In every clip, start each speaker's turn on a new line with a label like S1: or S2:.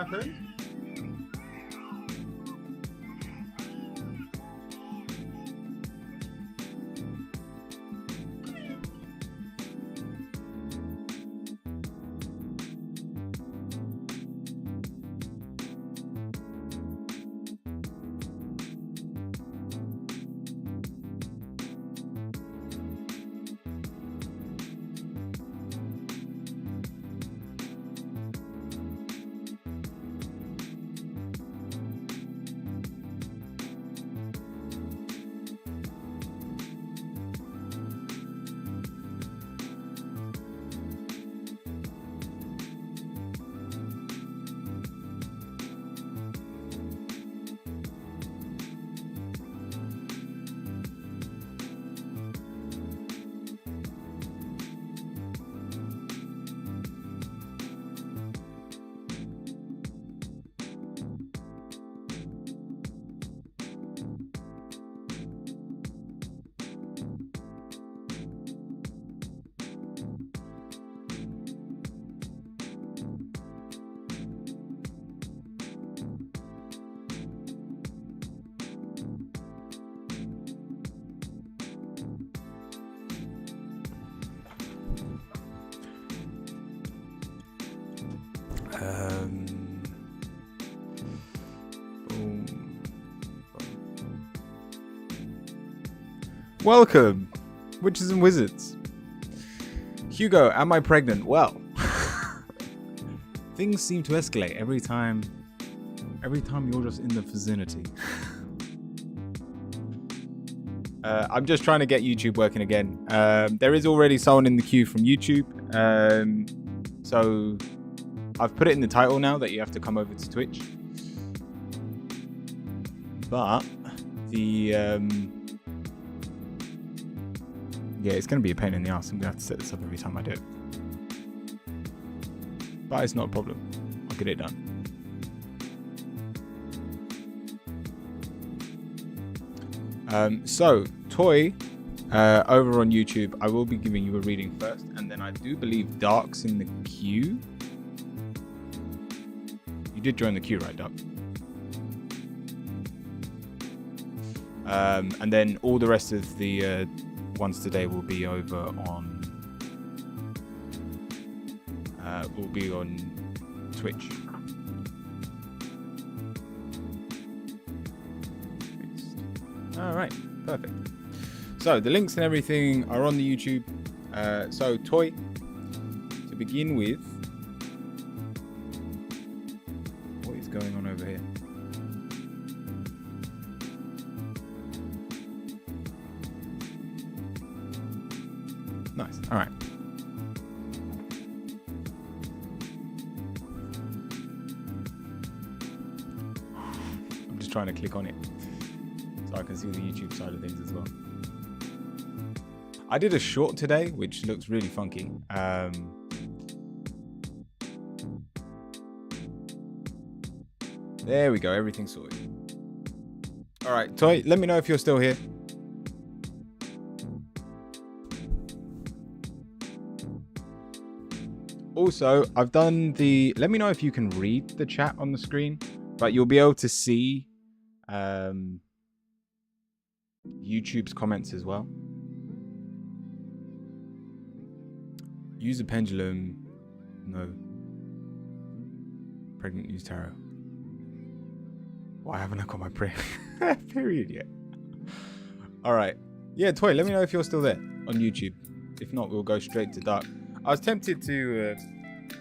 S1: happened? Welcome, Witches and Wizards. Hugo, am I pregnant? Well, things seem to escalate every time you're just in the vicinity. I'm just trying to get YouTube working again. There is already someone in the queue from YouTube. So I've put it in the title now that you have to come over to Twitch. But yeah, it's going to be a pain in the ass. I'm going to have to set this up every time I do it. But it's not a problem. I'll get it done. So, Toy, over on YouTube, I will be giving you a reading first. And then I do believe Dark's in the queue. You did join the queue, right, Dark? And then all the rest of the ones today will be over on Twitch. All right, perfect. So the links and everything are on the YouTube. So Toy, to begin with, what is going on over here? Nice. All right. I'm just trying to click on it so I can see the YouTube side of things as well. I did a short today, which looks really funky. There we go. Everything's sorted. All right, Toy, let me know if you're still here. Also, I've done the... Let me know if you can read the chat on the screen, but you'll be able to see YouTube's comments as well. Use a pendulum. No. Pregnant news tarot. Why haven't I got my period yet? All right. Yeah, Toy, let me know if you're still there on YouTube. If not, we'll go straight to Dark. I was tempted to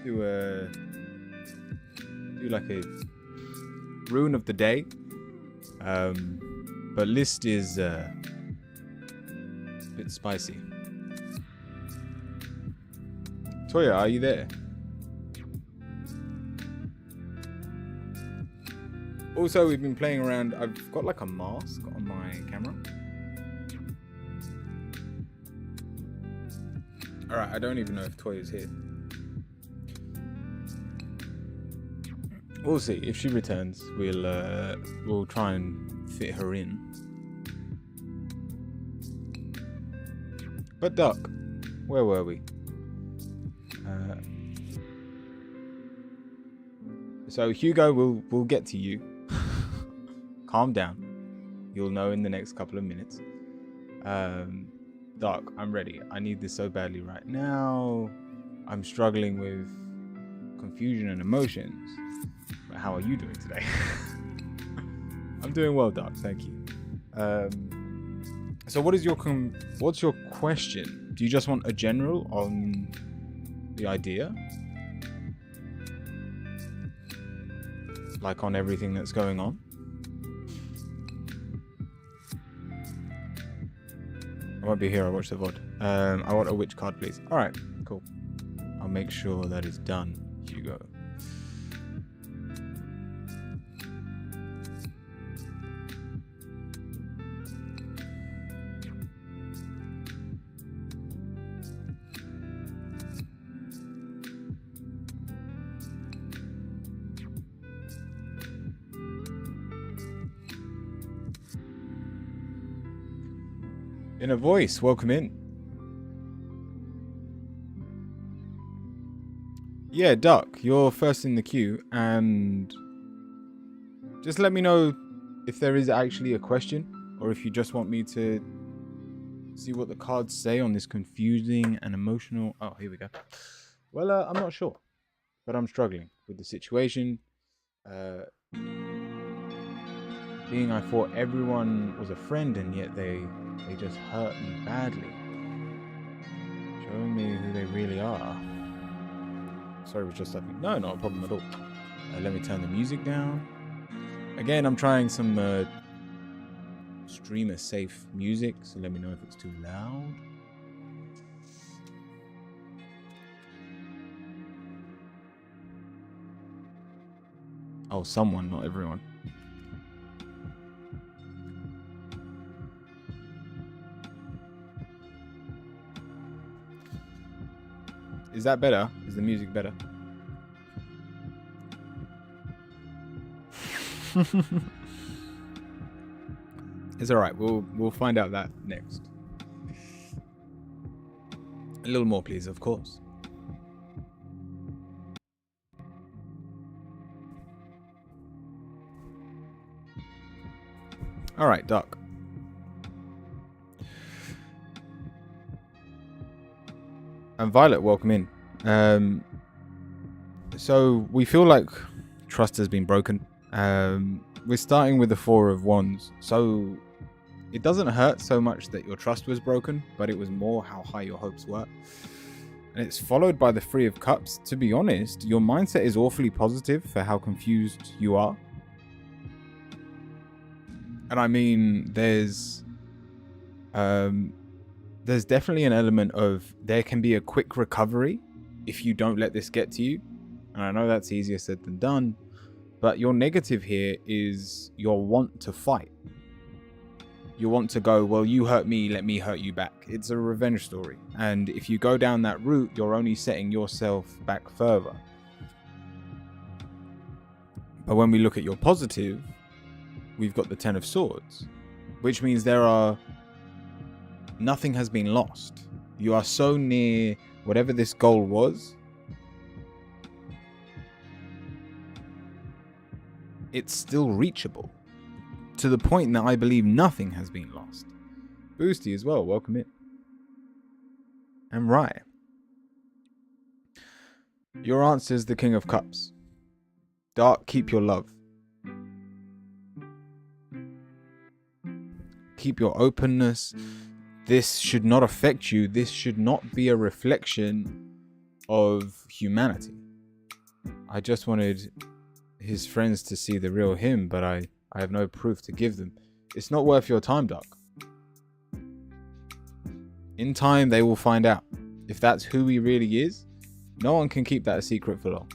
S1: do like a rune of the day, but list is a bit spicy. Toya, are you there? Also, we've been playing around. I've got like a mask on my camera. Alright, I don't even know if Toya's here. We'll see. If she returns, we'll try and fit her in. But Duck, where were we? So Hugo, we'll get to you. Calm down. You'll know in the next couple of minutes. Dark, I'm ready. I need this so badly right now. I'm struggling with confusion and emotions. But how are you doing today? I'm doing well, Dark. Thank you. So what's your question? Do you just want a general on the idea? Like on everything that's going on? I won't be here, I'll watch the VOD. I want a witch card, please. Alright, cool. I'll make sure that is done, Hugo. In a voice, welcome in. Yeah, Duck, you're first in the queue, and just let me know if there is actually a question, or if you just want me to see what the cards say on this confusing and emotional... Oh, here we go. Well, I'm not sure, but I'm struggling with the situation. Being I thought everyone was a friend, and yet they just hurt me badly. Showing me who they really are. Sorry, it was just something. No, not a problem at all. Let me turn the music down. Again, I'm trying some streamer safe music, so let me know if it's too loud. Oh, someone, not everyone. Is that better? Is the music better? It's alright, we'll find out that next. A little more, please, of course. Alright, Duck. And Violet, welcome in. So we feel like trust has been broken. We're starting with the Four of Wands. So it doesn't hurt so much that your trust was broken, but it was more how high your hopes were. And it's followed by the Three of Cups. To be honest, your mindset is awfully positive for how confused you are. And I mean, there's definitely an element of there can be a quick recovery if you don't let this get to you. And I know that's easier said than done, but your negative here is your want to fight. You want to go, well, you hurt me, let me hurt you back. It's a revenge story. And if you go down that route, you're only setting yourself back further. But when we look at your positive, we've got the Ten of Swords, which means nothing has been lost. You are so near whatever this goal was. It's still reachable to the point that I believe nothing has been lost. Boosty as well, welcome in. And right. Your answer is the King of Cups. Dark, keep your love. Keep your openness. This should not affect you. This should not be a reflection of humanity. I just wanted his friends to see the real him, but I have no proof to give them. It's not worth your time, Duck. In time, they will find out. If that's who he really is, no one can keep that a secret for long.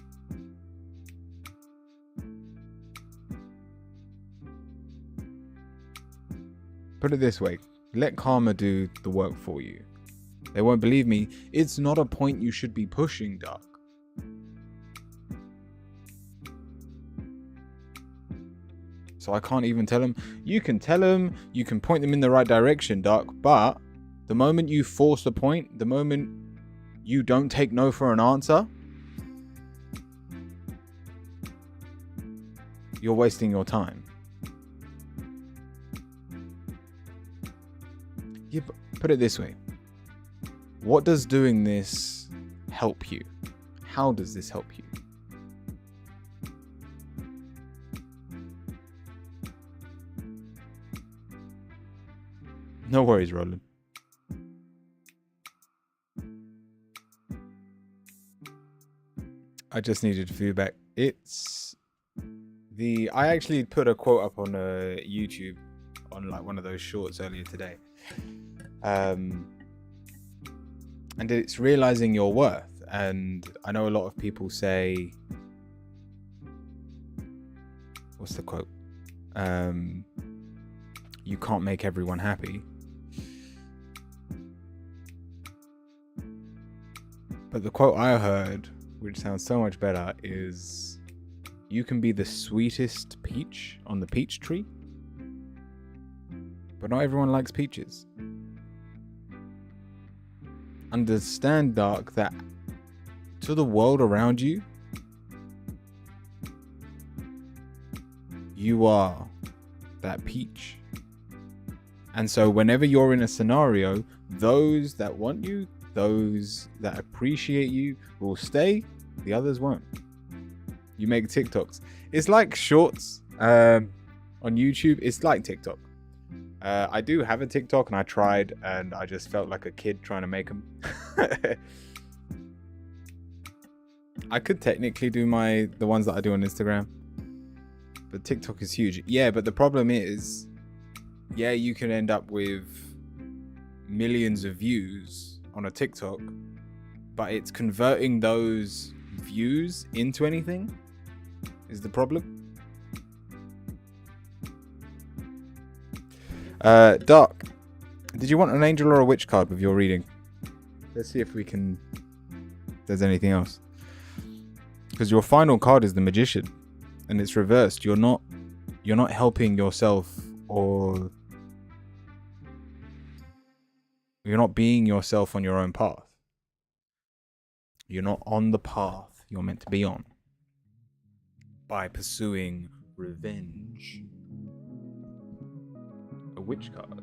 S1: Put it this way. Let karma do the work for you. They won't believe me. It's not a point you should be pushing, Dark. So I can't even tell them. You can tell them, you can point them in the right direction, Dark, but the moment you force a point, the moment you don't take no for an answer, you're wasting your time. You put it this way. What does doing this help you? How does this help you? No worries, Roland. I just needed feedback. I actually put a quote up on YouTube on like one of those shorts earlier today. And it's realizing your worth. And I know a lot of people say, what's the quote? You can't make everyone happy. But the quote I heard, which sounds so much better, is you can be the sweetest peach on the peach tree, but not everyone likes peaches. Understand, Dark, that to the world around you, you are that peach. And so whenever you're in a scenario, those that want you, those that appreciate you will stay, the others won't. You make TikToks. It's like shorts on YouTube. It's like TikTok. I do have a TikTok and I tried and I just felt like a kid trying to make them. I could technically do the ones that I do on Instagram, but TikTok is huge. Yeah, but the problem is, yeah, you can end up with millions of views on a TikTok, but it's converting those views into anything is the problem. Dark, did you want an angel or a witch card with your reading? Let's see if we can, if there's anything else. Because your final card is the Magician and it's reversed. You're not helping yourself, or you're not being yourself on your own path. You're not on the path you're meant to be on by pursuing revenge. A witch card.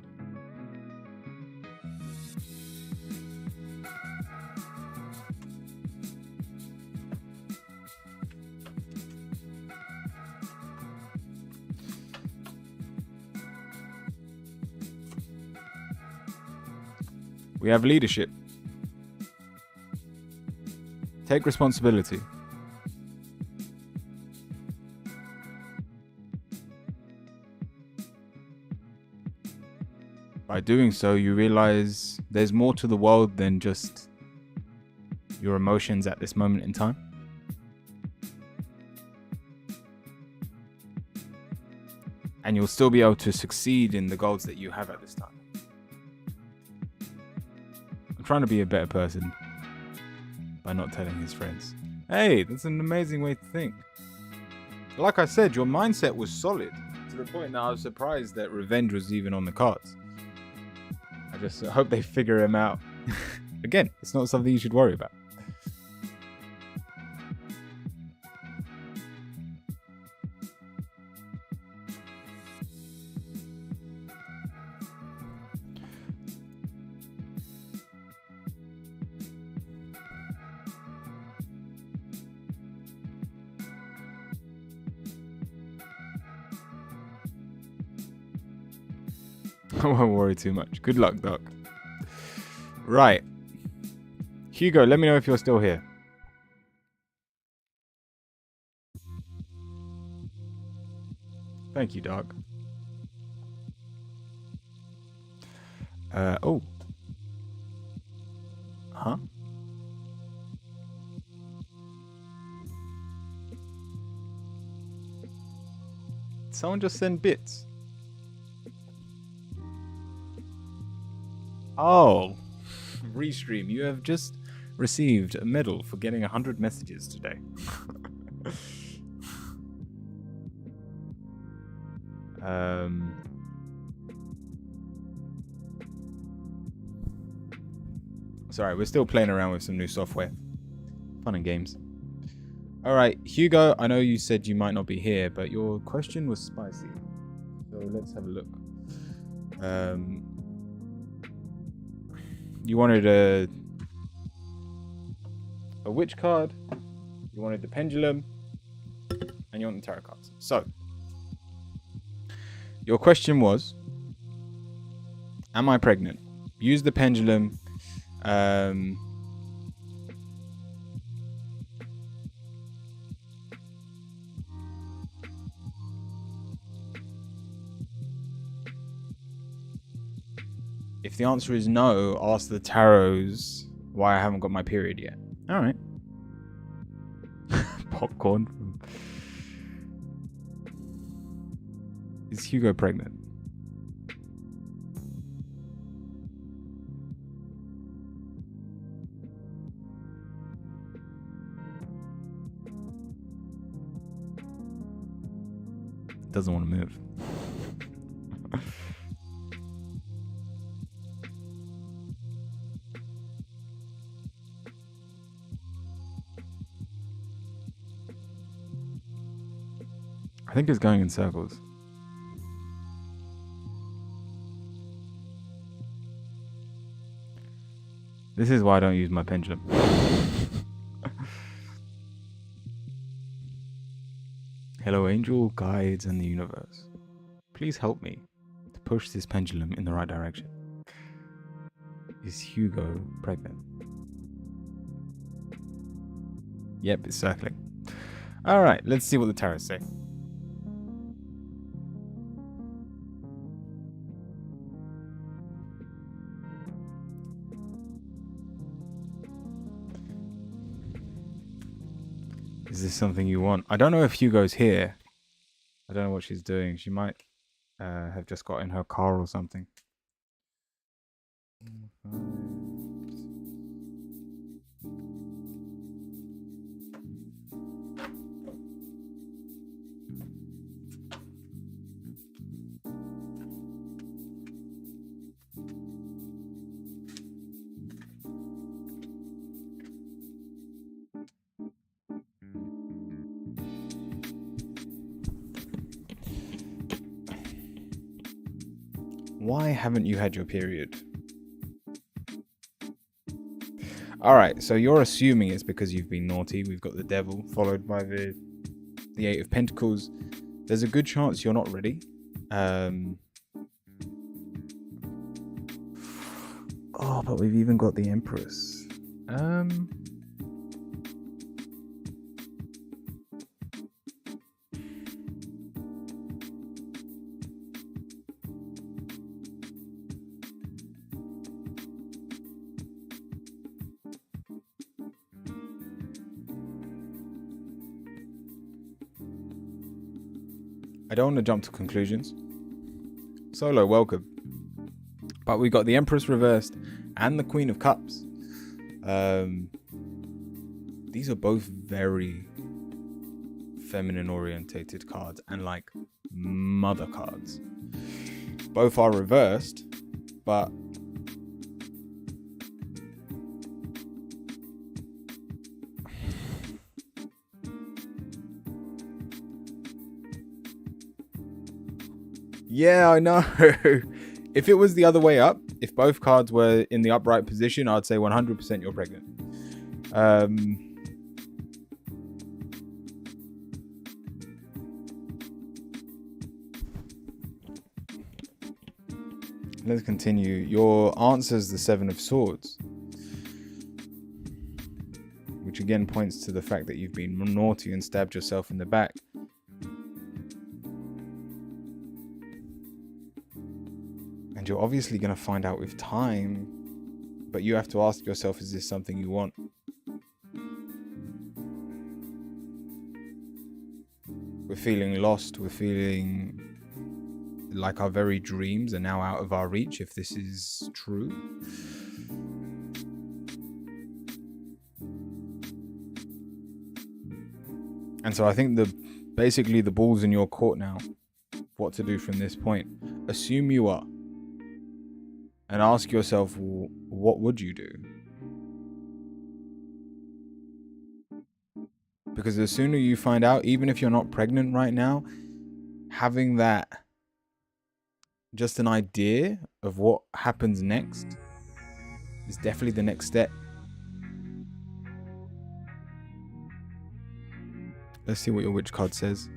S1: We have leadership. Take responsibility. By doing so, you realize there's more to the world than just your emotions at this moment in time. And you'll still be able to succeed in the goals that you have at this time. I'm trying to be a better person by not telling his friends. Hey, that's an amazing way to think. Like I said, your mindset was solid to the point that I was surprised that revenge was even on the cards. I just hope they figure him out. Again, it's not something you should worry about. I won't worry too much. Good luck, Doc. Right. Hugo, let me know if you're still here. Thank you, Doc. Oh. Huh? Someone just send bits. Oh, Restream, you have just received a medal for getting 100 messages today. Sorry, we're still playing around with some new software. Fun and games. All right, Hugo, I know you said you might not be here, but your question was spicy. So let's have a look. You wanted a witch card, you wanted the pendulum, and you want the tarot cards. So, your question was, am I pregnant? Use the pendulum. If the answer is no, ask the tarots why I haven't got my period yet. All right. Popcorn. Is Hugo pregnant? Doesn't want to move. I think it's going in circles. This is why I don't use my pendulum. Hello, angel, guides, and the universe. Please help me to push this pendulum in the right direction. Is Hugo pregnant? Yep, it's circling. All right, let's see what the tarots say. Is this something you want? I don't know if Hugo's here. I don't know what she's doing. She might have just got in her car or something. Why haven't you had your period? All right, so you're assuming it's because you've been naughty. We've got the devil followed by the Eight of Pentacles. There's a good chance you're not ready. Oh, but we've even got the Empress. I don't want to jump to conclusions. Solo, welcome. But we got the Empress reversed and the Queen of Cups. These are both very feminine orientated cards and like mother cards. Both are reversed, but yeah, I know. If it was the other way up, if both cards were in the upright position, I'd say 100% you're pregnant. Let's continue. Your answer is the Seven of Swords, which again points to the fact that you've been naughty and stabbed yourself in the back. And you're obviously going to find out with time, but you have to ask yourself, is this something you want? We're feeling lost. We're feeling like our very dreams are now out of our reach, if this is true. And so I think basically the ball's in your court now. What to do from this point. Assume you are. And ask yourself, what would you do? Because the sooner you find out, even if you're not pregnant right now, having that, just an idea of what happens next is definitely the next step. Let's see what your witch card says.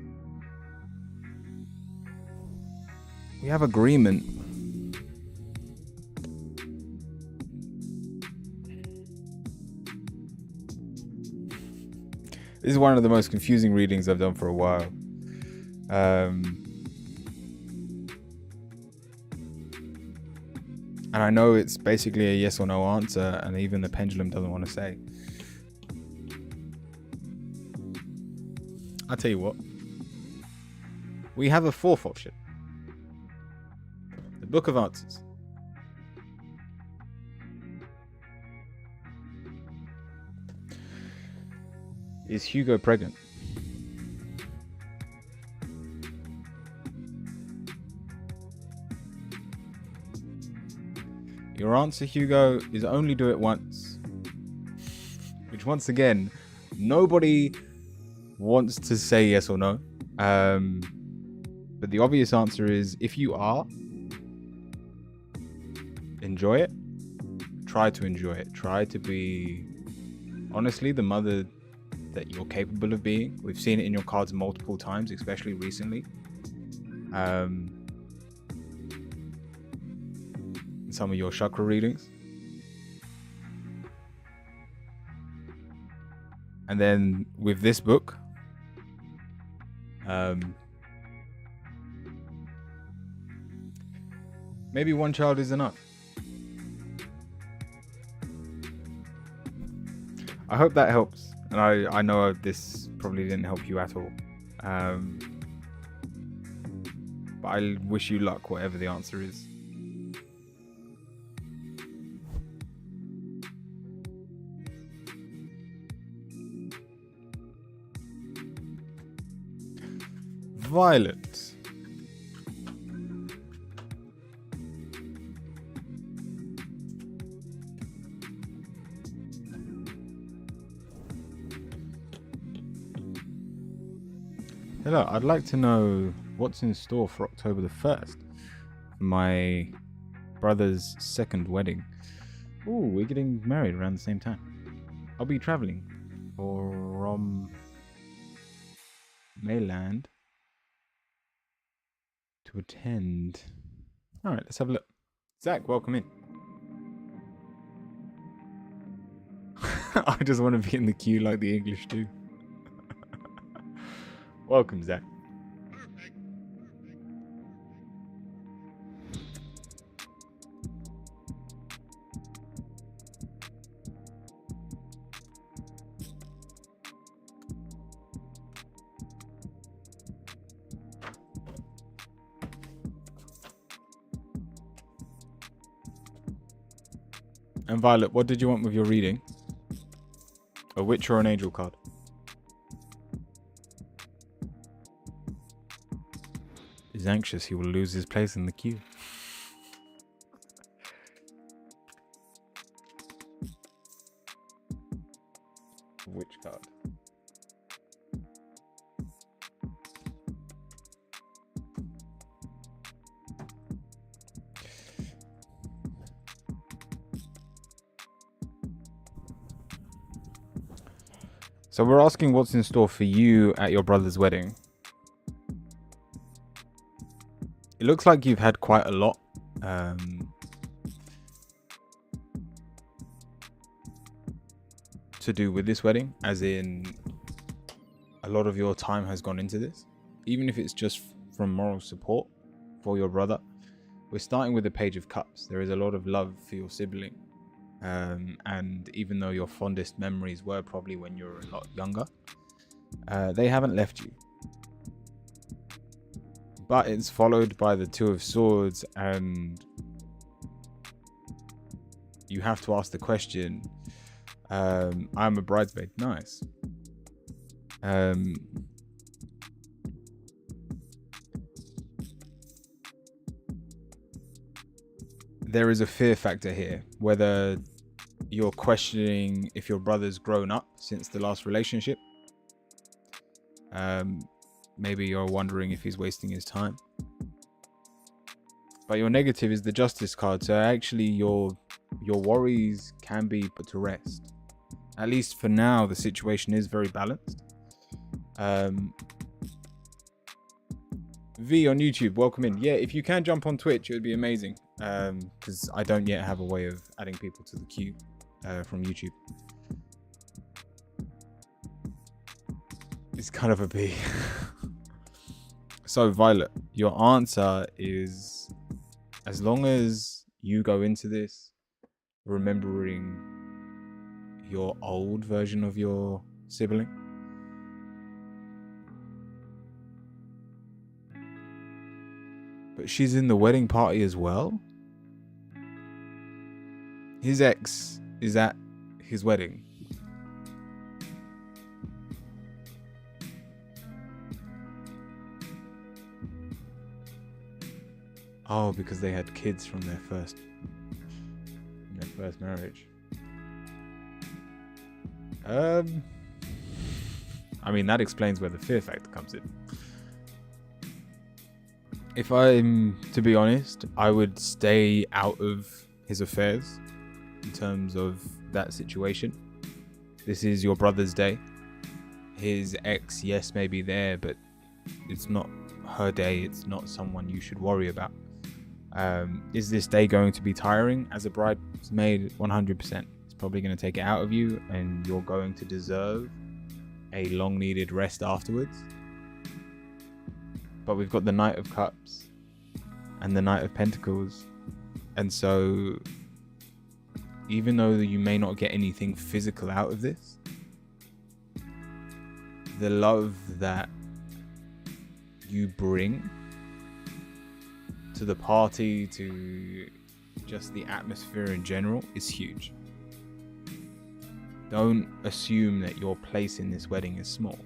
S1: We have agreement. This is one of the most confusing readings I've done for a while. And I know it's basically a yes or no answer, and even the pendulum doesn't want to say. I'll tell you what. We have a fourth option. The Book of Answers. Is Hugo pregnant? Your answer, Hugo, is only do it once. Which, once again, nobody wants to say yes or no. But the obvious answer is, if you are, enjoy it. Try to enjoy it. Try to be, honestly, the mother that you're capable of being. We've seen it in your cards multiple times, especially recently. Some of your chakra readings. And then with this book, maybe one child is enough. I hope that helps. And I know this probably didn't help you at all. But I wish you luck, whatever the answer is. Violet. Hello, I'd like to know what's in store for October the 1st. My brother's second wedding. Ooh, we're getting married around the same time. I'll be traveling from mainland to attend. All right, let's have a look. Zach, welcome in. I just want to be in the queue like the English do. Welcome, Zach. And Violet, what did you want with your reading? A witch or an angel card? He's anxious he will lose his place in the queue. Witch card. So we're asking what's in store for you at your brother's wedding. It looks like you've had quite a lot. To do with this wedding, as in a lot of your time has gone into this, even if it's just from moral support for your brother. We're starting with the Page of Cups. There is a lot of love for your sibling. And even though your fondest memories were probably when you were a lot younger, they haven't left you. But it's followed by the Two of Swords, and you have to ask the question, I'm a bridesmaid. Nice. There is a fear factor here, whether you're questioning if your brother's grown up since the last relationship, Maybe you're wondering if he's wasting his time. But your negative is the Justice card, so actually your worries can be put to rest. At least for now, the situation is very balanced. V on YouTube, welcome in. Yeah, if you can jump on Twitch, it would be amazing. Because I don't yet have a way of adding people to the queue from YouTube. It's kind of a B. So Violet, your answer is, as long as you go into this remembering your old version of your sibling, but she's in the wedding party as well. His ex is at his wedding. Oh, because they had kids from their first marriage. I mean, that explains where the fear factor comes in. If I'm to be honest, I would stay out of his affairs in terms of that situation. This is your brother's day. His ex, yes, may be there, but it's not her day. It's not someone you should worry about. Is this day going to be tiring? As a bridesmaid, 100%. It's probably going to take it out of you, and you're going to deserve a long-needed rest afterwards. But we've got the Knight of Cups and the Knight of Pentacles, and so even though you may not get anything physical out of this, the love that you bring to the party, to just the atmosphere in general, is huge. Don't assume that your place in this wedding is small.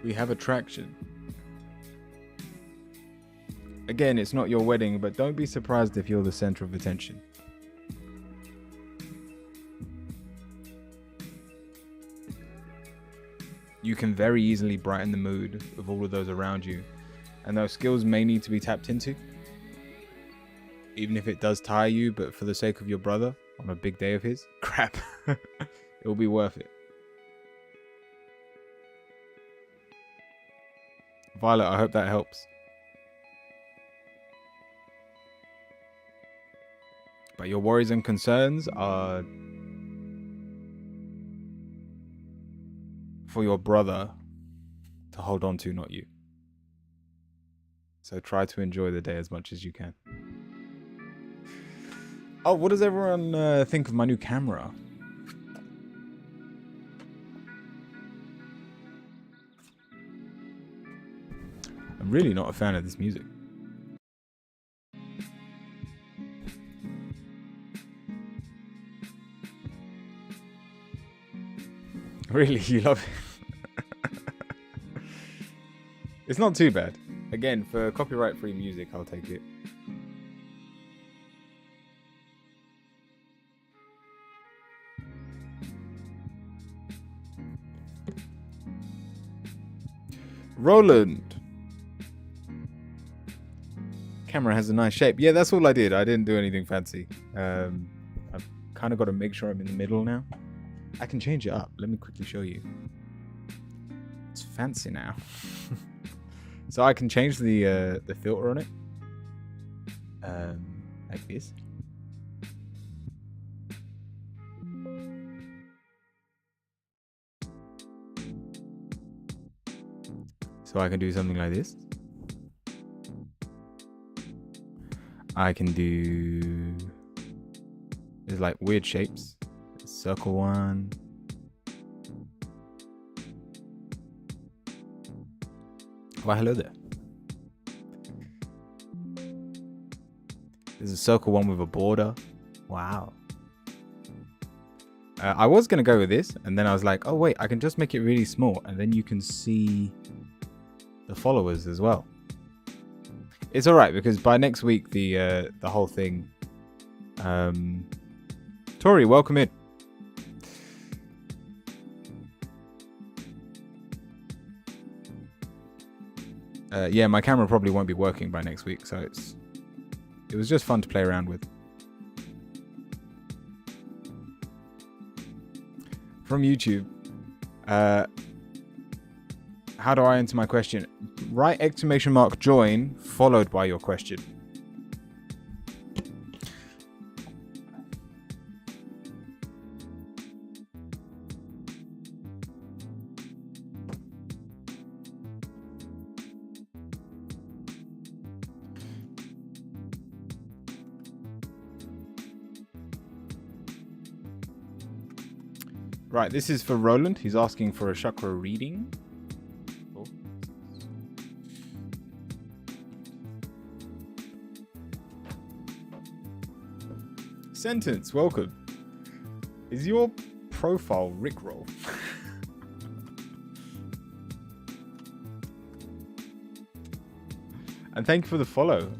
S1: We have attraction. Again, it's not your wedding, but don't be surprised if you're the center of attention. You can very easily brighten the mood of all of those around you, and those skills may need to be tapped into, even if it does tire you. But for the sake of your brother on a big day of his, crap, it'll be worth it. Violet, I hope that helps. But your worries and concerns are for your brother to hold on to, not you. So try to enjoy the day as much as you can. Oh, what does everyone think of my new camera? I'm really not a fan of this music. Really, you love it? It's not too bad. Again, for copyright-free music, I'll take it. Roland. Camera has a nice shape. Yeah, that's all I did. I didn't do anything fancy. I've kind of got to make sure I'm in the middle now. I can change it up. Let me quickly show you. It's fancy now. So I can change the filter on it. Like this. So I can do something like this. I can do... There's like weird shapes. Circle one. Why, hello there. There's a circle one with a border. Wow. I was going to go with this, and then I was like, oh wait, I can just make it really small, and then you can see the followers as well. It's alright, because by next week, the whole thing Tori, welcome in. Yeah, my camera probably won't be working by next week, so it was just fun to play around with. From YouTube, how do I enter my question? Write ! join followed by your question. Right, this is for Roland. He's asking for a chakra reading. Oh. Sentence, welcome. Is your profile Rickroll? And thank you for the follow.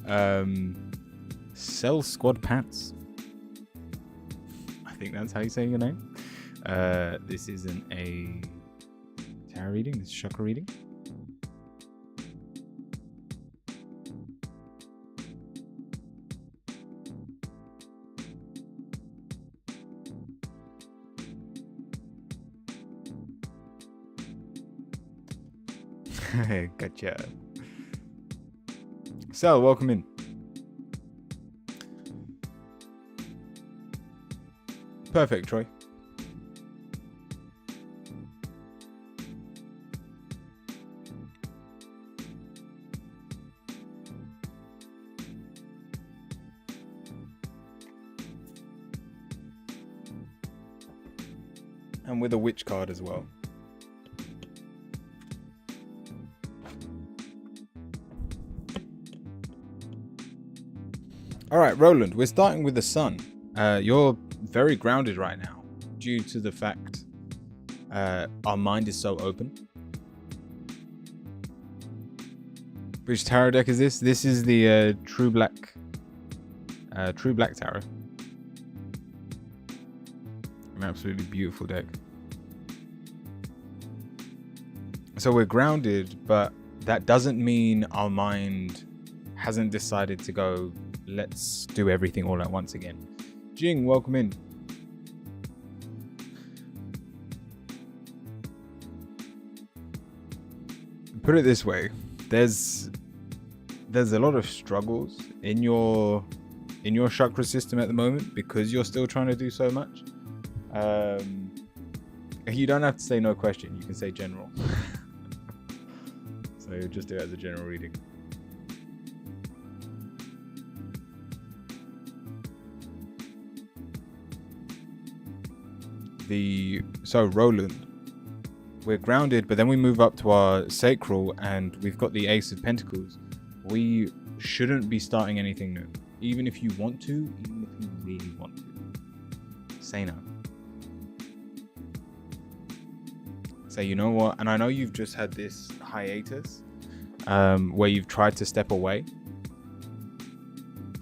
S1: Cell Squad Pants. I think that's how you say your name. This isn't a tarot reading, this is chakra reading. Gotcha. So, welcome in. Perfect, Troy. And with a witch card as well. All right, Roland, we're starting with the sun. You're very grounded right now due to the fact our mind is so open. Which tarot deck is this? This is the True Black Tarot. An absolutely beautiful deck. So we're grounded, but that doesn't mean our mind hasn't decided to go, let's do everything all at once again. Jing, welcome in. Put it this way, there's a lot of struggles in your chakra system at the moment because you're still trying to do so much. You don't have to say no question, you can say general. So just do it as a general reading. So Roland, we're grounded, but then we move up to our sacral and we've got the Ace of Pentacles. We shouldn't be starting anything new, even if you want to, even if you really want to. Say no. Say, you know what? And I know you've just had this hiatus where you've tried to step away.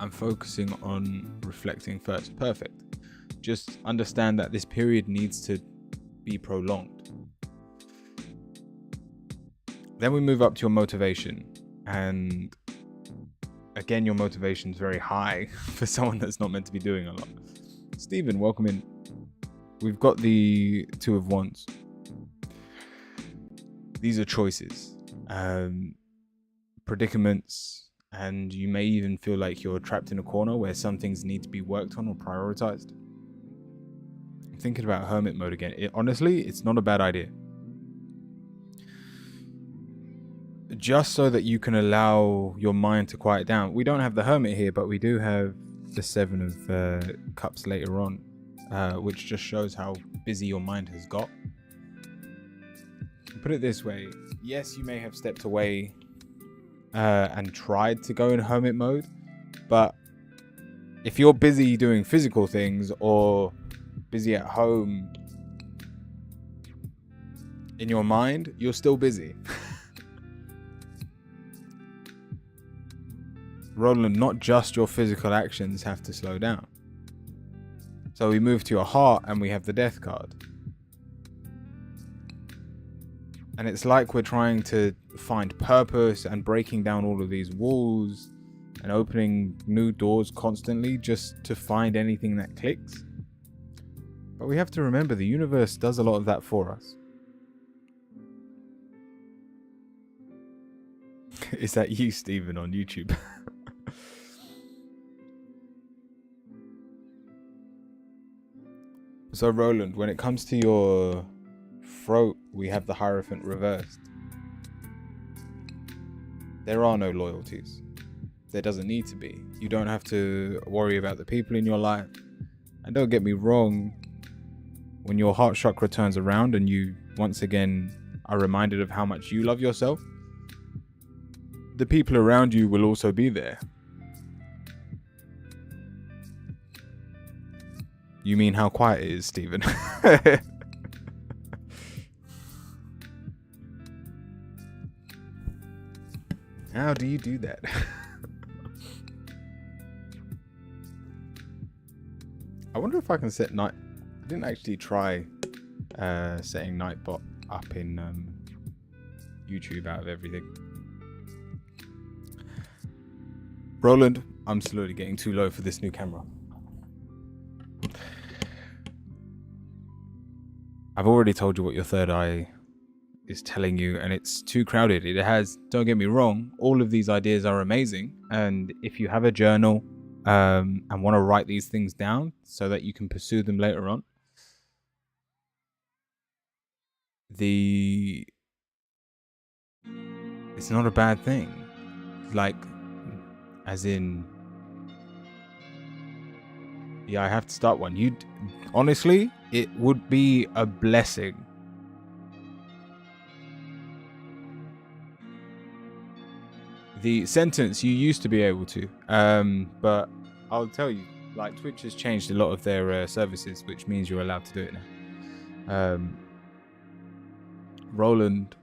S1: I'm focusing on reflecting first. Perfect. Just understand that this period needs to be prolonged. Then we move up to your motivation. And again, your motivation is very high for someone that's not meant to be doing a lot. Stephen, welcome in. We've got the Two of Wands. These are choices, predicaments, and you may even feel like you're trapped in a corner where some things need to be worked on or prioritized. I'm thinking about hermit mode again. Honestly, it's not a bad idea. Just so that you can allow your mind to quiet down. We don't have the hermit here, but we do have the Seven of Cups later on, which just shows how busy your mind has got. Put it this way, yes, you may have stepped away and tried to go in hermit mode, but if you're busy doing physical things or busy at home in your mind, you're still busy. Roland, not just your physical actions have to slow down. So we move to your heart and we have the death card. And it's like we're trying to find purpose and breaking down all of these walls and opening new doors constantly just to find anything that clicks. But we have to remember the universe does a lot of that for us. Is that you, Stephen, on YouTube? So, Roland, when it comes to your throat, we have the Hierophant reversed. There are no loyalties. There doesn't need to be. You don't have to worry about the people in your life. And don't get me wrong, when your heart chakra turns around and you once again are reminded of how much you love yourself, the people around you will also be there. You mean how quiet it is, Stephen? How do you do that? I wonder if I can set night. I didn't actually try setting Nightbot up in YouTube out of everything. Roland, I'm slowly getting too low for this new camera. I've already told you what your third eye is telling you, and it's too crowded. It has, don't get me wrong, all of these ideas are amazing, and if you have a journal and want to write these things down so that you can pursue them later on, it's not a bad thing. Like, as in, yeah, I have to start one. Honestly, it would be a blessing. The sentence, you used to be able to, but I'll tell you, like, Twitch has changed a lot of their services, which means you're allowed to do it now. Roland,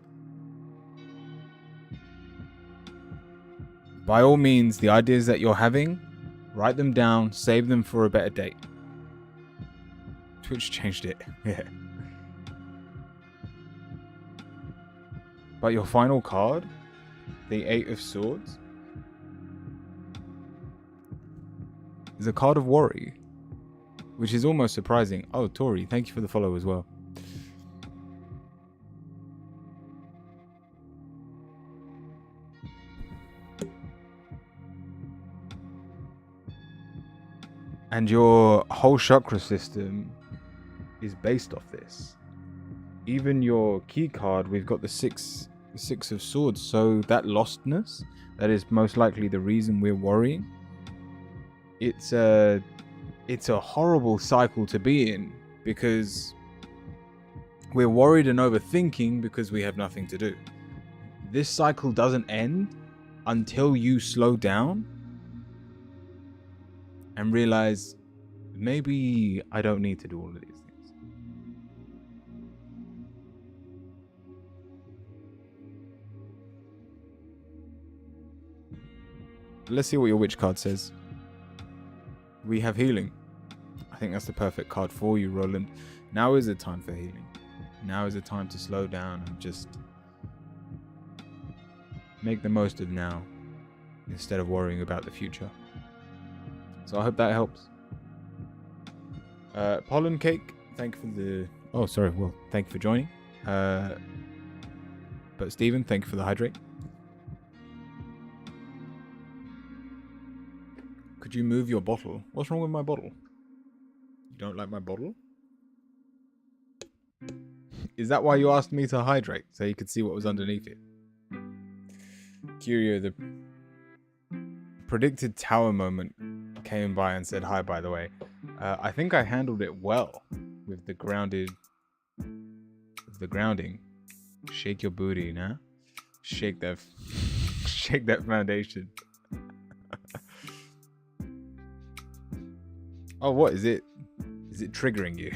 S1: by all means, the ideas that you're having, write them down, save them for a better date. Twitch changed it, yeah. But your final card, the Eight of Swords, is a card of worry, which is almost surprising. Oh, Tori, thank you for the follow as well. And your whole chakra system is based off this. Even your key card, we've got the six of swords. So that lostness, that is most likely the reason we're worrying. It's a horrible cycle to be in, because we're worried and overthinking because we have nothing to do. This cycle doesn't end until you slow down and realize, maybe I don't need to do all of these things. Let's see what your witch card says. We have healing. I think that's the perfect card for you, Roland. Now is the time for healing. Now is the time to slow down and just make the most of now instead of worrying about the future. So I hope that helps. Pollen Cake, thank you for the... Oh, sorry. Well, thank you for joining. But Stephen, thank you for the hydrate. Could you move your bottle? What's wrong with my bottle? You don't like my bottle? Is that why you asked me to hydrate? So you could see what was underneath it? Curio, the predicted tower moment, came by and said hi, by the way. I think I handled it well with the grounding. Shake your booty, nah? Shake that foundation. Oh, what is it? Is it triggering you?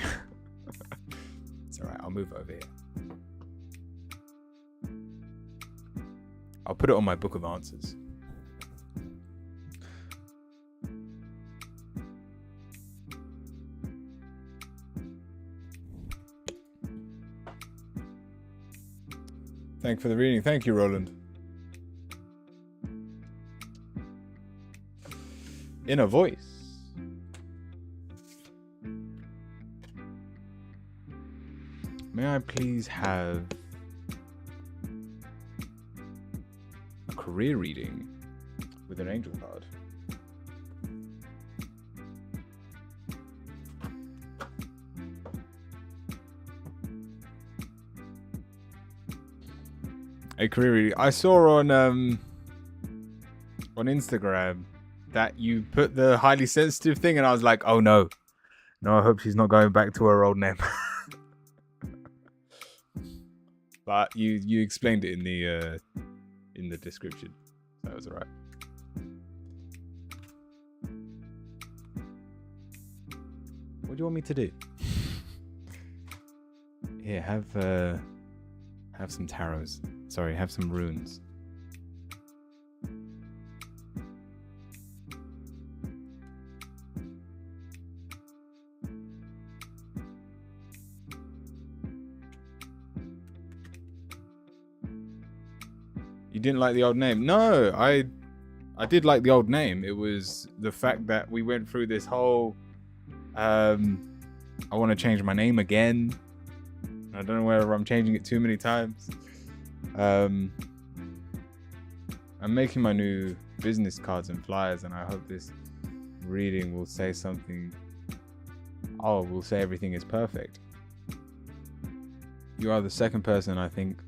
S1: It's alright, I'll move over here. I'll put it on my book of answers. Thank you for the reading. Thank you, Roland. Inner voice. May I please have a career reading with an angel card? A career reading. I saw on Instagram that you put the highly sensitive thing, and I was like, oh no, I hope she's not going back to her old name. But you explained it in the description. So that was alright. What do you want me to do? Here, have some tarots. Sorry, have some runes. You didn't like the old name? No, I did like the old name. It was the fact that we went through this whole I want to change my name again. I don't know whether I'm changing it too many times. I'm making my new business cards and flyers, and I hope this reading will say something. Oh, we'll say everything is perfect. You are the second person, I think,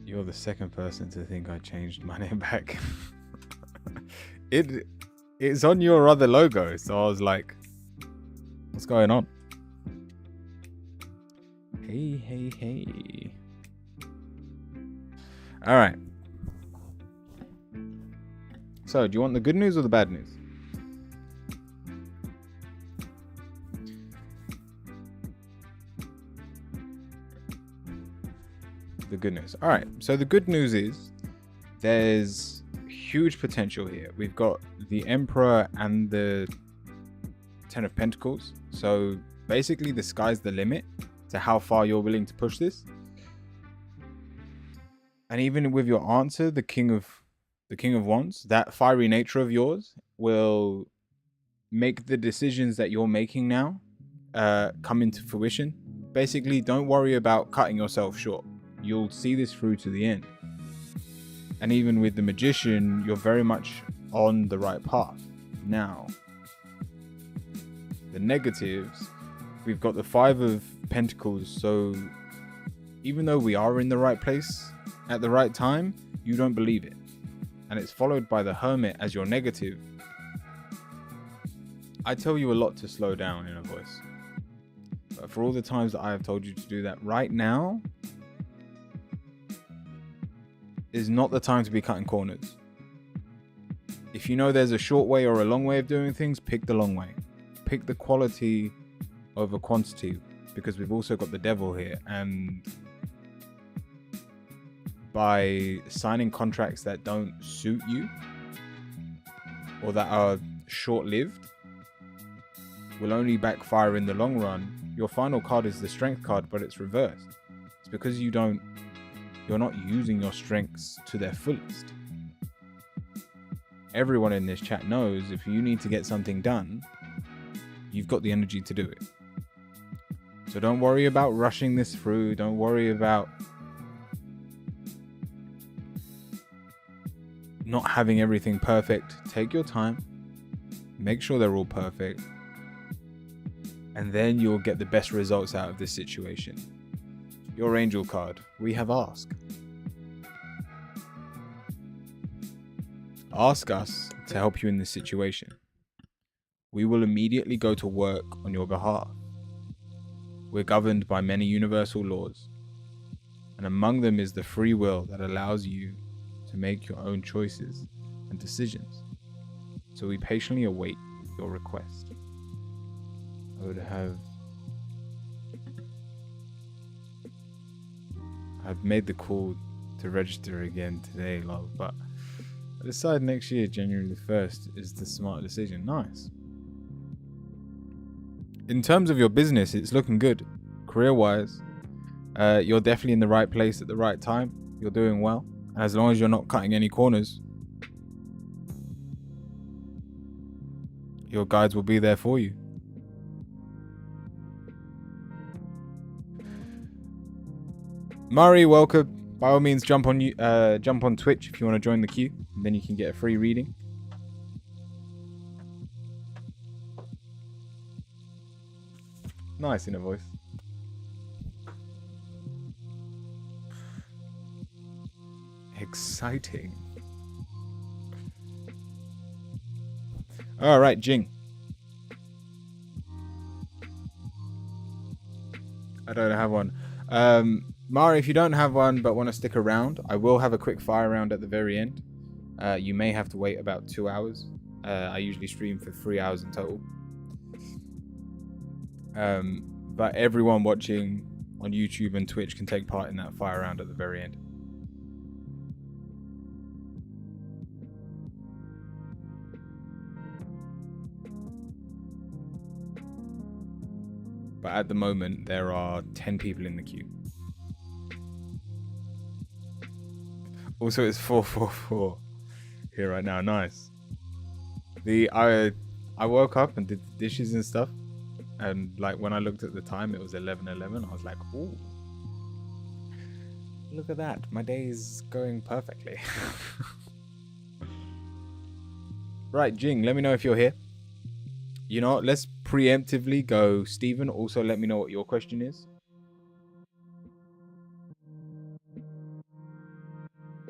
S1: you're the second person to think I changed my name back. It's on your other logo, so I was like, what's going on? Hey. All right. So, do you want the good news or the bad news? The good news. All right. So the good news is there's huge potential here. We've got the Emperor and the Ten of Pentacles. So basically the sky's the limit to how far you're willing to push this. And even with your answer, the King of Wands, that fiery nature of yours will make the decisions that you're making now come into fruition. Basically, don't worry about cutting yourself short. You'll see this through to the end. And even with the Magician, you're very much on the right path. Now, the negatives, we've got the Five of Pentacles. So even though we are in the right place at the right time, you don't believe it. And it's followed by the Hermit as your negative. I tell you a lot to slow down in a voice. But for all the times that I have told you to do that, right now is not the time to be cutting corners. If you know there's a short way or a long way of doing things, pick the long way. Pick the quality over quantity, because we've also got the devil here. And by signing contracts that don't suit you or that are short-lived, will only backfire in the long run. Your final card is the Strength card, but it's reversed. It's because you're not using your strengths to their fullest. Everyone in this chat knows if you need to get something done, you've got the energy to do it. So don't worry about rushing this through. Don't worry about not having everything perfect. Take your time. Make sure they're all perfect. And then you'll get the best results out of this situation. Your angel card. We have Ask. Ask us to help you in this situation. We will immediately go to work on your behalf. We're governed by many universal laws, and among them is the free will that allows you to make your own choices and decisions. So we patiently await your request. I've made the call to register again today, love, but I decided next year, January the 1st, is the smart decision. Nice. in terms of your business, it's looking good. Career-wise, you're definitely in the right place at the right time. You're doing well. And as long as you're not cutting any corners, your guides will be there for you. Murray, welcome. By all means, jump on Twitch if you want to join the queue. And then you can get a free reading. Nice inner voice. Exciting. All right, Jing. I don't have one. Mari, if you don't have one but want to stick around, I will have a quick fire round at the very end. You may have to wait about 2 hours. I usually stream for 3 hours in total. But everyone watching on YouTube and Twitch can take part in that fire round at the very end. But at the moment, there are 10 people in the queue. Also, it's 444 here right now. Nice. I woke up and did the dishes and stuff. And like when I looked at the time, it was 11:11. I was like, ooh, look at that. My day is going perfectly. Right, Jing, let me know if you're here. You know, let's preemptively go. Stephen, also let me know what your question is.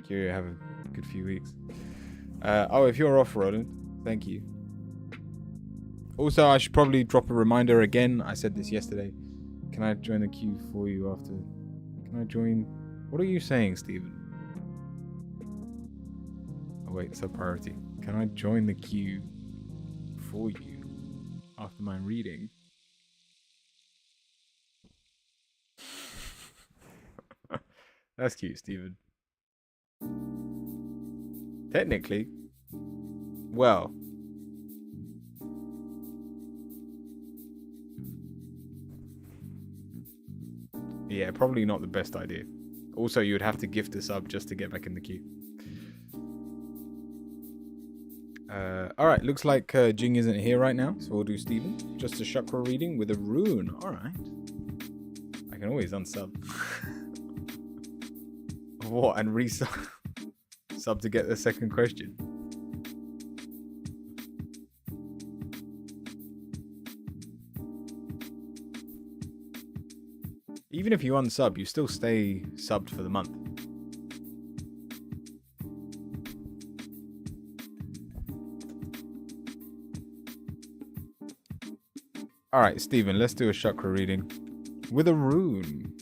S1: You have a good few weeks. Oh, if you're off, Roland, thank you. Also, I should probably drop a reminder again. I said this yesterday. Can I join the queue for you after? Can I join? What are you saying, Stephen? Oh, wait, it's a priority. Can I join the queue for you after my reading? That's cute, Stephen. Technically, well, yeah, probably not the best idea. Also, you would have to gift a sub just to get back in the queue. Alright, looks like Jing isn't here right now, so we'll do Stephen. Just a chakra reading with a rune. Alright. I can always unsub. What? And resub sub to get the second question. Even if you unsub, you still stay subbed for the month. Alright, Stephen, let's do a chakra reading with a rune.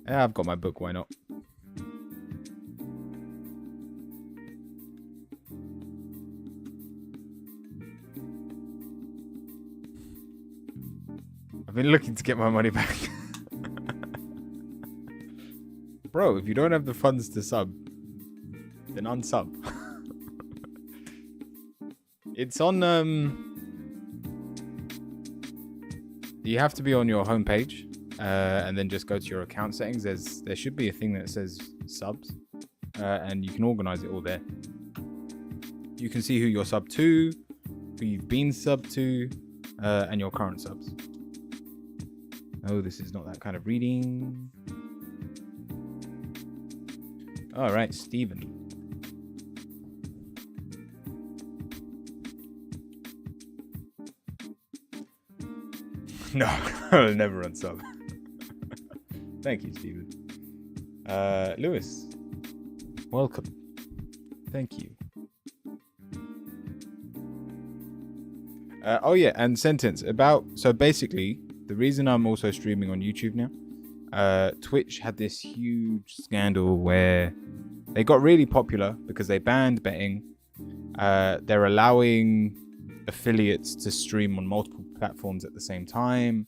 S1: Yeah, I've got my book, why not? I've been looking to get my money back. Bro, if you don't have the funds to sub, then unsub. It's on, you have to be on your homepage. And then just go to your account settings. There should be a thing that says subs, and you can organize it all there. You can see who you're sub to, who you've been sub to, and your current subs. Oh, this is not that kind of reading. All right, Stephen. No, I'll never unsub. Thank you, Stephen. Lewis, welcome. Thank you. Oh yeah, and sentence about, so basically, the reason I'm also streaming on YouTube now, Twitch had this huge scandal where they got really popular because they banned betting. They're allowing affiliates to stream on multiple platforms at the same time.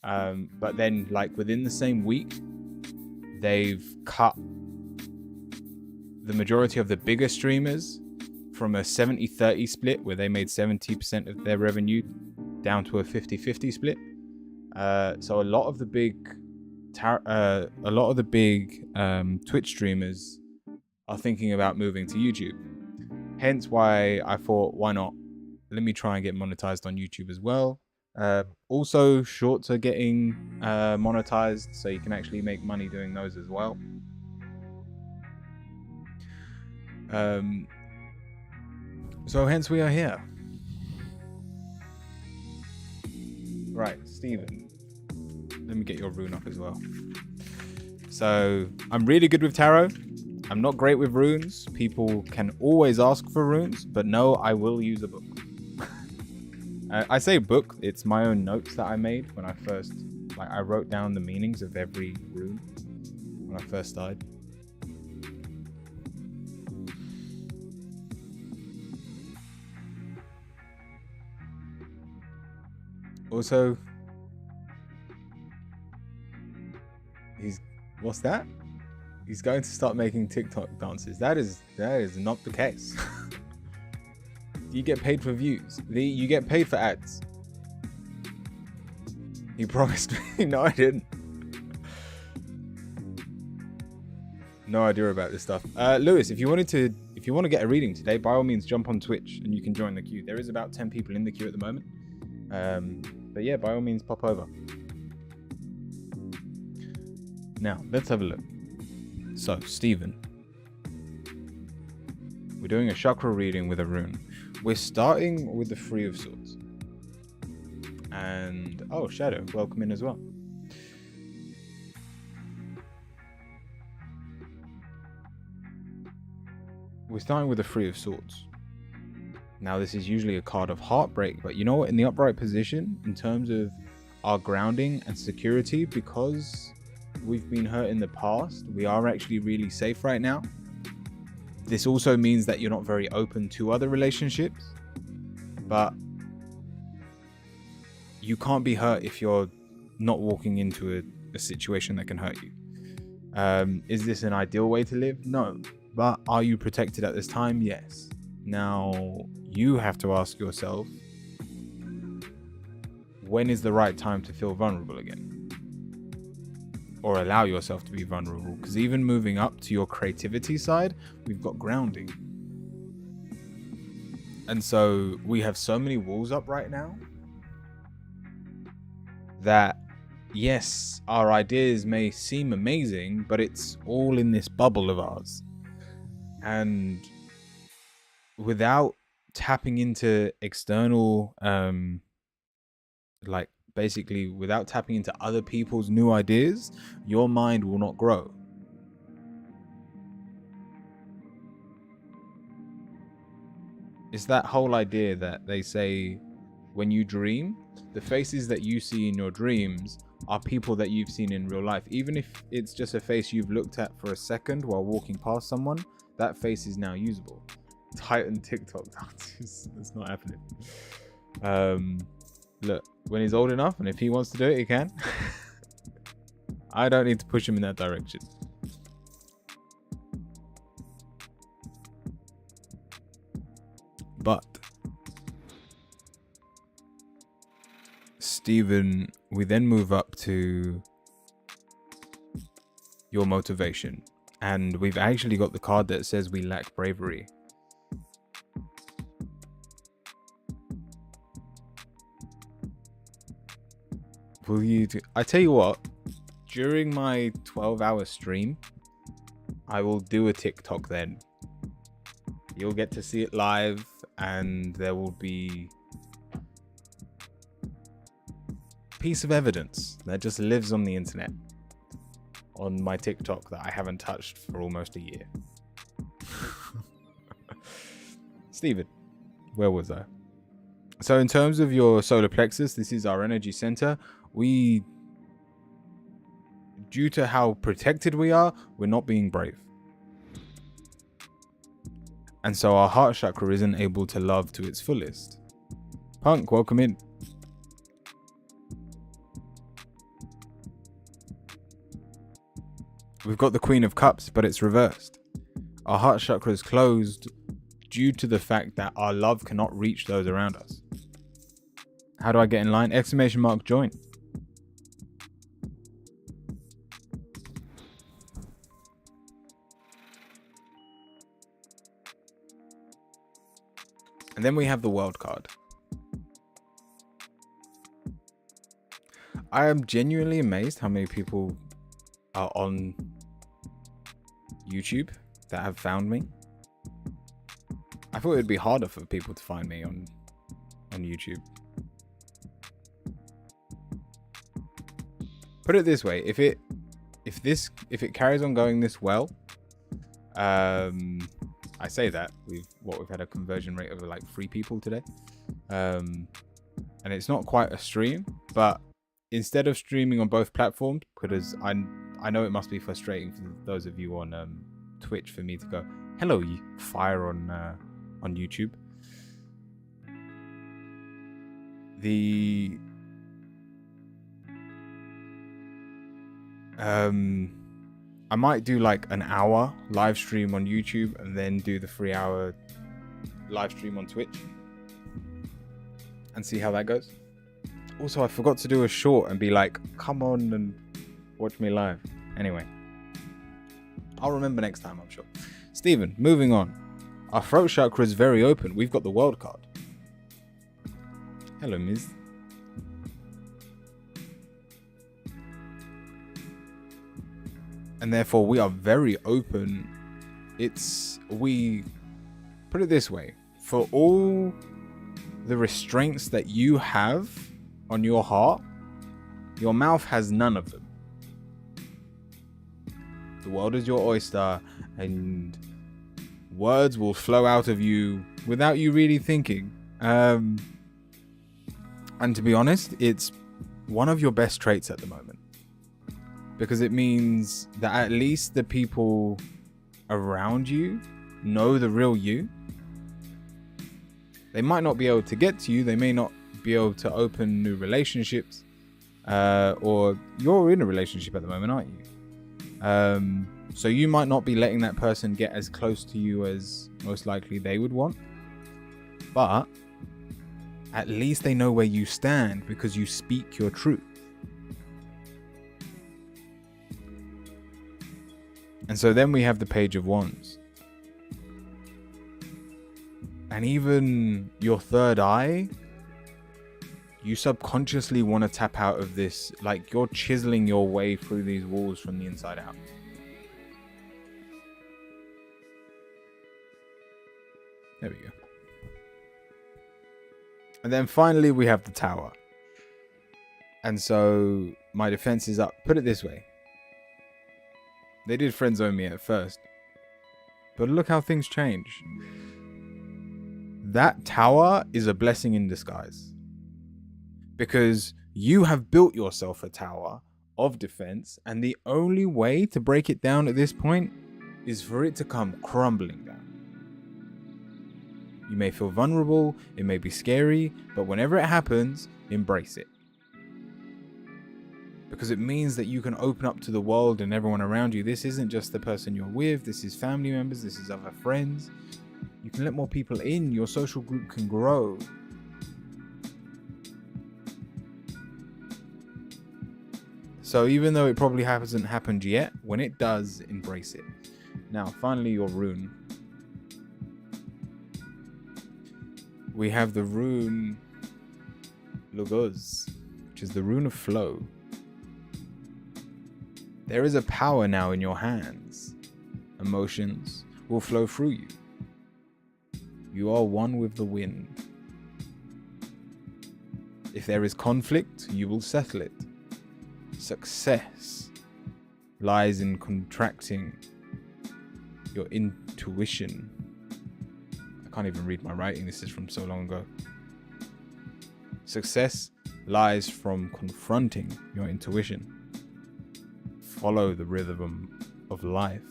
S1: But then, like, within the same week, they've cut the majority of the bigger streamers from a 70-30 split where they made 70% of their revenue down to a 50-50 split. So a lot of the big Twitch streamers are thinking about moving to YouTube. Hence why I thought, why not? Let me try and get monetized on YouTube as well. Also, shorts are getting monetized, so you can actually make money doing those as well. So hence we are here. Right, Stephen. Let me get your rune up as well. So I'm really good with tarot. I'm not great with runes. People can always ask for runes, but no, I will use a book. I say book, it's my own notes that I made when I first, I wrote down the meanings of every rune when I first started. Also, what's that? He's going to start making TikTok dances. That is not the case. You get paid for views. You get paid for ads. He promised me. No, I didn't. No idea about this stuff. Lewis, if you want to get a reading today, by all means jump on Twitch and you can join the queue. There is about 10 people in the queue at the moment. But yeah, by all means pop over. Now, let's have a look. So, Stephen. We're doing a chakra reading with a rune. We're starting with the Three of Swords. And, oh, Shadow, welcome in as well. We're starting with the Three of Swords. Now, this is usually a card of heartbreak, but you know what? In the upright position, in terms of our grounding and security, because we've been hurt in the past, we are actually really safe right now. This also means that you're not very open to other relationships, but you can't be hurt if you're not walking into a situation that can hurt you. Is this an ideal way to live? No. But are you protected at this time? Yes. Now, you have to ask yourself, when is the right time to feel vulnerable again? Or allow yourself to be vulnerable, because even moving up to your creativity side, we've got grounding. And so we have so many walls up right now that, yes, our ideas may seem amazing, but it's all in this bubble of ours. And without tapping into external, basically without tapping into other people's new ideas, your mind will not grow. It's that whole idea that they say when you dream, the faces that you see in your dreams are people that you've seen in real life. Even if it's just a face you've looked at for a second while walking past someone, that face is now usable. Titan TikTok dances. It's not happening. Look, when he's old enough and if he wants to do it, he can. I don't need to push him in that direction. But Stephen, we then move up to your motivation. And we've actually got the card that says we lack bravery. Will you do? I tell you what, during my 12-hour stream, I will do a TikTok then. You'll get to see it live, and there will be a piece of evidence that just lives on the internet, on my TikTok that I haven't touched for almost a year. Stephen, where was I? So in terms of your solar plexus, this is our energy center. Due to how protected we are, we're not being brave. And so our heart chakra isn't able to love to its fullest. Punk, welcome in. We've got the Queen of Cups, but it's reversed. Our heart chakra is closed due to the fact that our love cannot reach those around us. How do I get in line? ! Join. And then we have the world card. I am genuinely amazed how many people are on YouTube that have found me. I thought it'd be harder for people to find me on YouTube. Put it this way, if it carries on going this well, I say that we've had a conversion rate of like 3 people today, and it's not quite a stream, but instead of streaming on both platforms, because I know it must be frustrating for those of you on Twitch for me to go, hello, you fire on YouTube. I might do like an hour live stream on YouTube and then do the 3-hour live stream on Twitch and see how that goes. Also, I forgot to do a short and be like, come on and watch me live. Anyway, I'll remember next time, I'm sure. Stephen, moving on. Our throat chakra is very open. We've got the world card. Hello, Ms. And therefore, we are very open. We put it this way. For all the restraints that you have on your heart, your mouth has none of them. The world is your oyster, and words will flow out of you without you really thinking. And to be honest, it's one of your best traits at the moment, because it means that at least the people around you know the real you. They might not be able to get to you. They may not be able to open new relationships, or you're in a relationship at the moment, aren't you? So you might not be letting that person get as close to you as most likely they would want, but at least they know where you stand because you speak your truth. And so then we have the Page of Wands. And even your third eye, you subconsciously want to tap out of this, like you're chiseling your way through these walls from the inside out. There we go. And then finally we have the Tower. And so my defense is up. Put it this way. They did friend zone me at first, but look how things change. That tower is a blessing in disguise, because you have built yourself a tower of defense, and the only way to break it down at this point is for it to come crumbling down. You may feel vulnerable, it may be scary, but whenever it happens, embrace it. Because it means that you can open up to the world and everyone around you. This isn't just the person you're with, this is family members, this is other friends. You can let more people in, your social group can grow. So even though it probably hasn't happened yet, when it does, embrace it. Now, finally, your rune. We have the rune Lugos, which is the rune of flow. There is a power now in your hands. Emotions will flow through you. You are one with the wind. If there is conflict, you will settle it. Success lies in contracting your intuition. I can't even read my writing. This is from so long ago. Success lies from confronting your intuition. Follow the rhythm of life,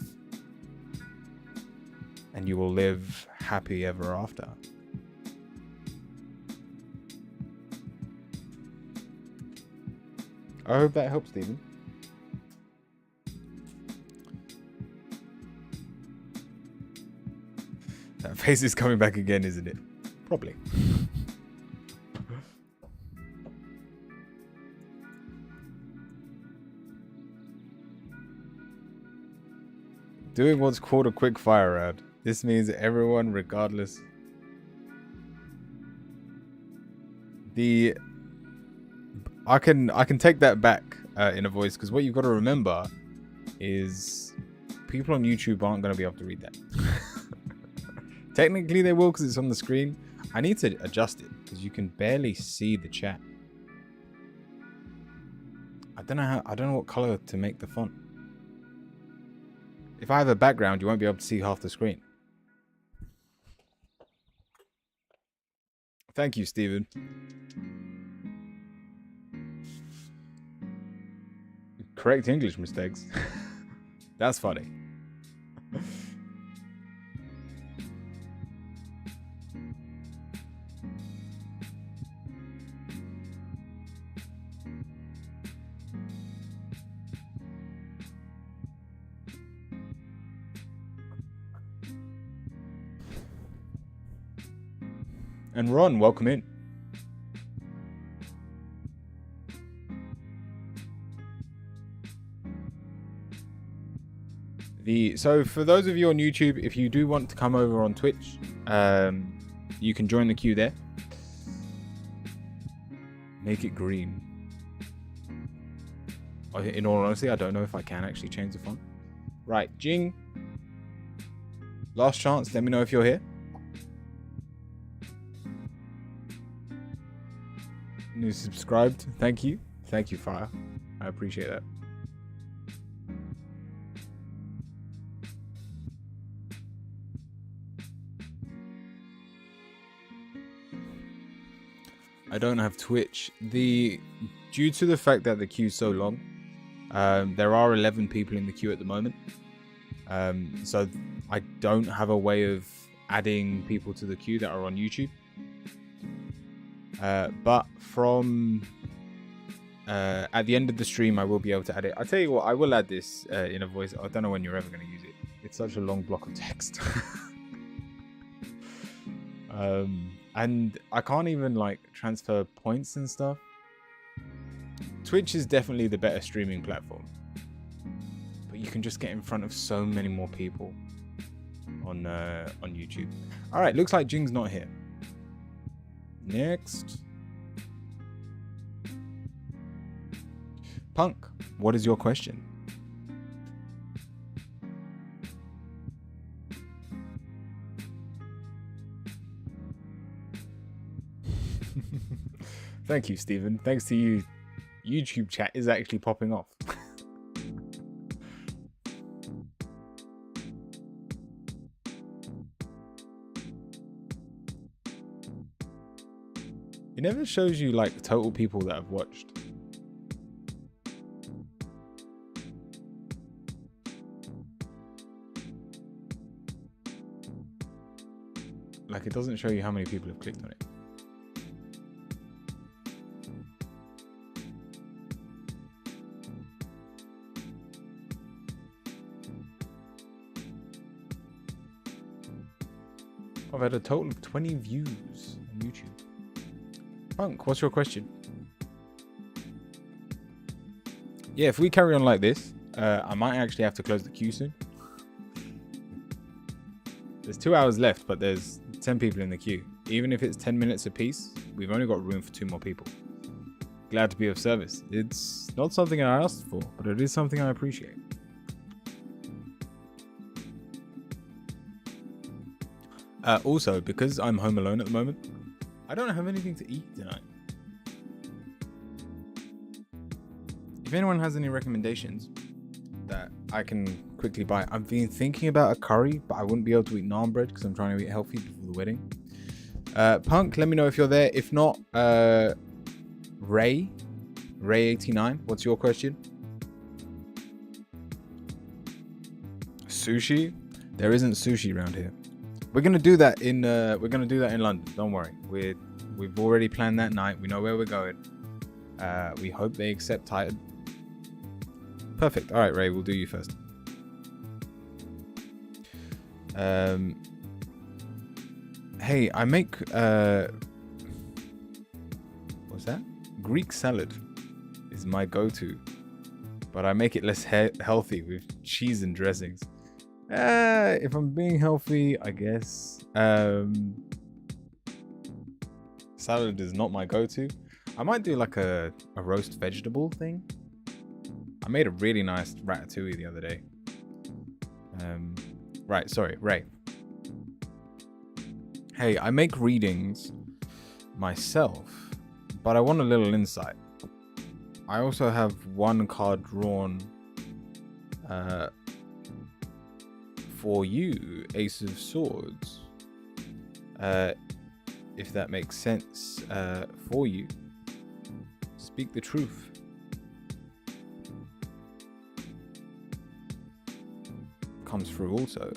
S1: and you will live happy ever after. I hope that helps, Stephen. That Face is coming back again, isn't it? Probably. Doing what's called a quick fire round. This means everyone, regardless. I can take that back in a voice, because what you've got to remember is people on YouTube aren't going to be able to read that. Technically they will, because it's on the screen. I need to adjust it because you can barely see the chat. I don't know what color to make the font. If I have a background, you won't be able to see half the screen. Thank you, Stephen. Correct English mistakes. That's funny. And Ron, welcome in. So for those of you on YouTube, if you do want to come over on Twitch, you can join the queue there. Make it green. In all honesty, I don't know if I can actually change the font. Right, Jing. Last chance, let me know if you're here. New subscribed. Thank you. Thank you, Fire. I appreciate that. I don't have Twitch. Due to the fact that the queue's so long, there are 11 people in the queue at the moment. So I don't have a way of adding people to the queue that are on YouTube. But from at the end of the stream, I will be able to add it. I'll tell you what, I will add this in a voice. I don't know when you're ever going to use it. It's such a long block of text. And I can't even like transfer points and stuff. Twitch is definitely the better streaming platform, but you can just get in front of so many more people on YouTube. All right, looks like Jing's not here. Next. Punk, what is your question? Thank you, Stephen. Thanks to you, YouTube chat is actually popping off. It never shows you like total people that have watched. Like it doesn't show you how many people have clicked on it. I've had a total of 20 views on YouTube. Punk, what's your question? Yeah, if we carry on like this, I might actually have to close the queue soon. There's 2 hours left, but there's 10 people in the queue. Even if it's 10 minutes apiece, we've only got room for 2 more people. Glad to be of service. It's not something I asked for, but it is something I appreciate. Also, because I'm home alone at the moment, I don't have anything to eat tonight. If anyone has any recommendations that I can quickly buy, I've been thinking about a curry, but I wouldn't be able to eat naan bread because I'm trying to eat healthy before the wedding. Punk, let me know if you're there. If not, Ray89, what's your question? Sushi? There isn't sushi around here. We're gonna do that in London. Don't worry. We've already planned that night. We know where we're going. We hope they accept Titan. Perfect. All right, Ray. We'll do you first. Hey, I make what's that? Greek salad is my go-to, but I make it less healthy with cheese and dressings. If I'm being healthy, I guess salad is not my go-to. I might do like a roast vegetable thing. I made a really nice ratatouille the other day. Right, sorry, Ray. Hey, I make readings myself, but I want a little insight. I also have one card drawn for you, Ace of Swords. If that makes sense for you. Speak the truth. Comes through also.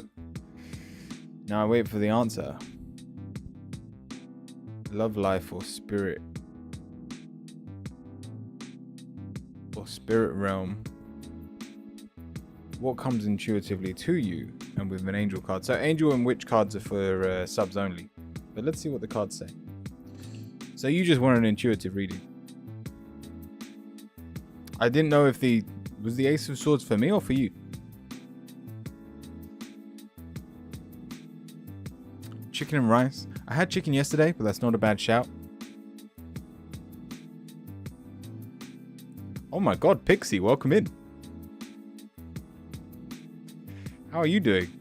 S1: Now I wait for the answer. Love life or spirit? Or spirit realm? What comes intuitively to you? And with an angel card. So angel and witch cards are for subs only. But let's see what the cards say. So you just want an intuitive reading. I didn't know if was the Ace of Swords for me or for you? Chicken and rice. I had chicken yesterday, but that's not a bad shout. Oh my god, Pixie, welcome in. How are you doing?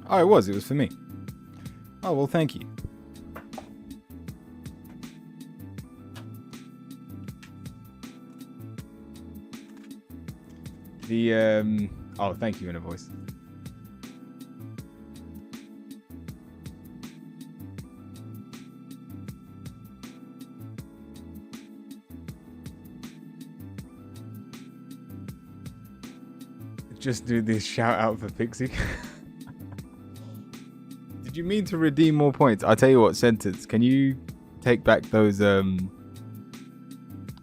S1: Oh, it was for me. Oh, well, thank you. Oh, thank you, Inner Voice. Just do this shout out for Pixie. Did you mean to redeem more points? I'll tell you what, Sentence, can you take back those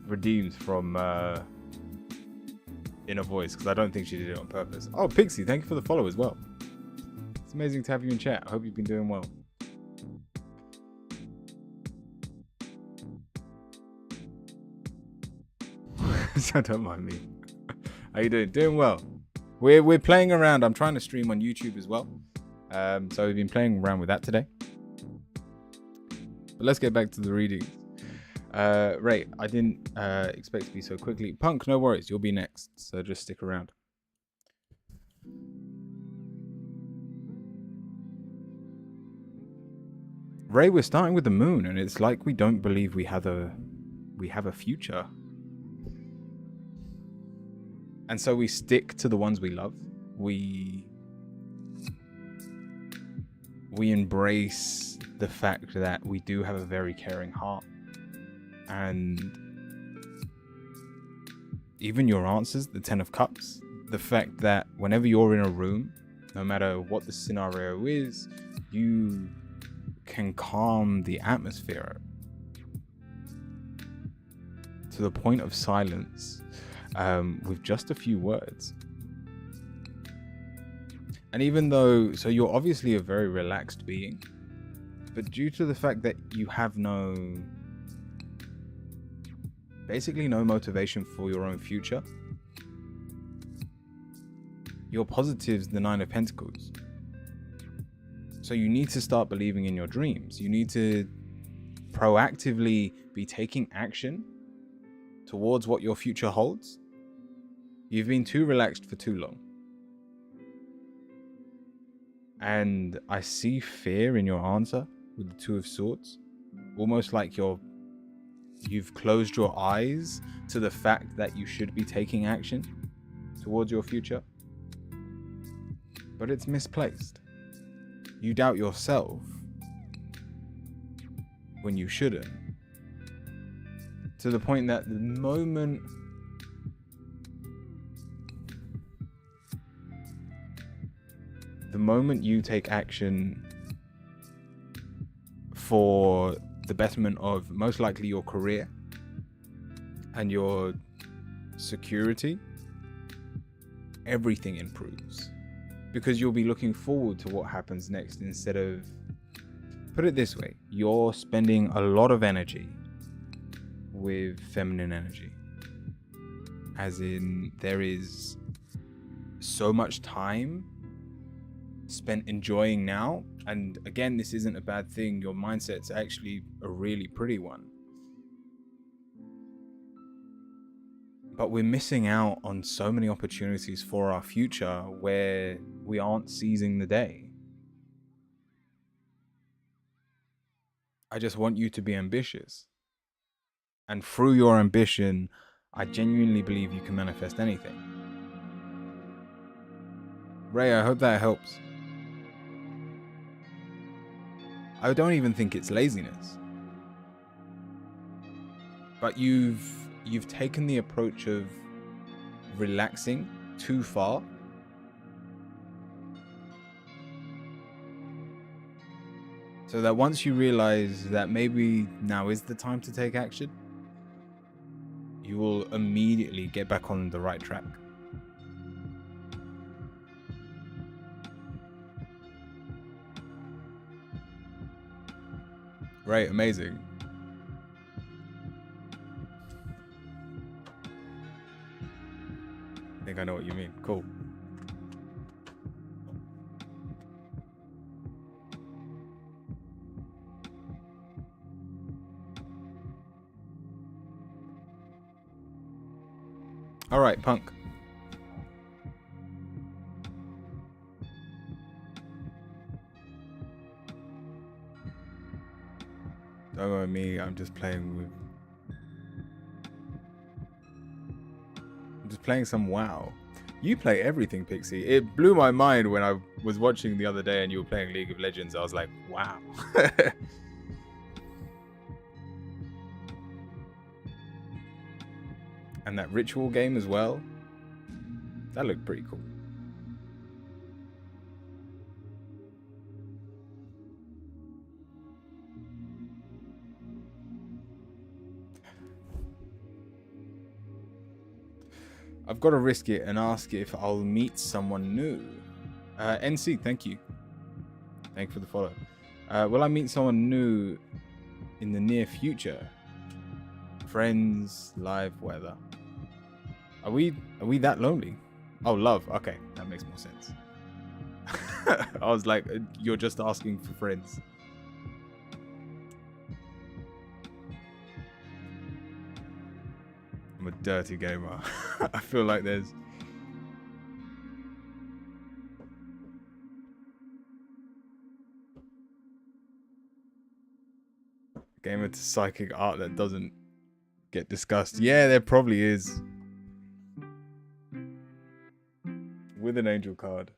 S1: redeems from Inner Voice? Because I don't think she did it on purpose. Oh, Pixie, thank you for the follow as well. It's amazing to have you in chat. I hope you've been doing well. So don't mind me. How you doing? Doing well. We're playing around. I'm trying to stream on YouTube as well. So we've been playing around with that today. But let's get back to the readings. Ray, I didn't expect to be so quickly. Punk, no worries. You'll be next. So just stick around. Ray, we're starting with the moon, and it's like we don't believe we have a future. And so we stick to the ones we love. We embrace the fact that we do have a very caring heart. And even your answers, the 10 of Cups, the fact that whenever you're in a room, no matter what the scenario is, you can calm the atmosphere to the point of silence with just a few words. And even though, so you're obviously a very relaxed being, but due to the fact that you have basically no motivation for your own future, your positive's the 9 of Pentacles. So you need to start believing in your dreams. You need to proactively be taking action towards what your future holds. You've been too relaxed for too long. And I see fear in your answer with the 2 of Swords. Almost like you've closed your eyes to the fact that you should be taking action towards your future. But it's misplaced. You doubt yourself when you shouldn't. To the point that the moment you take action for the betterment of most likely your career and your security, everything improves. because you'll be looking forward to what happens next instead of, put it this way, you're spending a lot of energy with feminine energy. As in, there is so much time spent enjoying now. And again, this isn't a bad thing. Your mindset's actually a really pretty one. But we're missing out on so many opportunities for our future where we aren't seizing the day. I just want you to be ambitious. And through your ambition, I genuinely believe you can manifest anything. Ray, I hope that helps. I don't even think it's laziness. But you've taken the approach of relaxing too far. So that once you realize that maybe now is the time to take action, you will immediately get back on the right track. Right, amazing. I think I know what you mean. Cool. All right, Punk. Don't mind me, I'm just playing some WoW. You play everything, Pixie. It blew my mind when I was watching the other day and you were playing League of Legends. I was like, wow. And that ritual game as well. That looked pretty cool. I've got to risk it and ask if I'll meet someone new. NC, thank you. Thank you for the follow. Will I meet someone new in the near future? Friends, live, weather. Are we that lonely? Oh, love. Okay, that makes more sense. I was like, you're just asking for friends. I'm a dirty gamer. I feel like there's... gamer to psychic art that doesn't get discussed. Yeah, there probably is. With an angel card.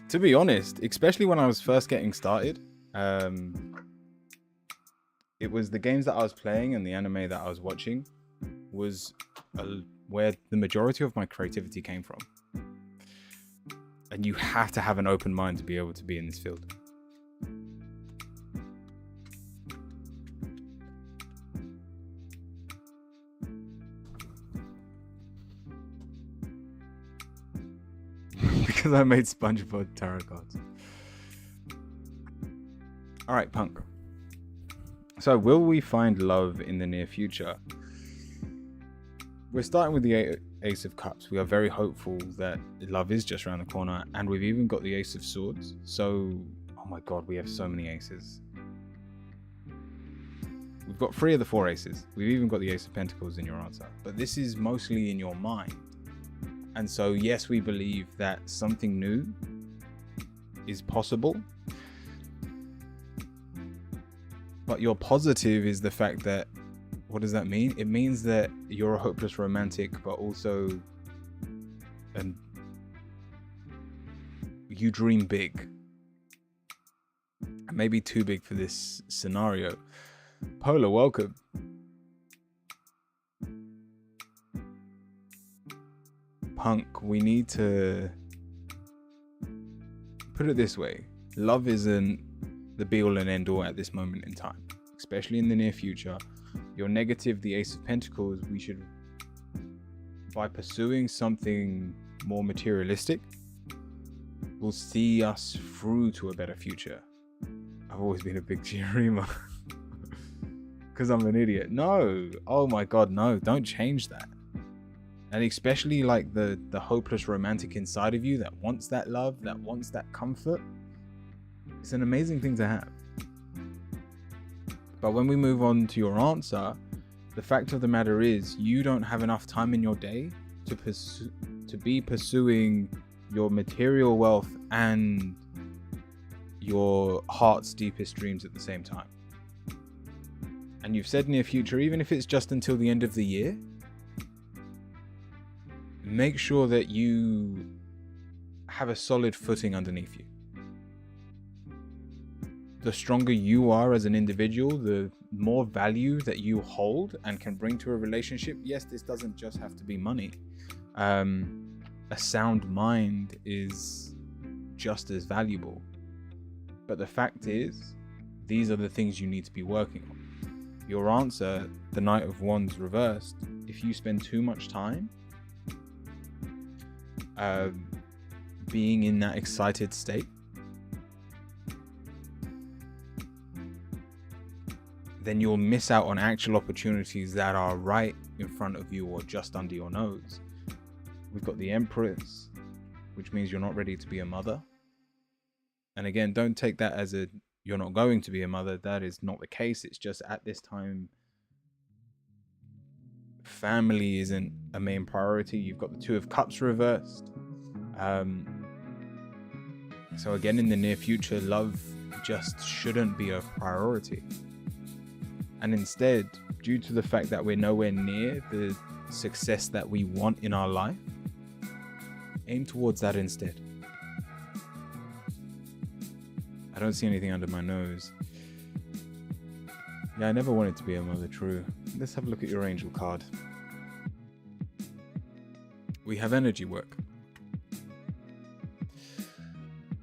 S1: To be honest, especially when I was first getting started, it was the games that I was playing and the anime that I was watching was where the majority of my creativity came from. And you have to have an open mind to be able to be in this field. Because I made SpongeBob tarot cards. All right, Punk. So, will we find love in the near future? We're starting with the Ace of Cups. We are very hopeful that love is just around the corner, and we've even got the Ace of Swords. So, oh my God, we have so many aces. We've got 3 of the 4 aces. We've even got the Ace of Pentacles in your answer. But this is mostly in your mind. And so, yes, we believe that something new is possible. But your positive is the fact that, what does that mean? It means that you're a hopeless romantic, but also you dream big. Maybe too big for this scenario. Polar, welcome. Punk, we need to put it this way. Love isn't the be all and end all at this moment in time, especially in the near future. Your negative, the Ace of Pentacles, we should, by pursuing something more materialistic, will see us through to a better future. I've always been a big Chiarima. Because I'm an idiot. No. Oh my God, no. Don't change that. And especially like the hopeless romantic inside of you that wants that love, that wants that comfort. It's an amazing thing to have. But when we move on to your answer, the fact of the matter is you don't have enough time in your day to be pursuing your material wealth and your heart's deepest dreams at the same time. And you've said near future, even if it's just until the end of the year, make sure that you have a solid footing underneath you. The stronger you are as an individual, the more value that you hold and can bring to a relationship. Yes, this doesn't just have to be money. A sound mind is just as valuable. But the fact is, these are the things you need to be working on. Your answer, the Knight of Wands reversed, if you spend too much time being in that excited state, then you'll miss out on actual opportunities that are right in front of you or just under your nose. We've got the Empress, which means you're not ready to be a mother. And again, don't take that as you're not going to be a mother. That is not the case. It's just at this time, family isn't a main priority. You've got the Two of Cups reversed. So again, in the near future, love just shouldn't be a priority. And instead, due to the fact that we're nowhere near the success that we want in our life, aim towards that instead. I don't see anything under my nose. Yeah, I never wanted to be a mother, true. Let's have a look at your angel card. We have energy work.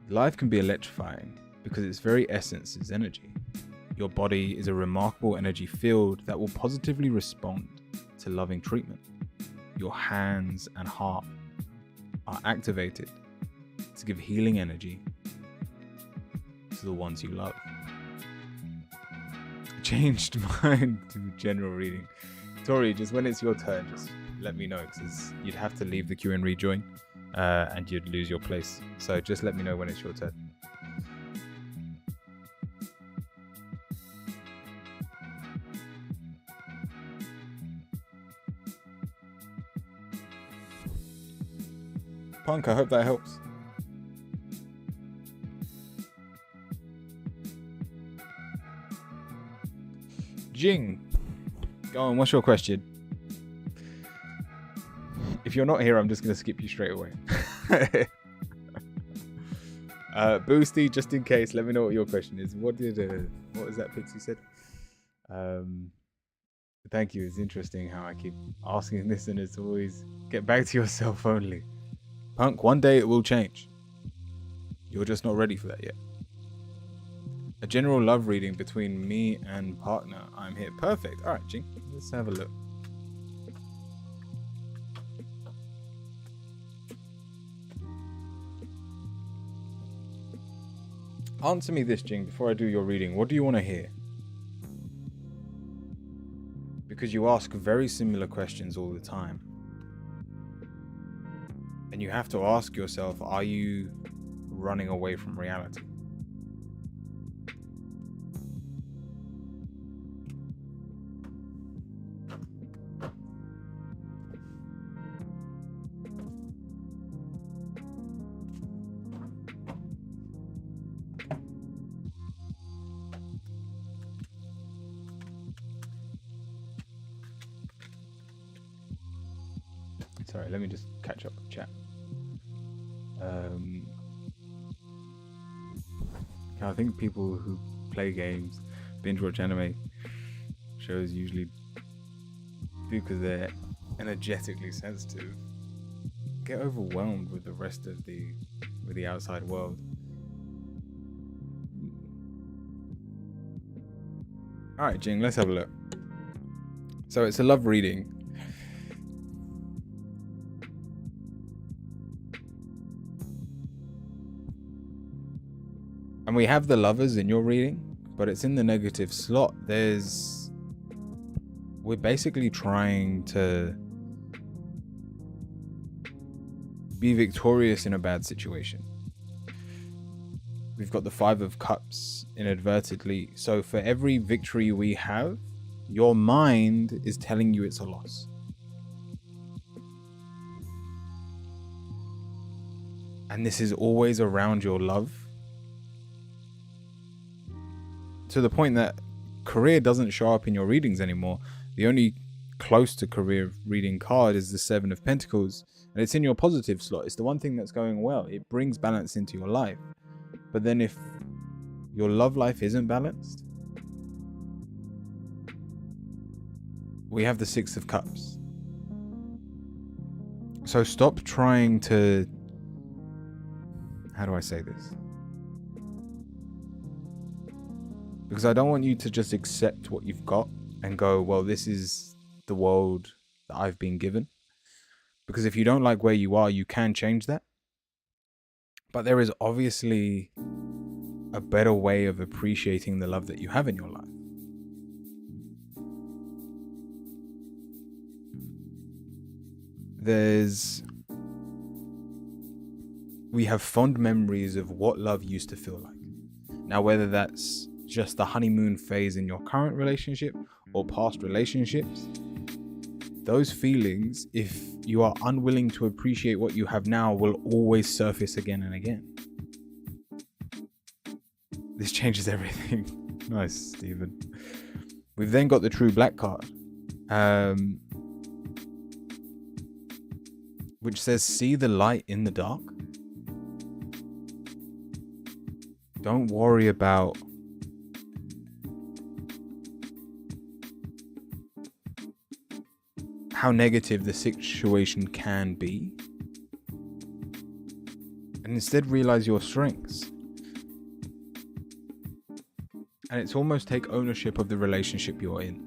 S1: Life can be electrifying because its very essence is energy. Your body is a remarkable energy field that will positively respond to loving treatment. Your hands and heart are activated to give healing energy to the ones you love. Changed mine to general reading. Tori, just when it's your turn, just let me know, because you'd have to leave the queue and rejoin, and you'd lose your place. So just let me know when it's your turn. Punk, I hope that helps. Jing, go on, what's your question? If you're not here, I'm just going to skip you straight away. Boosty, just in case, let me know what your question is. What was that Pixie said? Thank you. It's interesting how I keep asking this and it's always get back to yourself only. Punk, one day it will change. You're just not ready for that yet. A general love reading between me and partner. I'm here. Perfect. All right, Jing. Let's have a look. Answer me this, Jing, before I do your reading. What do you want to hear? Because you ask very similar questions all the time. And you have to ask yourself, are you running away from reality? Sorry, let me just catch up with chat. I think people who play games, binge watch anime shows usually do, because they're energetically sensitive, get overwhelmed with the rest of the outside world. All right, Jing, let's have a look. So it's a love reading. And we have the Lovers in your reading, but it's in the negative slot. We're basically trying to be victorious in a bad situation. We've got the Five of Cups inadvertently. So for every victory we have, your mind is telling you it's a loss. And this is always around your love. To the point that career doesn't show up in your readings anymore. The only close to career reading card is the Seven of Pentacles. And it's in your positive slot. It's the one thing that's going well. It brings balance into your life. But then if your love life isn't balanced, we have the Six of Cups. So stop trying to... How do I say this? Because I don't want you to just accept what you've got and go, well, this is the world that I've been given. Because if you don't like where you are, you can change that. But there is obviously a better way of appreciating the love that you have in your life. We have fond memories of what love used to feel like. Now, whether that's just the honeymoon phase in your current relationship or past relationships, those feelings, if you are unwilling to appreciate what you have now, will always surface again and again. This changes everything. Nice, Stephen. We've then got the True Black card, which says, see the light in the dark. Don't worry about how negative the situation can be, and instead realize your strengths. And it's almost take ownership of the relationship you're in.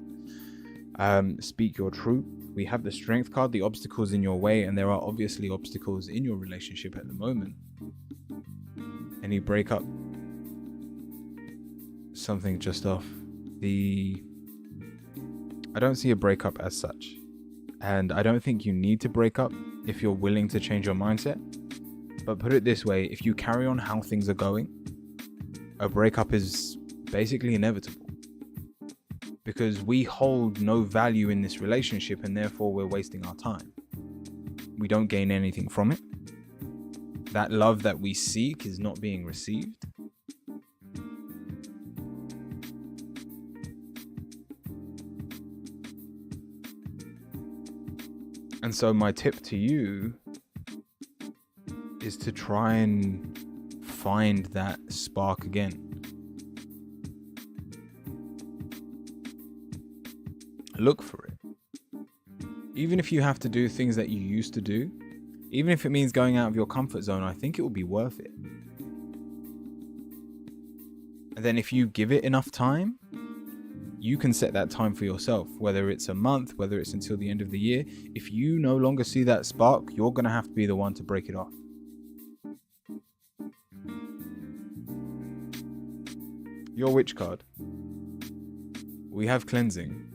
S1: Speak your truth. We have the Strength card, the obstacles in your way, and there are obviously obstacles in your relationship at the moment. Any breakup, something just off. I don't see a breakup as such. And I don't think you need to break up if you're willing to change your mindset. But put it this way, if you carry on how things are going, a breakup is basically inevitable. Because we hold no value in this relationship and therefore we're wasting our time. We don't gain anything from it. That love that we seek is not being received. And so my tip to you is to try and find that spark again. Look for it. Even if you have to do things that you used to do, even if it means going out of your comfort zone, I think it will be worth it. And then if you give it enough time, you can set that time for yourself, whether it's a month, whether it's until the end of the year. If you no longer see that spark, you're going to have to be the one to break it off. Your Witch card. We have Cleansing.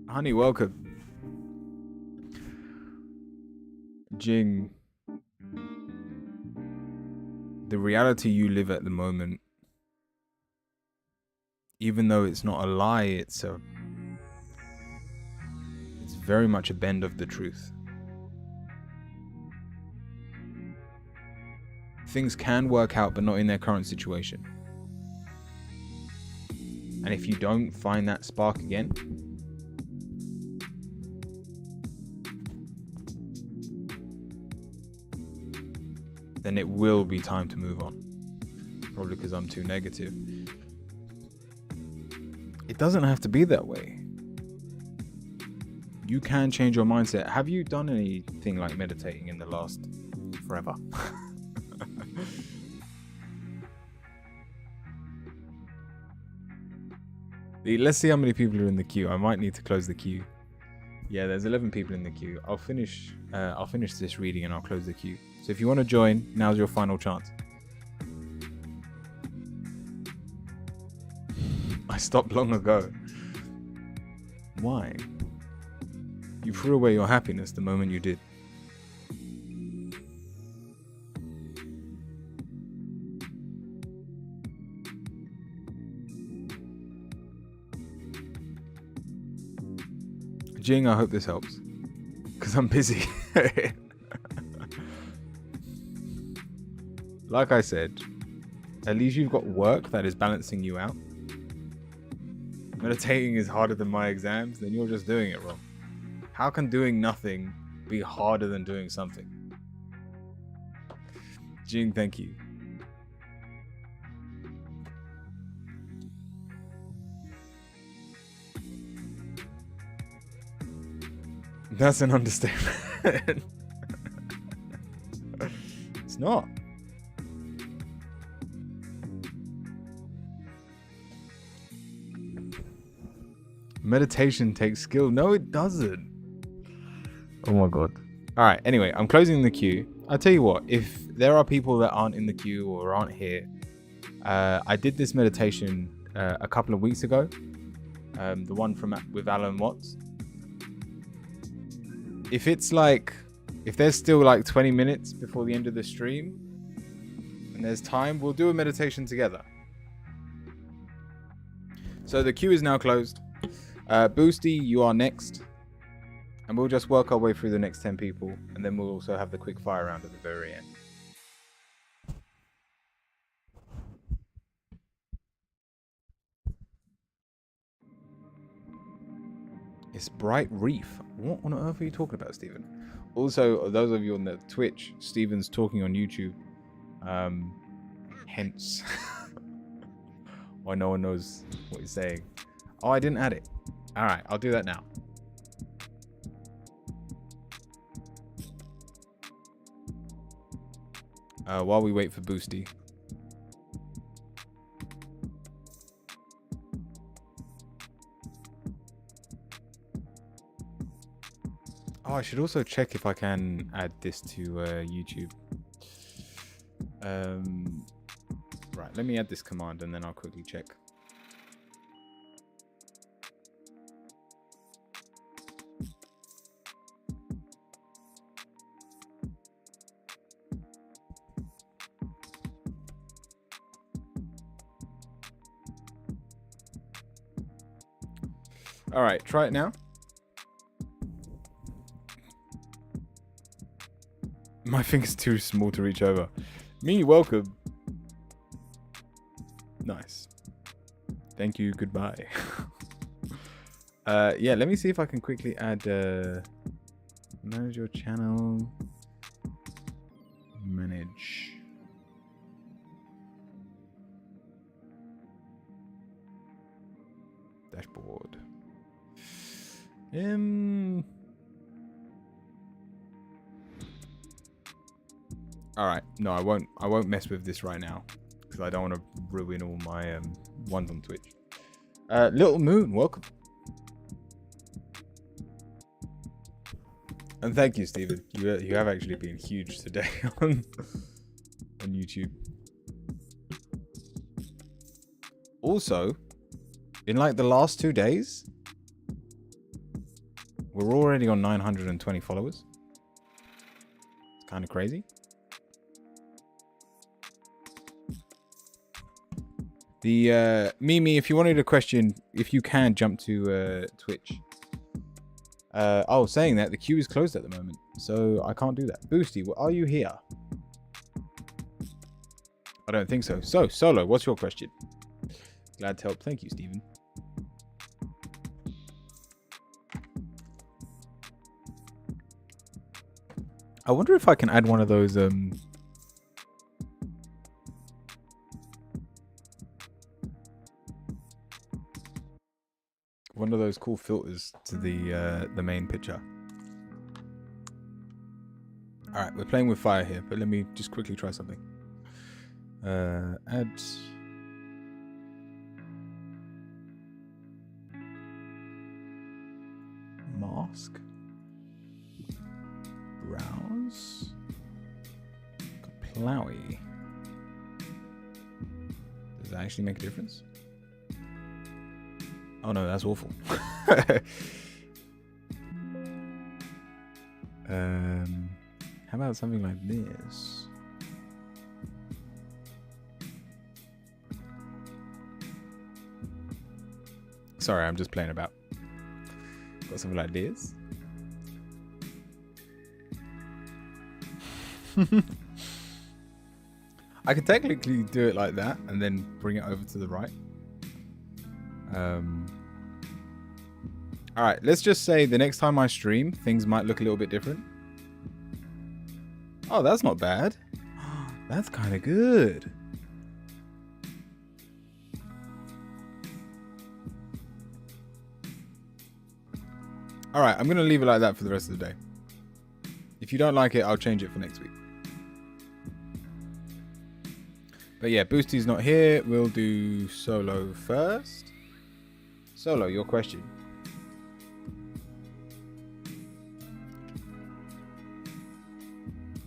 S1: Honey, welcome. Jing, the reality you live at the moment, even though it's not a lie, it's very much a bend of the truth. Things can work out, but not in their current situation. And if you don't find that spark again, then it will be time to move on. Probably because I'm too negative. It doesn't have to be that way. You can change your mindset. Have you done anything like meditating in the last forever? Let's see how many people are in the queue. I might need to close the queue. Yeah, there's 11 people in the queue. I'll finish this reading and I'll close the queue. So if you want to join, now's your final chance. I stopped long ago. Why? You threw away your happiness the moment you did. Jing, I hope this helps. Because I'm busy. Like I said, at least you've got work that is balancing you out. Meditating is harder than my exams, then you're just doing it wrong. How can doing nothing be harder than doing something? Jing, thank you. That's an understatement. It's not. Meditation takes skill. No, it doesn't. Oh my god. All right. Anyway, I'm closing the queue. I'll tell you what. If there are people that aren't in the queue or aren't here, I did this meditation a couple of weeks ago. The one with Alan Watts. If there's still like 20 minutes before the end of the stream and there's time, we'll do a meditation together. So the queue is now closed. Boosty, you are next. And we'll just work our way through the next 10 people. And then we'll also have the quick fire round at the very end. It's Bright Reef. What on earth are you talking about, Stephen? Also, those of you on the Twitch, Stephen's talking on YouTube. Hence why no one knows what he's saying. Oh, I didn't add it. Alright, I'll do that now. While we wait for Boosty. Oh, I should also check if I can add this to YouTube. Right, let me add this command and then I'll quickly check. All right, try it now. My finger's too small to reach over. Me, welcome. Nice. Thank you, goodbye. Yeah, let me see if I can quickly add manage your channel. Manage. Dashboard. All right. No, I won't mess with this right now because I don't want to ruin all my ones on Twitch. Little Moon, welcome. And thank you, Stephen. You have actually been huge today on YouTube. Also, in like the last 2 days, we're already on 920 followers. It's kind of crazy. The Mimi, if you wanted a question, if you can jump to Twitch. Oh, saying that the queue is closed at the moment, so I can't do that. Boosty, are you here? I don't think so. So, Solo, what's your question? Glad to help. Thank you, Stephen. I wonder if I can add one of those cool filters to the main picture. All right, we're playing with fire here, but let me just quickly try something. Add mask. task. Browse. Plowy. Does that actually make a difference? Oh no, that's awful. How about something like this? Sorry, I'm just playing about. Got something like this. I could technically do it like that and then bring it over to the right. Alright, let's just say the next time I stream, things might look a little bit different. Oh, that's not bad. That's kind of good. Alright, I'm going to leave it like that for the rest of the day. If you don't like it, I'll change it for next week. But yeah, Boosty's not here. We'll do Solo first. Solo, your question.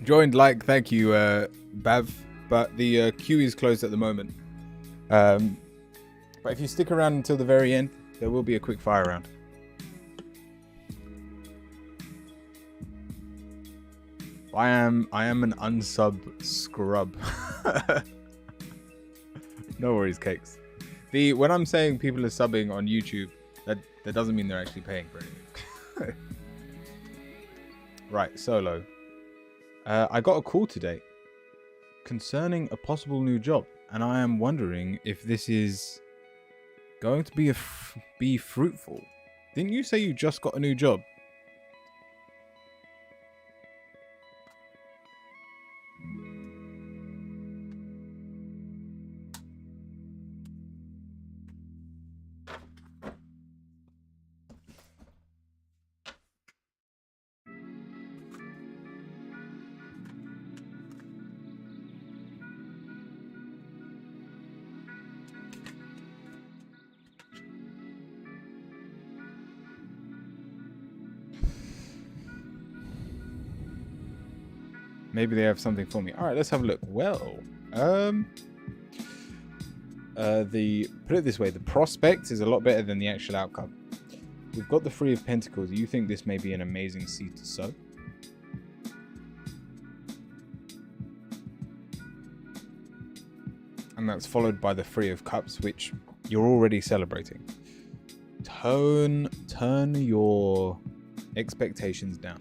S1: Joined, like, thank you, Bav. But the queue is closed at the moment. But if you stick around until the very end, there will be a quick fire round. I am an unsub scrub. No worries, cakes. When I'm saying people are subbing on YouTube, that doesn't mean they're actually paying for anything. Right, Solo. I got a call today concerning a possible new job, and I am wondering if this is going to be fruitful. Didn't you say you just got a new job? Maybe they have something for me. All right, let's have a look. Well, put it this way, the prospect is a lot better than the actual outcome. We've got the Three of Pentacles. You think this may be an amazing seed to sow? And that's followed by the Three of Cups, which you're already celebrating. Turn your expectations down.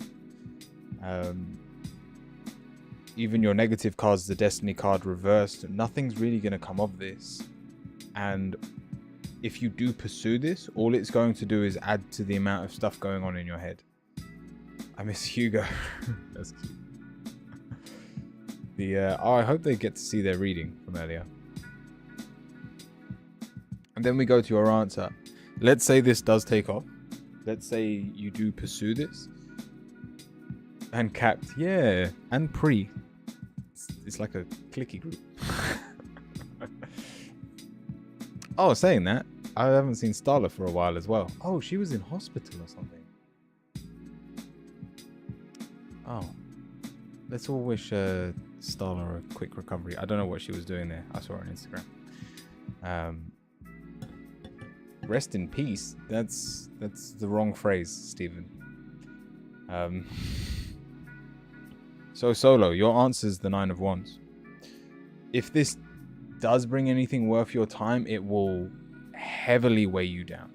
S1: Even your negative cards, the Destiny card reversed, nothing's really going to come of this. And if you do pursue this, all it's going to do is add to the amount of stuff going on in your head. I miss Hugo. That's cute. I hope they get to see their reading from earlier. And then we go to your answer. Let's say this does take off. Let's say you do pursue this. And capped, yeah. And pre. It's like a clicky group. Oh, saying that, I haven't seen Starla for a while as well. Oh, she was in hospital or something. Oh. Let's all wish Starla a quick recovery. I don't know what she was doing there. I saw her on Instagram. Rest in peace. That's the wrong phrase, Stephen. So Solo, your answer's the Nine of Wands. If this does bring anything worth your time, it will heavily weigh you down.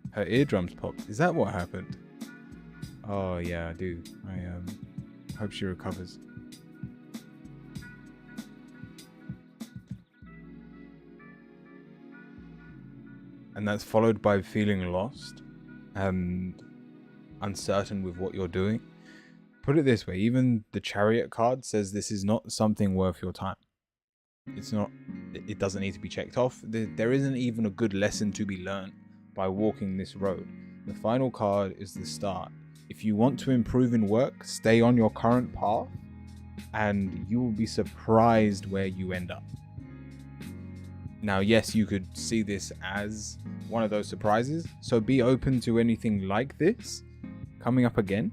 S1: Her eardrums popped. Is that what happened? Oh yeah, I do. I hope she recovers. And that's followed by feeling lost and uncertain with what you're doing. Put it this way, even the Chariot card says this is not something worth your time. It's not, it doesn't need to be checked off. There isn't even a good lesson to be learned by walking this road. The final card is the start. If you want to improve in work, stay on your current path and you will be surprised where you end up. Now, yes, you could see this as one of those surprises. So be open to anything like this coming up again.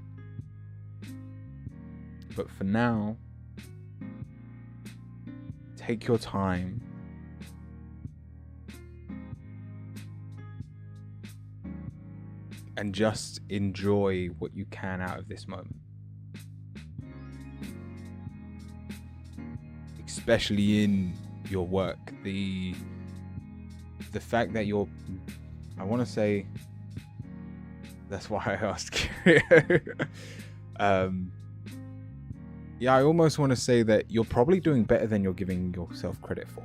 S1: But for now, take your time. And just enjoy what you can out of this moment. Especially in your work. The fact that you're, I want to say, that's why I asked you. Yeah, I almost want to say that you're probably doing better than you're giving yourself credit for.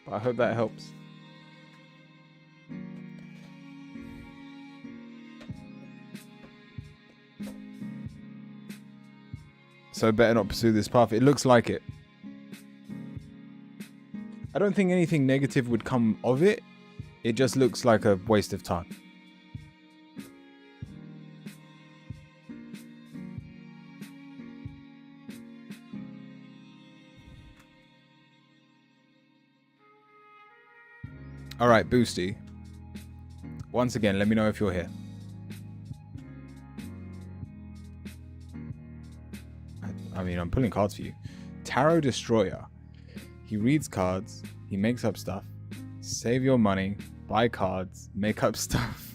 S1: But I hope that helps. So better not pursue this path. It looks like it. I don't think anything negative would come of it. It just looks like a waste of time. All right, Boosty. Once again, let me know if you're here. I mean, I'm pulling cards for you. Tarot Destroyer. He reads cards. He makes up stuff. Save your money. Buy cards. Make up stuff.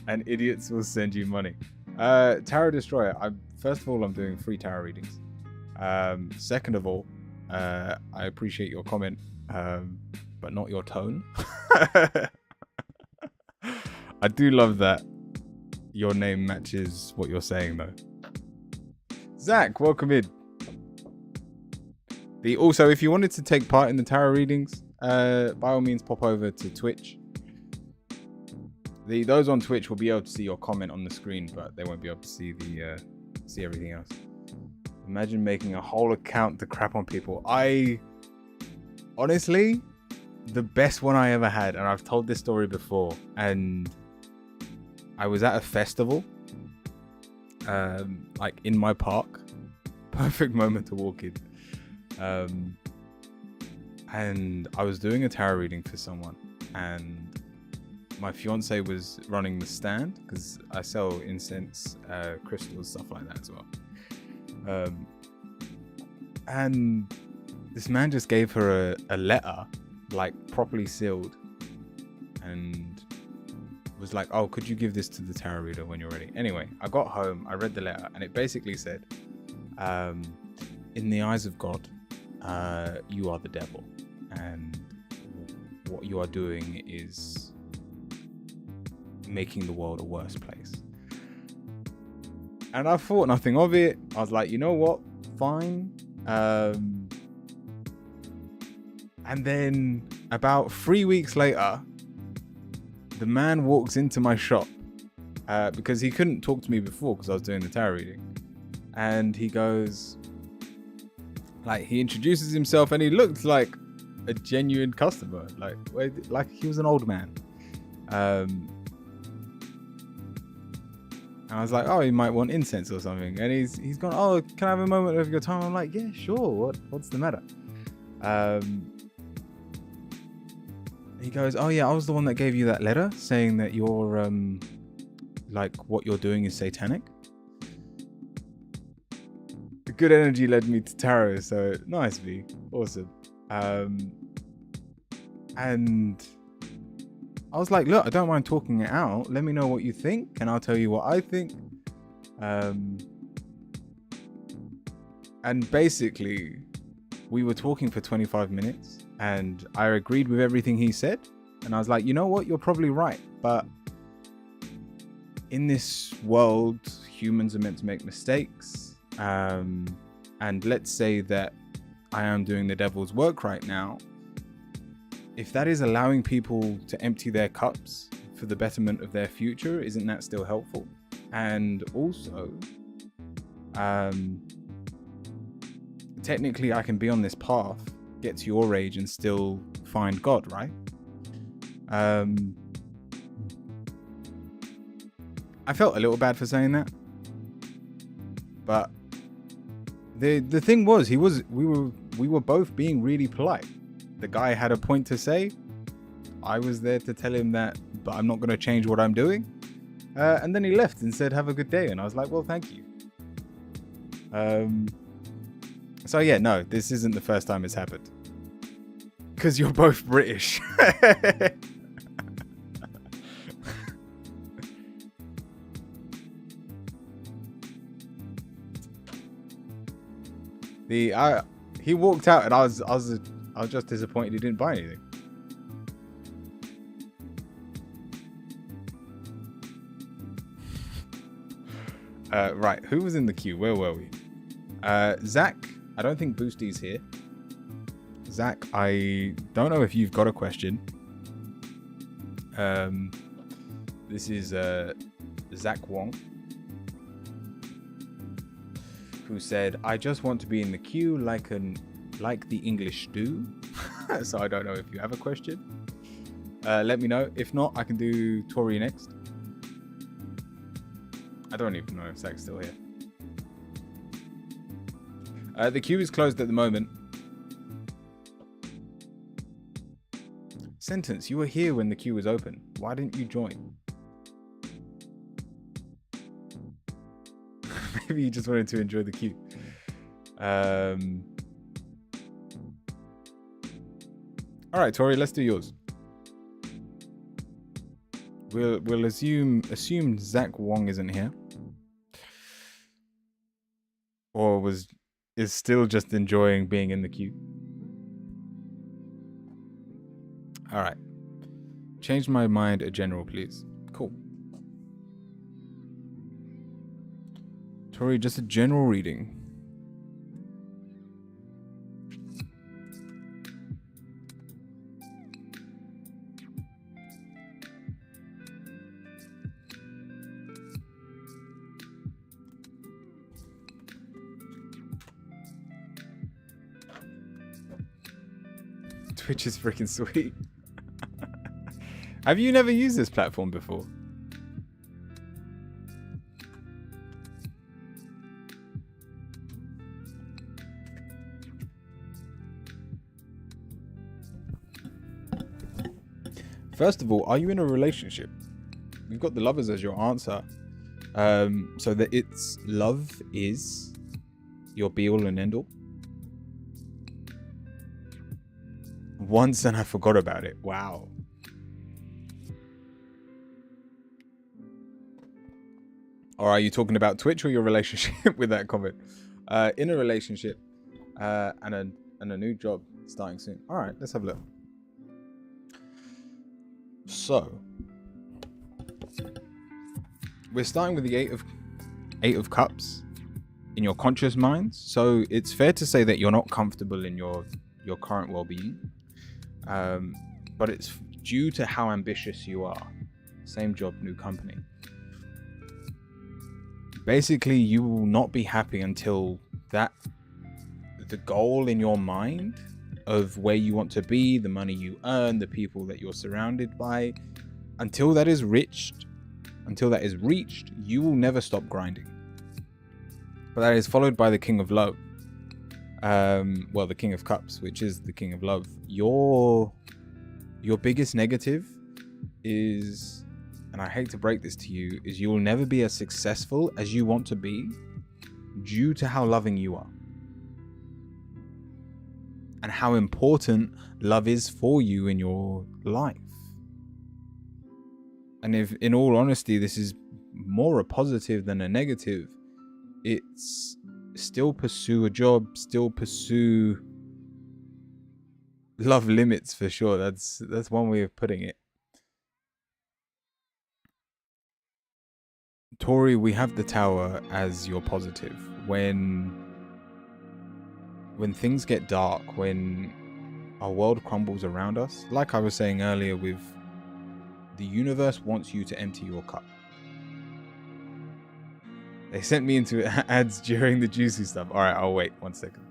S1: And idiots will send you money. Tarot Destroyer. First of all, I'm doing free tarot readings. Second of all, I appreciate your comment, but not your tone. I do love that your name matches what you're saying, though. Zach, welcome in. Also, if you wanted to take part in the tarot readings, by all means, pop over to Twitch. Those on Twitch will be able to see your comment on the screen, but they won't be able to see see everything else. Imagine making a whole account to crap on people. Honestly, the best one I ever had, and I've told this story before, and I was at a festival, like in my park. Perfect moment to walk in. And I was doing a tarot reading for someone, and my fiance was running the stand because I sell incense, crystals, stuff like that as well. And this man just gave her a letter, like properly sealed, and was like, "Oh, could you give this to the tarot reader when you're ready?" Anyway, I got home, I read the letter, and it basically said, in the eyes of God, you are the devil, and what you are doing is making the world a worse place. And I thought nothing of it. I was like, you know what? Fine. And then about 3 weeks later, the man walks into my shop because he couldn't talk to me before because I was doing the tarot reading. And he goes, like, he introduces himself, and he looked like a genuine customer, like he was an old man. And I was like, oh, he might want incense or something. And he's gone, oh, can I have a moment of your time? I'm like, yeah, sure. What's the matter? He goes, oh yeah, I was the one that gave you that letter saying that you're like what you're doing is satanic. The good energy led me to tarot, so nice, V. Awesome. And I was like, look, I don't mind talking it out. Let me know what you think, and I'll tell you what I think. And basically, we were talking for 25 minutes, and I agreed with everything he said. And I was like, you know what? You're probably right. But in this world, humans are meant to make mistakes. And let's say that I am doing the devil's work right now. If that is allowing people to empty their cups for the betterment of their future, isn't that still helpful? And also, technically I can be on this path get to your age and still find God, right? I felt a little bad for saying that, but the thing was, we were both being really polite. The guy had a point to say. I was there to tell him that, but I'm not going to change what I'm doing. And then he left and said, "Have a good day." And I was like, "Well, thank you." So yeah, no, this isn't the first time it's happened. Because you're both British. He walked out and I was just disappointed he didn't buy anything. Right, who was in the queue? Where were we? Zach, I don't think Boosty's here. Zach, I don't know if you've got a question. This is Zach Wong, who said, "I just want to be in the queue like the English do." So I don't know if you have a question. Let me know. If not, I can do Tori next. I don't even know if Zach's still here. The queue is closed at the moment. Sentence, you were here when the queue was open. Why didn't you join? Maybe you just wanted to enjoy the queue. All right, Tori, let's do yours. We'll assume Zach Wong isn't here, or is still just enjoying being in the queue. All right. Change my mind a general, please. Cool. Tori, just a general reading. Twitch is freaking sweet. Have you never used this platform before? First of all, are you in a relationship? You've got the lovers as your answer. So that it's love is your be all and end all. Once and I forgot about it. Wow. Or are you talking about Twitch or your relationship with that comment? In a relationship and a new job starting soon. All right, let's have a look. So we're starting with the eight of cups in your conscious mind. So it's fair to say that you're not comfortable in your current well-being, but it's due to how ambitious you are. Same job, new company. Basically, you will not be happy until the goal in your mind of where you want to be, the money you earn, the people that you're surrounded by, until that is reached, you will never stop grinding. But that is followed by the King of Love. The King of Cups, which is the King of Love. Your biggest negative is, and I hate to break this to you, is you will never be as successful as you want to be due to how loving you are. And how important love is for you in your life. And if, in all honesty, this is more a positive than a negative, it's still pursue a job, still pursue love limits for sure. That's one way of putting it. Tori, we have the Tower as your positive. When things get dark, when our world crumbles around us, like I was saying earlier, with the universe wants you to empty your cup. They sent me into ads during the juicy stuff. All right, I'll wait 1 second.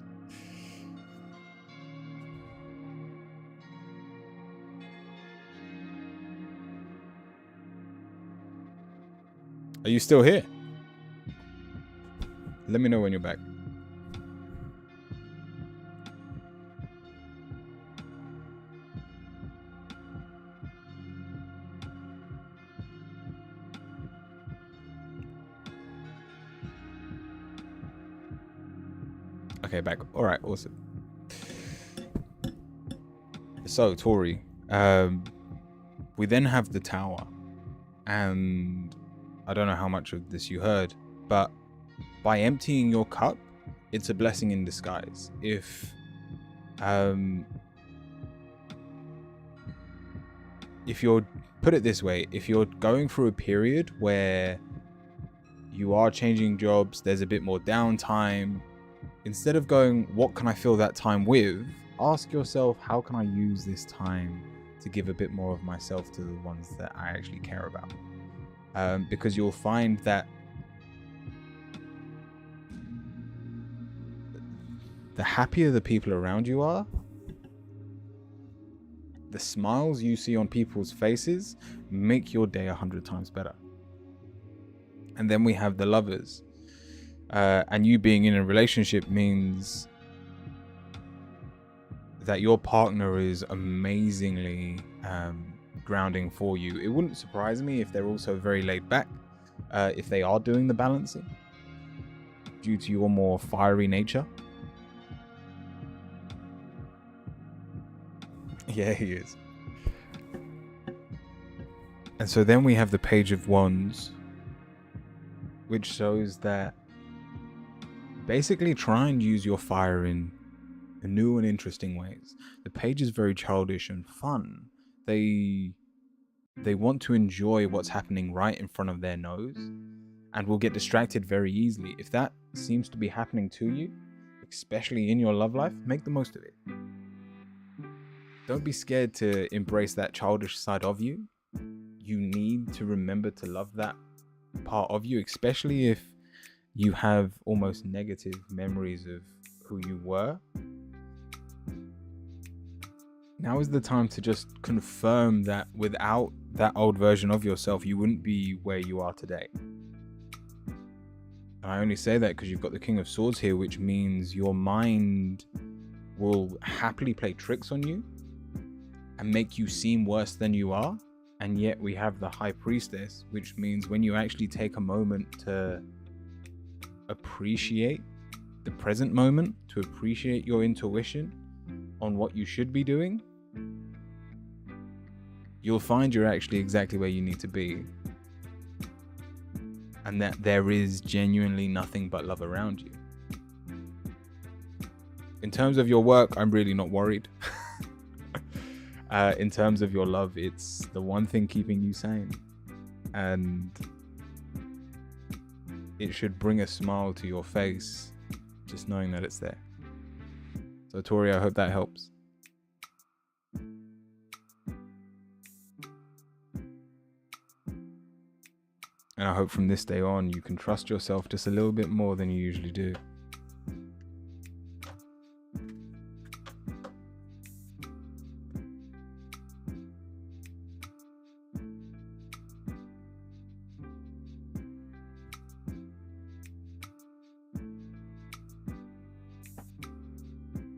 S1: Are you still here? Let me know when you're back. Okay, back. All right, awesome. So, Tori, we then have the tower, and I don't know how much of this you heard, but by emptying your cup, it's a blessing in disguise. If you're, put it this way, if you're going through a period where you are changing jobs, there's a bit more downtime, instead of going, what can I fill that time with? Ask yourself, how can I use this time to give a bit more of myself to the ones that I actually care about? Because you'll find that the happier the people around you are, the smiles you see on people's faces make your day 100 times better. And then we have the lovers. And you being in a relationship means that your partner is amazingly grounding for you. It wouldn't surprise me if they're also very laid back, if they are doing the balancing, due to your more fiery nature. Yeah, he is. And so then we have the Page of Wands, which shows that basically try and use your fire in new and interesting ways. The page is very childish and fun. They want to enjoy what's happening right in front of their nose and will get distracted very easily. If that seems to be happening to you, especially in your love life, make the most of it. Don't be scared to embrace that childish side of you. You need to remember to love that part of you, especially if you have almost negative memories of who you were. Now is the time to just confirm that without that old version of yourself, you wouldn't be where you are today. And I only say that because you've got the King of Swords here, which means your mind will happily play tricks on you and make you seem worse than you are. And yet we have the High Priestess, which means when you actually take a moment to appreciate the present moment, to appreciate your intuition on what you should be doing, you'll find you're actually exactly where you need to be, and that there is genuinely nothing but love around you. In terms of your work, I'm really not worried. In terms of your love, it's the one thing keeping you sane, and it should bring a smile to your face just knowing that it's there. So Tori, I hope that helps. And I hope from this day on you can trust yourself just a little bit more than you usually do.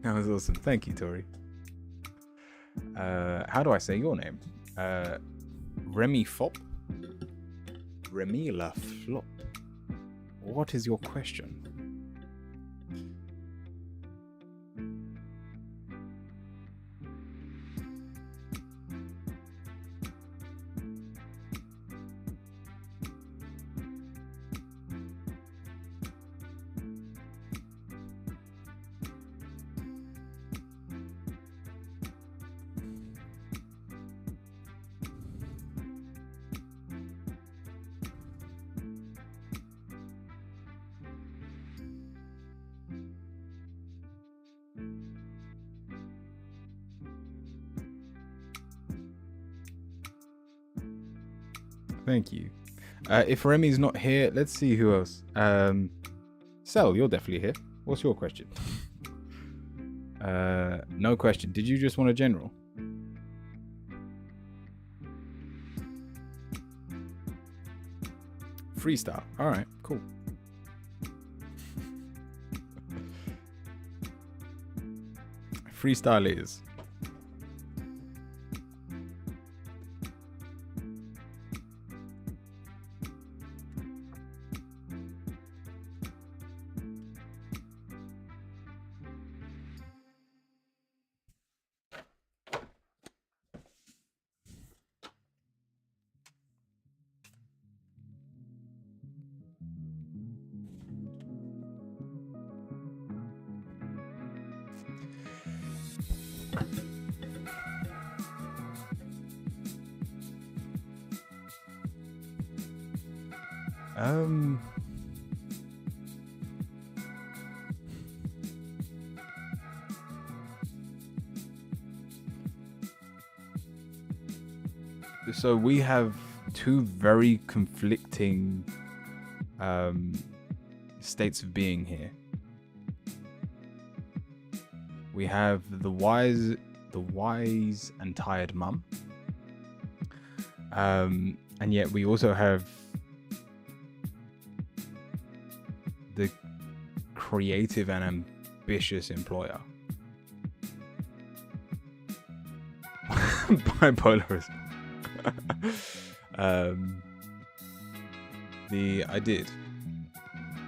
S1: That was awesome. Thank you, Tori. How do I say your name? Remy Fop? Remy La Flop. What is your question? Thank you. If Remy's not here, let's see who else. Cell, you're definitely here. What's your question? No question. Did you just want a general? freestyle. All right, cool. Freestyle it is. So we have two very conflicting states of being here. We have the wise and tired mum, and yet we also have the creative and ambitious employer. Bipolarism.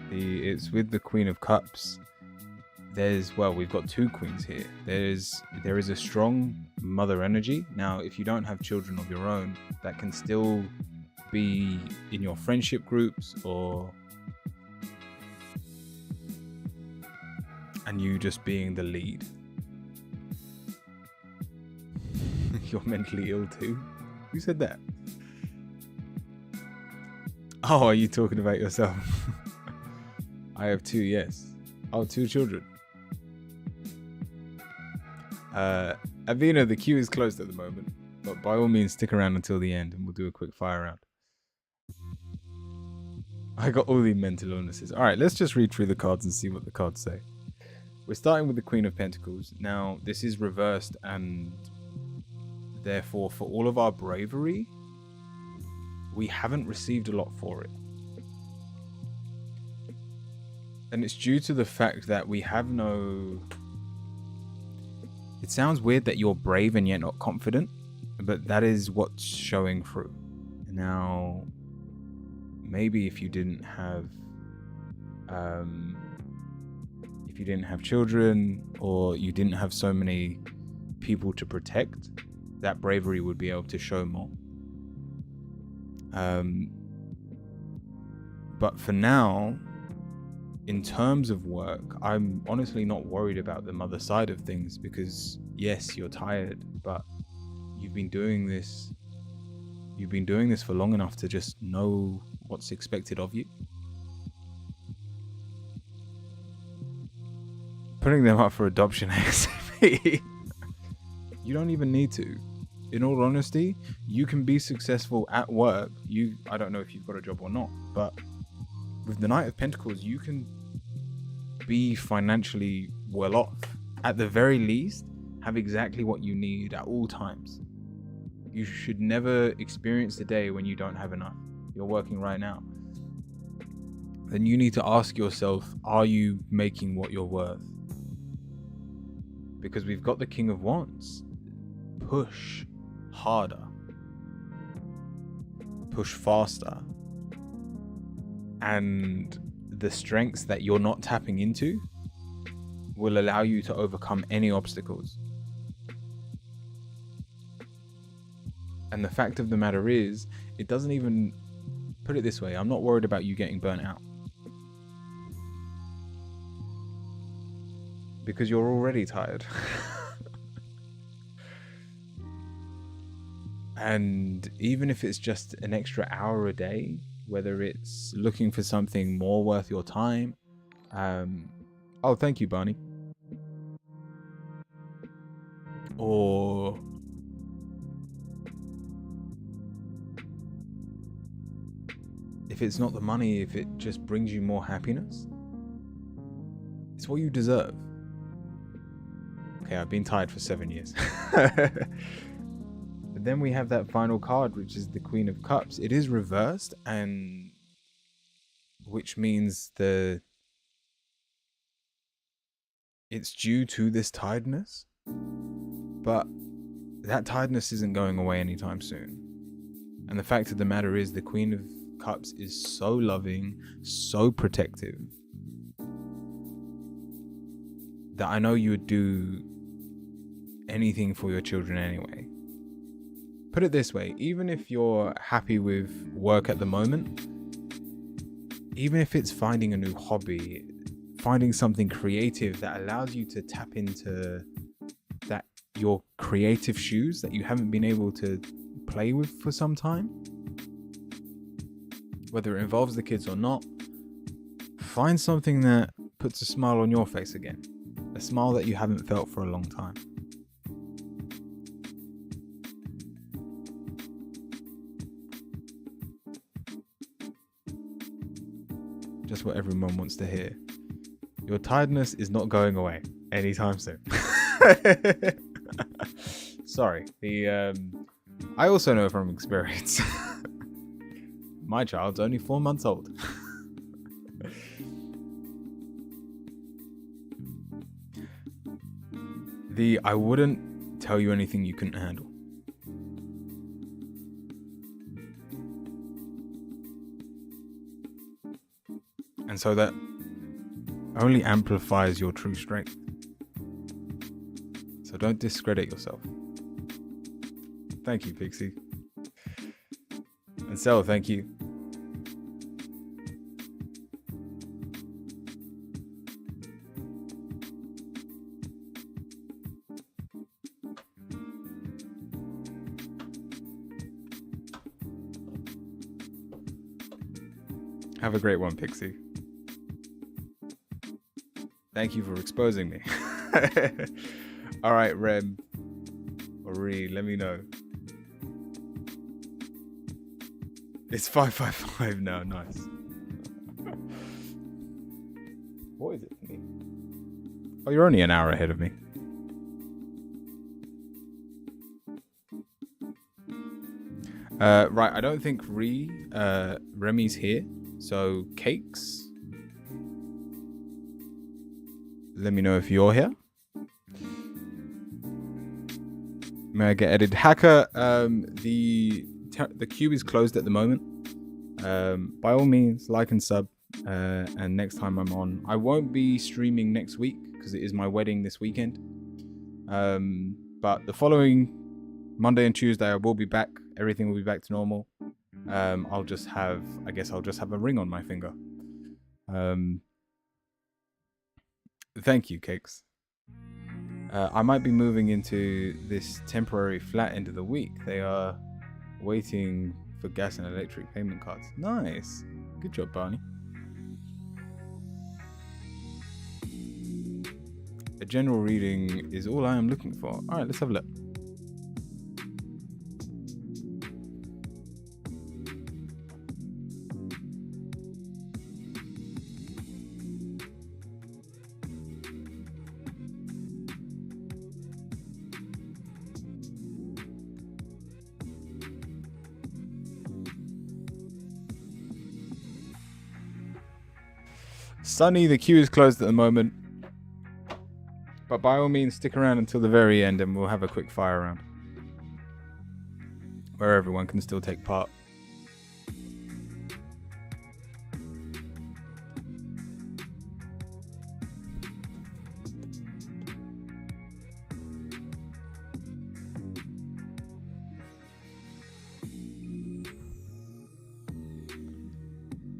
S1: It's with the Queen of Cups. We've got two queens here. There is a strong mother energy. Now, if you don't have children of your own, that can still be in your friendship groups and you just being the lead. You're mentally ill too? Who said that? Oh, are you talking about yourself? I have two, yes. Oh, two children. Avina, the queue is closed at the moment, but by all means stick around until the end and we'll do a quick fire round. I got all the mental illnesses. Alright, let's just read through the cards and see what the cards say. We're starting with the Queen of Pentacles. Now, this is reversed, and therefore, for all of our bravery, we haven't received a lot for it. And it's due to the fact that we have no... It sounds weird that you're brave and yet not confident, but that is what's showing through. Now, maybe if you didn't have children, or you didn't have so many people to protect, that bravery would be able to show more. But for now, in terms of work, I'm honestly not worried about the mother side of things, because yes, you're tired, but you've been doing this for long enough to just know what's expected of you. Putting them up for adoption ASAP. You don't even need to. In all honesty, you can be successful at work. I don't know if you've got a job or not, but with the Knight of Pentacles, you can be financially well off. At the very least, have exactly what you need at all times. You should never experience the day when you don't have enough. You're working right now. Then you need to ask yourself, are you making what you're worth? Because we've got the King of Wands. Push harder. Push faster. And the strengths that you're not tapping into will allow you to overcome any obstacles. And the fact of the matter is, it doesn't even... Put it this way, I'm not worried about you getting burnt out. Because you're already tired. And even if it's just an extra hour a day, whether it's looking for something more worth your time. Oh, thank you, Barney. Or if it's not the money, if it just brings you more happiness, it's what you deserve. Okay, I've been tired for 7 years. But then we have that final card, which is the Queen of Cups. It is reversed, and which means it's due to this tiredness, but that tiredness isn't going away anytime soon. And the fact of the matter is, the Queen of Cups is so loving, so protective, that I know you would do anything for your children anyway. Put it this way, even if you're happy with work at the moment, even if it's finding a new hobby, finding something creative that allows you to tap into that your creative shoes that you haven't been able to play with for some time, whether it involves the kids or not, find something that puts a smile on your face again, a smile that you haven't felt for a long time. Just what everyone wants to hear. Your tiredness is not going away anytime soon. Sorry. I also know from experience. My child's only 4 months old. I wouldn't tell you anything you couldn't handle. And so that only amplifies your true strength. So don't discredit yourself. Thank you, Pixie. And Sel, thank you. Have a great one, Pixie. Thank you for exposing me. All right, Rem. Or Ree, let me know. It's 555 now. Nice. What is it for me? Oh, you're only an hour ahead of me. Right, I don't think Remy's here. So, Cakes, let me know if you're here. May I get edited? Hacker, the queue is closed at the moment. By all means, like and sub. And next time I'm on, I won't be streaming next week because it is my wedding this weekend. But the following Monday and Tuesday, I will be back. Everything will be back to normal. I'll just have a ring on my finger. Thank you, Cakes. I might be moving into this temporary flat end of the week. They are waiting for gas and electric payment cards. Nice. Good job, Barney. A general reading is all I am looking for. All right, let's have a look. Sunny, the queue is closed at the moment. But by all means, stick around until the very end and we'll have a quick fire round. Where everyone can still take part.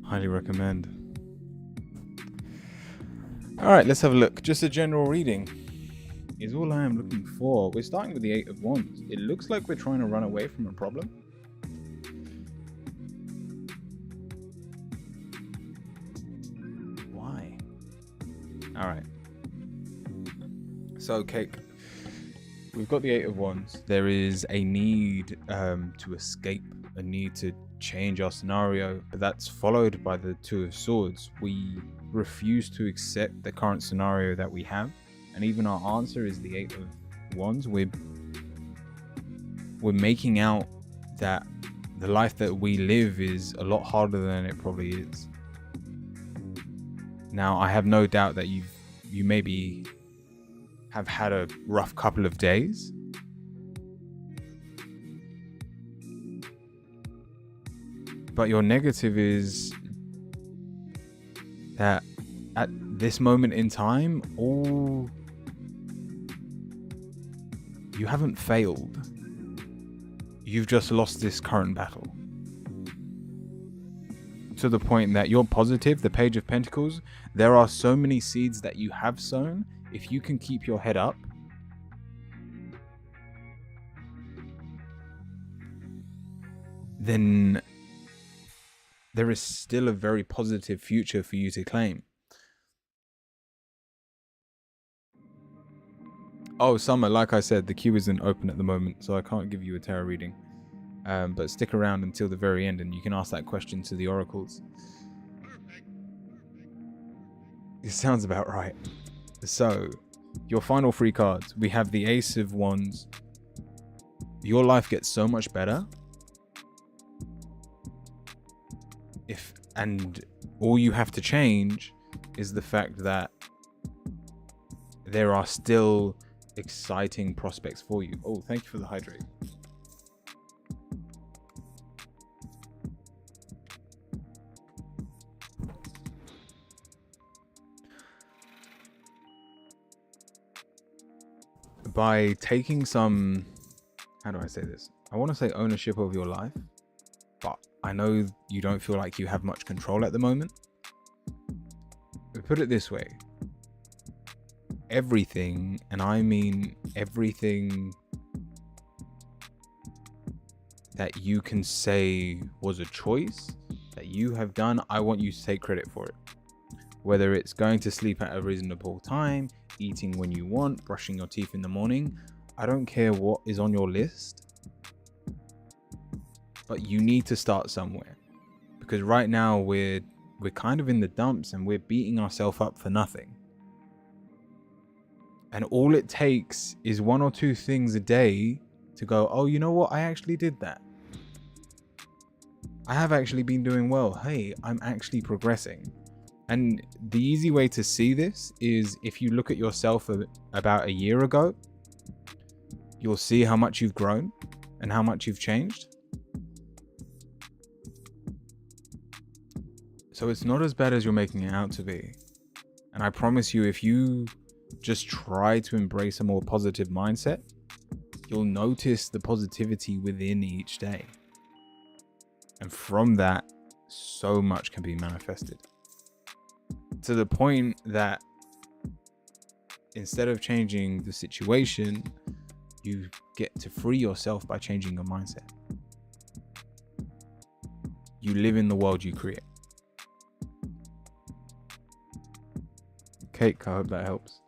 S1: Highly recommend. Alright, let's have a look. Just a general reading is all I am looking for. We're starting with the 8 of Wands. It looks like we're trying to run away from a problem. Why? Alright. So, Cake, we've got the 8 of Wands. There is a need to escape, a need to change our scenario, but that's followed by the 2 of Swords. We refuse to accept the current scenario that we have, and even our answer is the 8 of Wands. We're making out that the life that we live is a lot harder than it probably is. Now, I have no doubt that you maybe have had a rough couple of days. But your negative is that at this moment in time, you haven't failed. You've just lost this current battle. To the point that you're positive, the Page of Pentacles, there are so many seeds that you have sown. If you can keep your head up, then there is still a very positive future for you to claim. Oh, Summer, like I said, the queue isn't open at the moment, so I can't give you a tarot reading. But stick around until the very end and you can ask that question to the oracles. It sounds about right. So, your final 3 cards. We have the Ace of Wands. Your life gets so much better. And all you have to change is the fact that there are still exciting prospects for you. Oh, thank you for the hydrate. By taking some, how do I say this? I want to say ownership of your life, but I know you don't feel like you have much control at the moment. But put it this way. Everything, and I mean everything that you can say was a choice that you have done, I want you to take credit for it. Whether it's going to sleep at a reasonable time, eating when you want, brushing your teeth in the morning, I don't care what is on your list. But you need to start somewhere, because right now we're kind of in the dumps and we're beating ourselves up for nothing. And all it takes is 1 or 2 things a day to go, oh, you know what? I actually did that. I have actually been doing well. Hey, I'm actually progressing. And the easy way to see this is if you look at yourself about a year ago, you'll see how much you've grown and how much you've changed. So it's not as bad as you're making it out to be. And I promise you, if you just try to embrace a more positive mindset, you'll notice the positivity within each day. And from that, so much can be manifested. To the point that instead of changing the situation, you get to free yourself by changing your mindset. You live in the world you create. Cake, I hope that helps.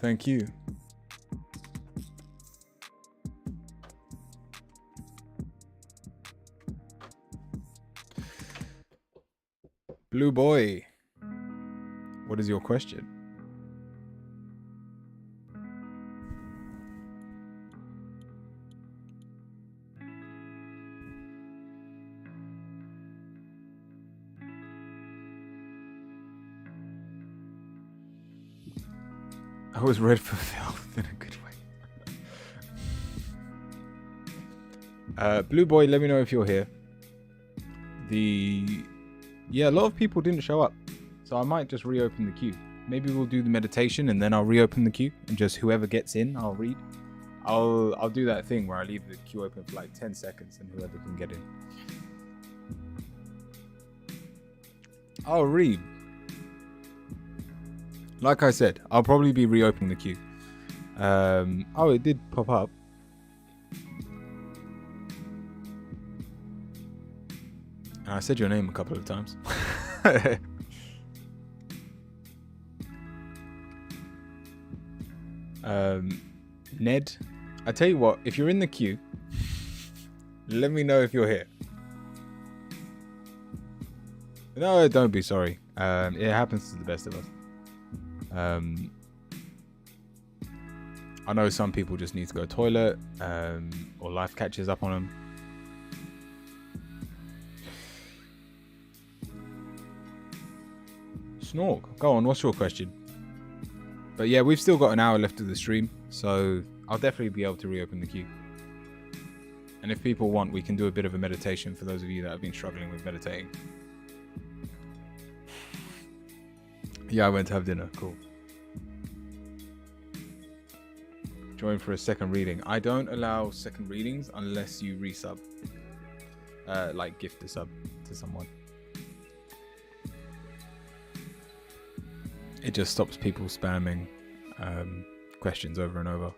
S1: Thank you. Blue boy, what is your question? I was red for filth in a good way. Blue boy, let me know if you're here. Yeah, a lot of people didn't show up, so I might just reopen the queue. Maybe we'll do the meditation and then I'll reopen the queue and just whoever gets in, I'll read. I'll do that thing where I leave the queue open for like 10 seconds and whoever can get in. I'll read. Like I said, I'll probably be reopening the queue. Oh, it did pop up. And I said your name a couple of times. Ned, I tell you what, if you're in the queue, let me know if you're here. No, don't be sorry. It happens to the best of us. I know some people just need to go toilet, or life catches up on them. Snork, go on. What's your question? But yeah, we've still got an hour left of the stream, so I'll definitely be able to reopen the queue. And if people want, we can do a bit of a meditation for those of you that have been struggling with meditating. Yeah, I went to have dinner. Cool. Join for a second reading. I don't allow second readings unless you resub. Like gift a sub to someone. It just stops people spamming questions over and over.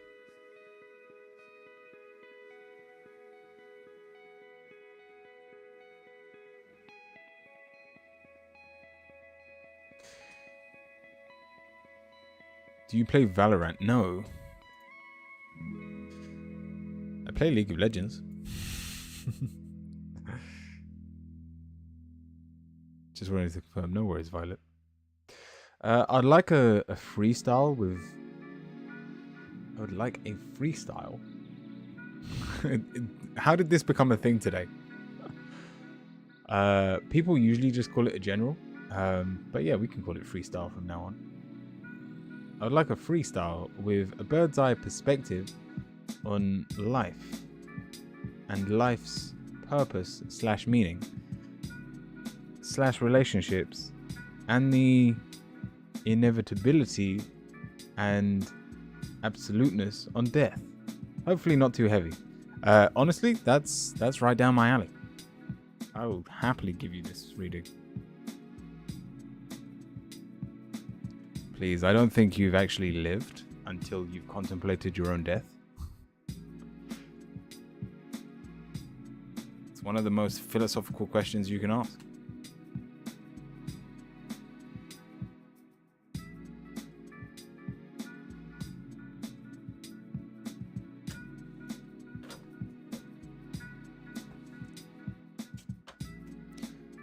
S1: Do you play Valorant? No. I play League of Legends. Just wanted to confirm. No worries, Violet. I'd like a freestyle with... I would like a freestyle? How did this become a thing today? People usually just call it a general. But yeah, we can call it freestyle from now on. I would like a freestyle with a bird's eye perspective on life and life's purpose / meaning / relationships and the inevitability and absoluteness on death. Hopefully not too heavy. Honestly, that's right down my alley. I will happily give you this reading. Please, I don't think you've actually lived until you've contemplated your own death. It's one of the most philosophical questions you can ask.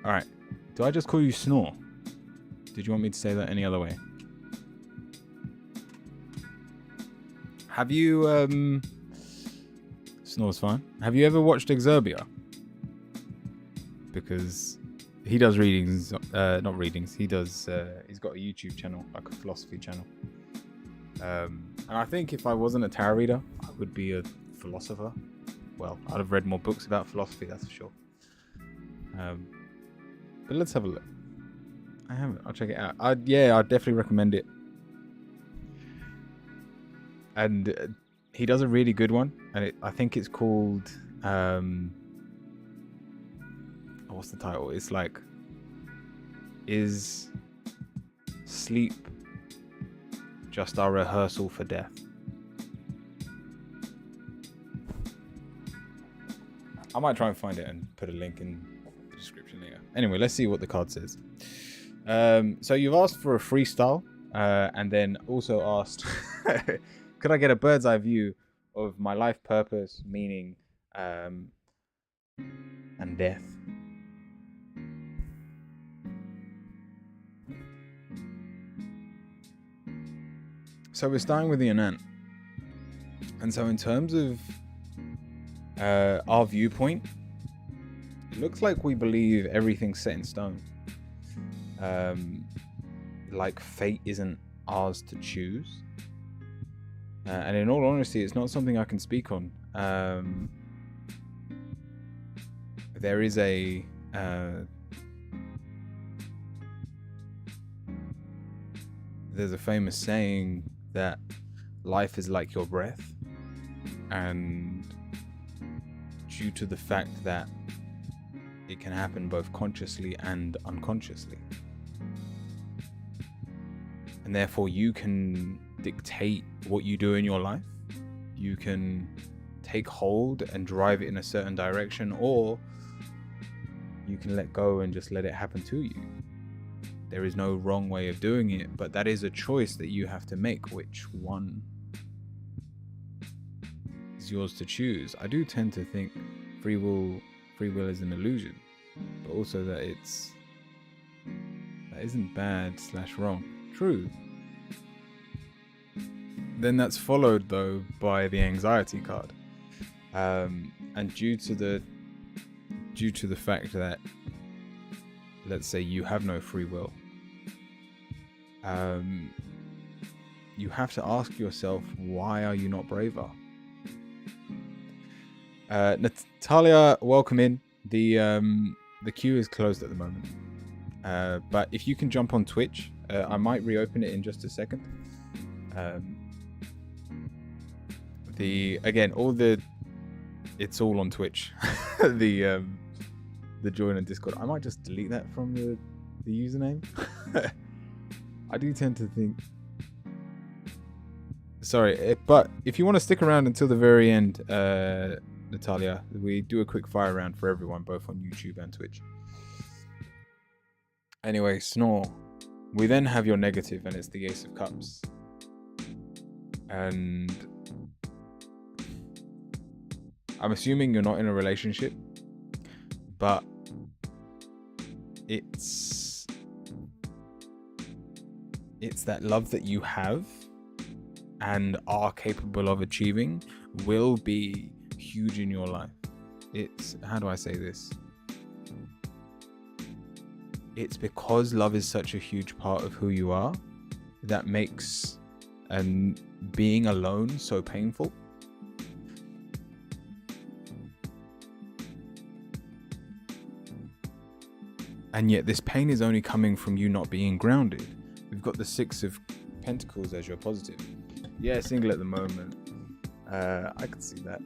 S1: Alright, do I just call you Snore? Did you want me to say that any other way? Have you, Snore's fine. Have you ever watched Exerbia? Because he does readings, not readings, he does, he's got a YouTube channel, like a philosophy channel. And I think if I wasn't a tarot reader, I would be a philosopher. Well, I'd have read more books about philosophy, that's for sure. But let's have a look. I haven't. I'll check it out. I'd definitely recommend it. And he does a really good one, and I think it's called. What's the title? It's like, is sleep just our rehearsal for death? I might try and find it and put a link in the description later. Anyway, let's see what the card says. So you've asked for a freestyle, and then also asked, could I get a bird's eye view of my life purpose, meaning, and death? So we're starting with the Anant. And so in terms of our viewpoint, it looks like we believe everything's set in stone. Like fate isn't ours to choose. And in all honesty, it's not something I can speak on. There is a there's a famous saying that life is like your breath, and due to the fact that it can happen both consciously and unconsciously, and therefore you can dictate what you do in your life. You can take hold and drive it in a certain direction, or you can let go and just let it happen to you. There is no wrong way of doing it, but that is a choice that you have to make. Which one is yours to choose? I do tend to think free will is an illusion, but also that that isn't bad / wrong. True. Then that's followed though by the anxiety card, and due to the fact that, let's say, you have no free will, you have to ask yourself, why are you not braver? Natalia, welcome in. The queue is closed at the moment, but if you can jump on Twitch, I might reopen it in just a second. It's all on Twitch. The join on Discord. I might just delete that from the username. I do tend to think. Sorry, but if you want to stick around until the very end, Natalia, we do a quick fire round for everyone, both on YouTube and Twitch. Anyway, Snore. We then have your negative, and it's the Ace of Cups. And I'm assuming you're not in a relationship, but it's that love that you have and are capable of achieving will be huge in your life. How do I say this? It's because love is such a huge part of who you are that makes being alone so painful. And yet this pain is only coming from you not being grounded. We've got the Six of Pentacles as your positive. Yeah, single at the moment. I can see that.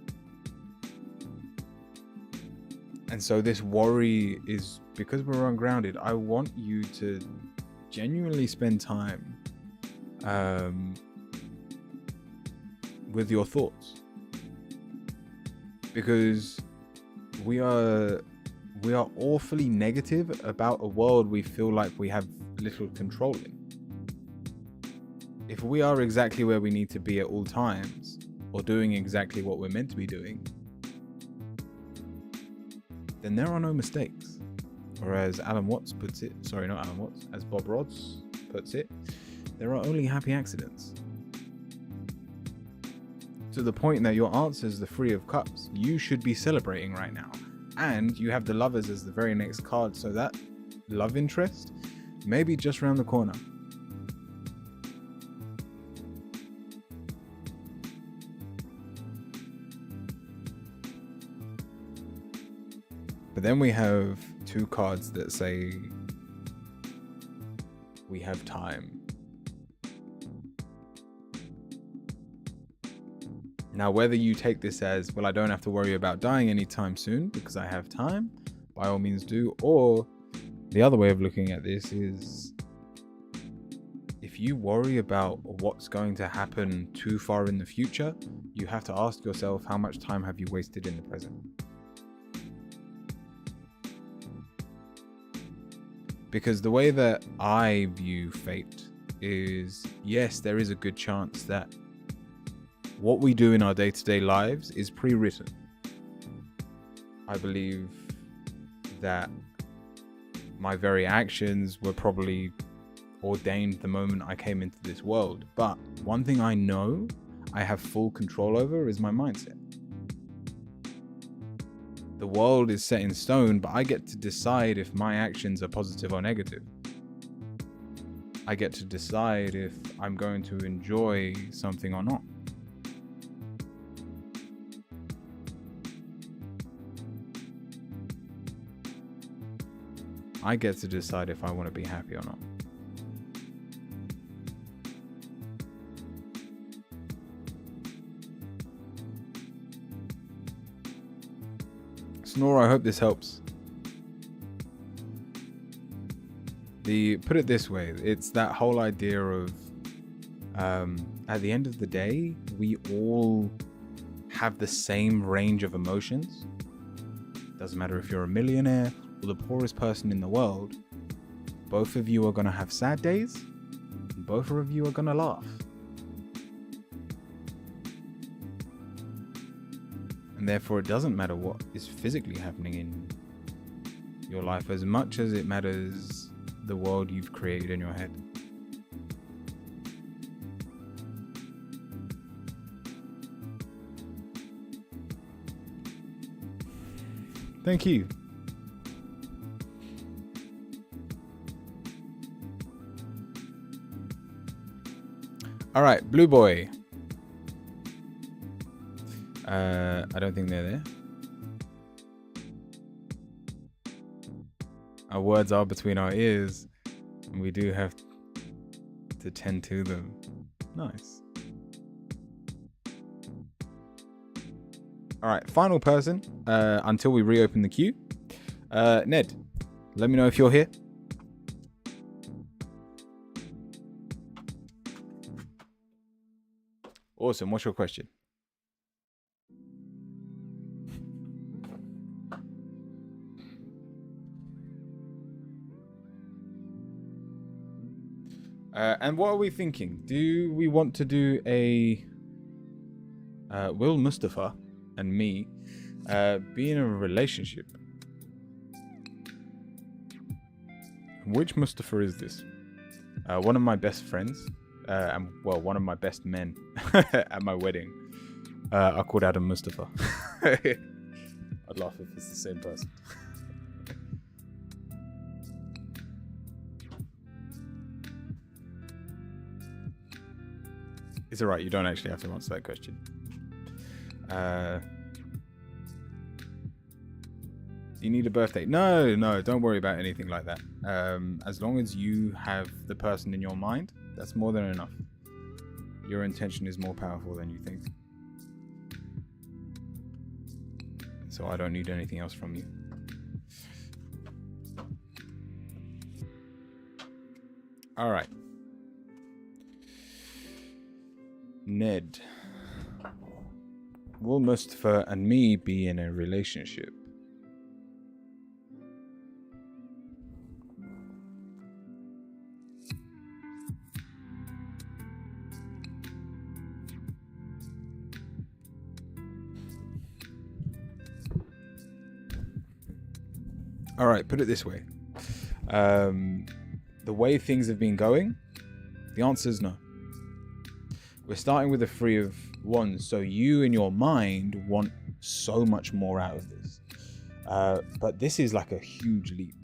S1: And so this worry is because we're ungrounded. I want you to genuinely spend time with your thoughts, because we are awfully negative about a world we feel like we have little control in. If we are exactly where we need to be at all times, or doing exactly what we're meant to be doing, then there are no mistakes. Or as Alan Watts puts it, sorry, not Alan Watts, as Bob Rods puts it, there are only happy accidents. To the point that your answer is the Three of Cups. You should be celebrating right now. And you have the Lovers as the very next card, so that love interest may be just around the corner. But then we have two cards that say we have time. Now, whether you take this as, well, I don't have to worry about dying anytime soon because I have time, by all means do, or the other way of looking at this is, if you worry about what's going to happen too far in the future, you have to ask yourself, how much time have you wasted in the present? Because the way that I view fate is, yes, there is a good chance that what we do in our day-to-day lives is pre-written. I believe that my very actions were probably ordained the moment I came into this world. But one thing I know I have full control over is my mindset. The world is set in stone, but I get to decide if my actions are positive or negative. I get to decide if I'm going to enjoy something or not. I get to decide if I want to be happy or not. Snore, I hope this helps. Put it this way, it's that whole idea of at the end of the day, we all have the same range of emotions. Doesn't matter if you're a millionaire or the poorest person in the world, both of you are going to have sad days, and both of you are going to laugh. And therefore, it doesn't matter what is physically happening in your life as much as it matters the world you've created in your head. Thank you. All right, Blue Boy. I don't think they're there. Our words are between our ears, and we do have to tend to them. Nice. All right, final person until we reopen the queue. Ned, let me know if you're here. Awesome. What's your question? And what are we thinking? Do we want to do a Will Mustafa and me be in a relationship? Which Mustafa is this? One of my best friends, and well, one of my best men at my wedding. I called Adam Mustafa. I'd laugh if it's the same person. It's alright, you don't actually have to answer that question. You need a birthday? No, don't worry about anything like that. As long as you have the person in your mind, that's more than enough. Your intention is more powerful than you think. So I don't need anything else from you. Alright. Ned. Will Mustafa and me be in a relationship? All right, put it this way. The way things have been going, the answer is no. We're starting with a 3 of wands, so you in your mind want so much more out of this. But this is like a huge leap.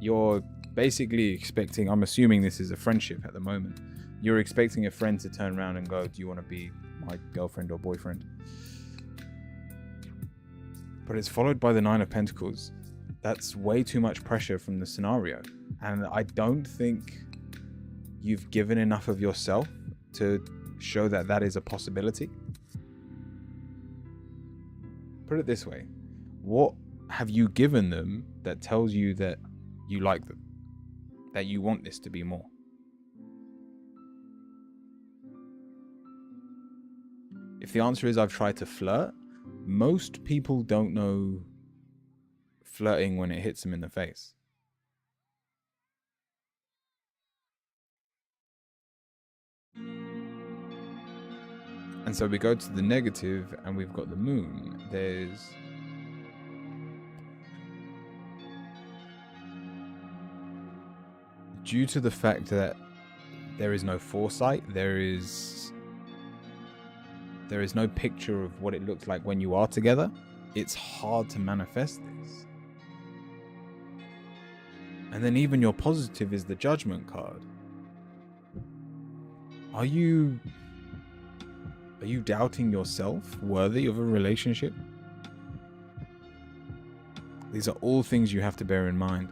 S1: You're basically expecting, I'm assuming this is a friendship at the moment. You're expecting a friend to turn around and go, do you want to be my girlfriend or boyfriend? But it's followed by the 9 of Pentacles. That's way too much pressure from the scenario. And I don't think you've given enough of yourself to show that that is a possibility. Put it this way. What have you given them that tells you that you like them? That you want this to be more? If the answer is I've tried to flirt, most people don't know flirting when it hits them in the face. And so we go to the negative and we've got the moon. There's due to the fact that there is no foresight, there is no picture of what it looks like when you are together. It's hard to manifest this. And then even your positive is the Judgment card. Are you doubting yourself worthy of a relationship? These are all things you have to bear in mind.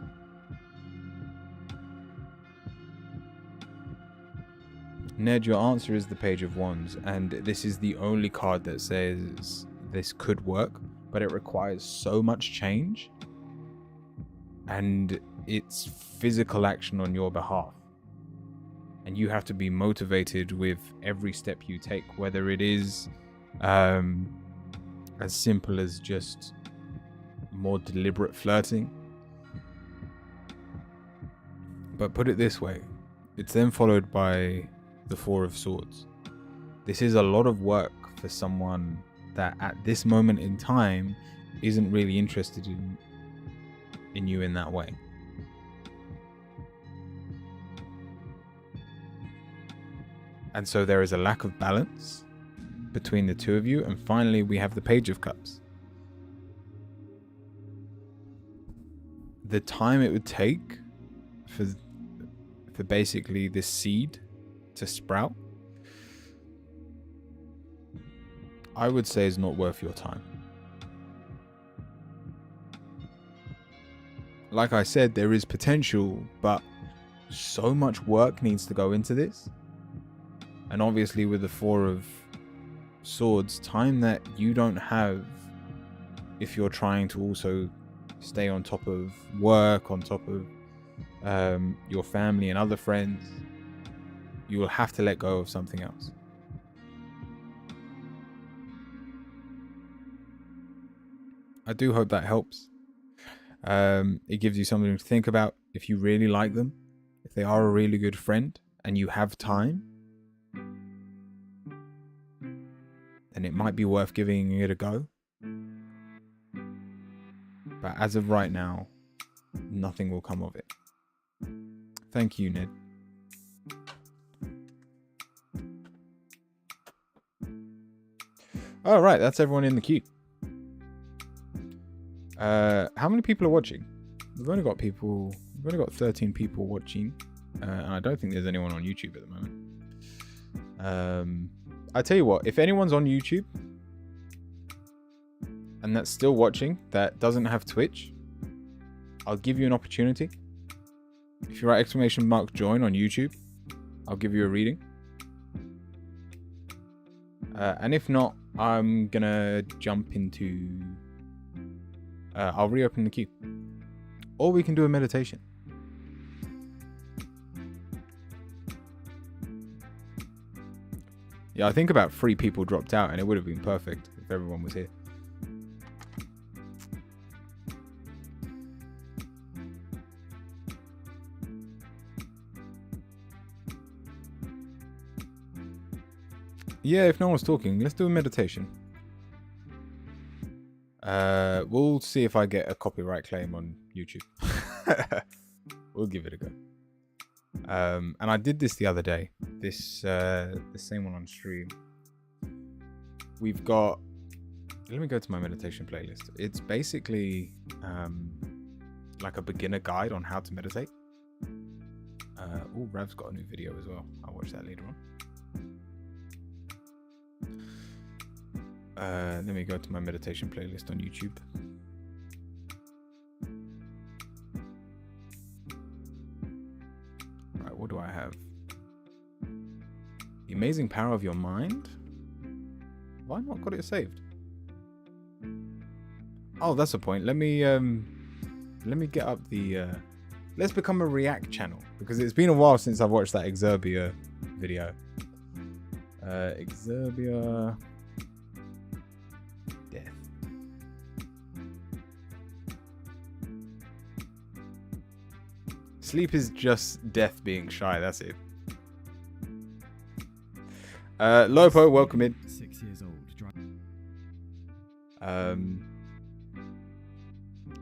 S1: Ned, your answer is the Page of Wands, and this is the only card that says this could work, but it requires so much change, and it's physical action on your behalf. And you have to be motivated with every step you take, whether it is as simple as just more deliberate flirting. But put it this way, it's then followed by the 4 of Swords. This is a lot of work for someone that at this moment in time isn't really interested in you in that way. And so there is a lack of balance between the two of you. And finally, we have the Page of Cups. The time it would take for basically this seed to sprout I would say is not worth your time. Like I said, there is potential, but so much work needs to go into this. And obviously with the Four of Swords, time that you don't have if you're trying to also stay on top of work, on top of your family and other friends, you will have to let go of something else. I do hope that helps. It gives you something to think about. If you really like them, if they are a really good friend and you have time, then it might be worth giving it a go. But as of right now, nothing will come of it. Thank you, Ned. All right, that's everyone in the queue. How many people are watching? We've only got 13 people watching, and I don't think there's anyone on YouTube at the moment. I tell you what, if anyone's on YouTube and that's still watching, that doesn't have Twitch, I'll give you an opportunity. If you write !join on YouTube, I'll give you a reading. And if not, I'm gonna jump into... I'll reopen the queue. Or we can do a meditation. Yeah, I think about 3 people dropped out and it would have been perfect if everyone was here. Yeah, if no one's talking, let's do a meditation. We'll see if I get a copyright claim on YouTube. We'll give it a go. And I did this the other day. This the same one on stream. We've got... Let me go to my meditation playlist. It's basically like a beginner guide on how to meditate. Oh, Rav's got a new video as well. I'll watch that later on. Let me go to my meditation playlist on YouTube. Right, what do I have? The Amazing Power of Your Mind? Why not got it saved? Oh, that's the point. Let me get up the let's become a React channel, because it's been a while since I've watched that Exerbia video. Exerbia death. Sleep is just death being shy, that's it. Lopo, welcome in.
S2: 6 years old.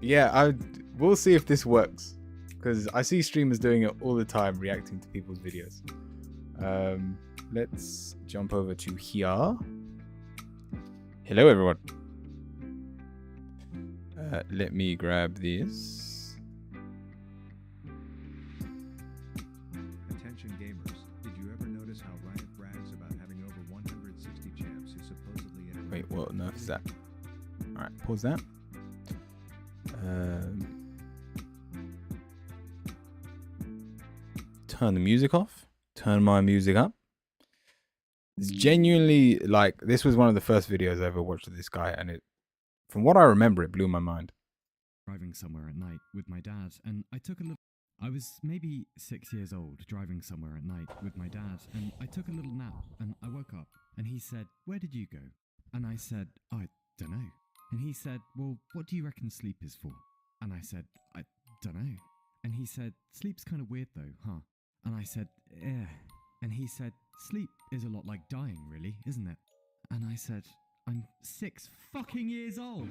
S1: Yeah, we'll see if this works, because I see streamers doing it all the time, reacting to people's videos. Let's jump over to here. Hello, everyone. Let me grab this.
S2: Attention gamers, did you ever notice how Riot brags about having over 160 champs who supposedly...
S1: Wait, what on earth is that? Alright, pause that. Turn the music off. Turn my music up. It's genuinely, like, this was one of the first videos I ever watched of this guy, and it, from what I remember, it blew my mind.
S2: Driving somewhere at night with my dad, and I took a little... I was maybe 6 years old, driving somewhere at night with my dad, and I took a little nap, and I woke up, and he said, "Where did you go?" And I said, "I don't know." And he said, "Well, what do you reckon sleep is for?" And I said, "I don't know." And he said, "Sleep's kind of weird though, huh?" And I said, "Yeah." And he said, "Sleep is a lot like dying, really, isn't it?" And I said, "I'm 6 fucking years old."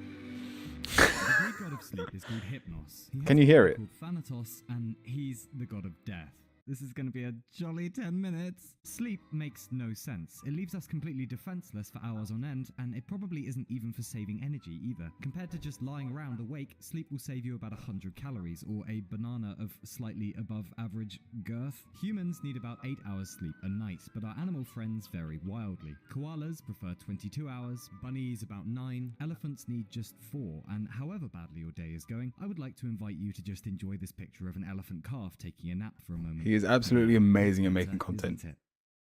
S2: The Greek god of sleep is called Hypnos.
S1: Can you hear it?
S2: Called Thanatos, and he's the god of death. This is going to be a jolly 10 minutes. Sleep makes no sense. It leaves us completely defenseless for hours on end, and it probably isn't even for saving energy either. Compared to just lying around awake, sleep will save you about 100 calories, or a banana of slightly above average girth. Humans need about 8 hours sleep a night, but our animal friends vary wildly. Koalas prefer 22 hours, bunnies about 9, elephants need just 4, and however badly your day is going, I would like to invite you to just enjoy this picture of an elephant calf taking a nap for a moment.
S1: He is absolutely amazing at making content.
S2: Isn't it?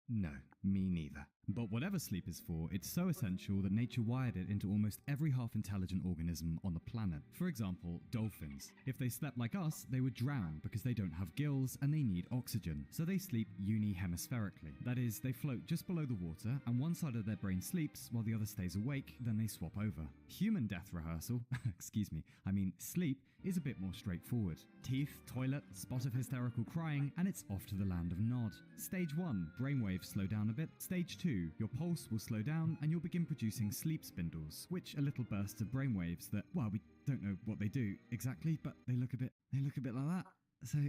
S2: No, me neither. But whatever sleep is for, it's so essential that nature wired it into almost every half-intelligent organism on the planet. For example, dolphins. If they slept like us, they would drown because they don't have gills and they need oxygen. So they sleep unihemispherically. That is, they float just below the water and one side of their brain sleeps while the other stays awake, then they swap over. Human death rehearsal, sleep, is a bit more straightforward. Teeth, toilet, spot of hysterical crying, and it's off to the land of Nod. Stage 1, brainwaves slow down a bit. Stage 2, your pulse will slow down and you'll begin producing sleep spindles, which are little bursts of brainwaves that, well, we don't know what they do exactly, but they look a bit like that. So,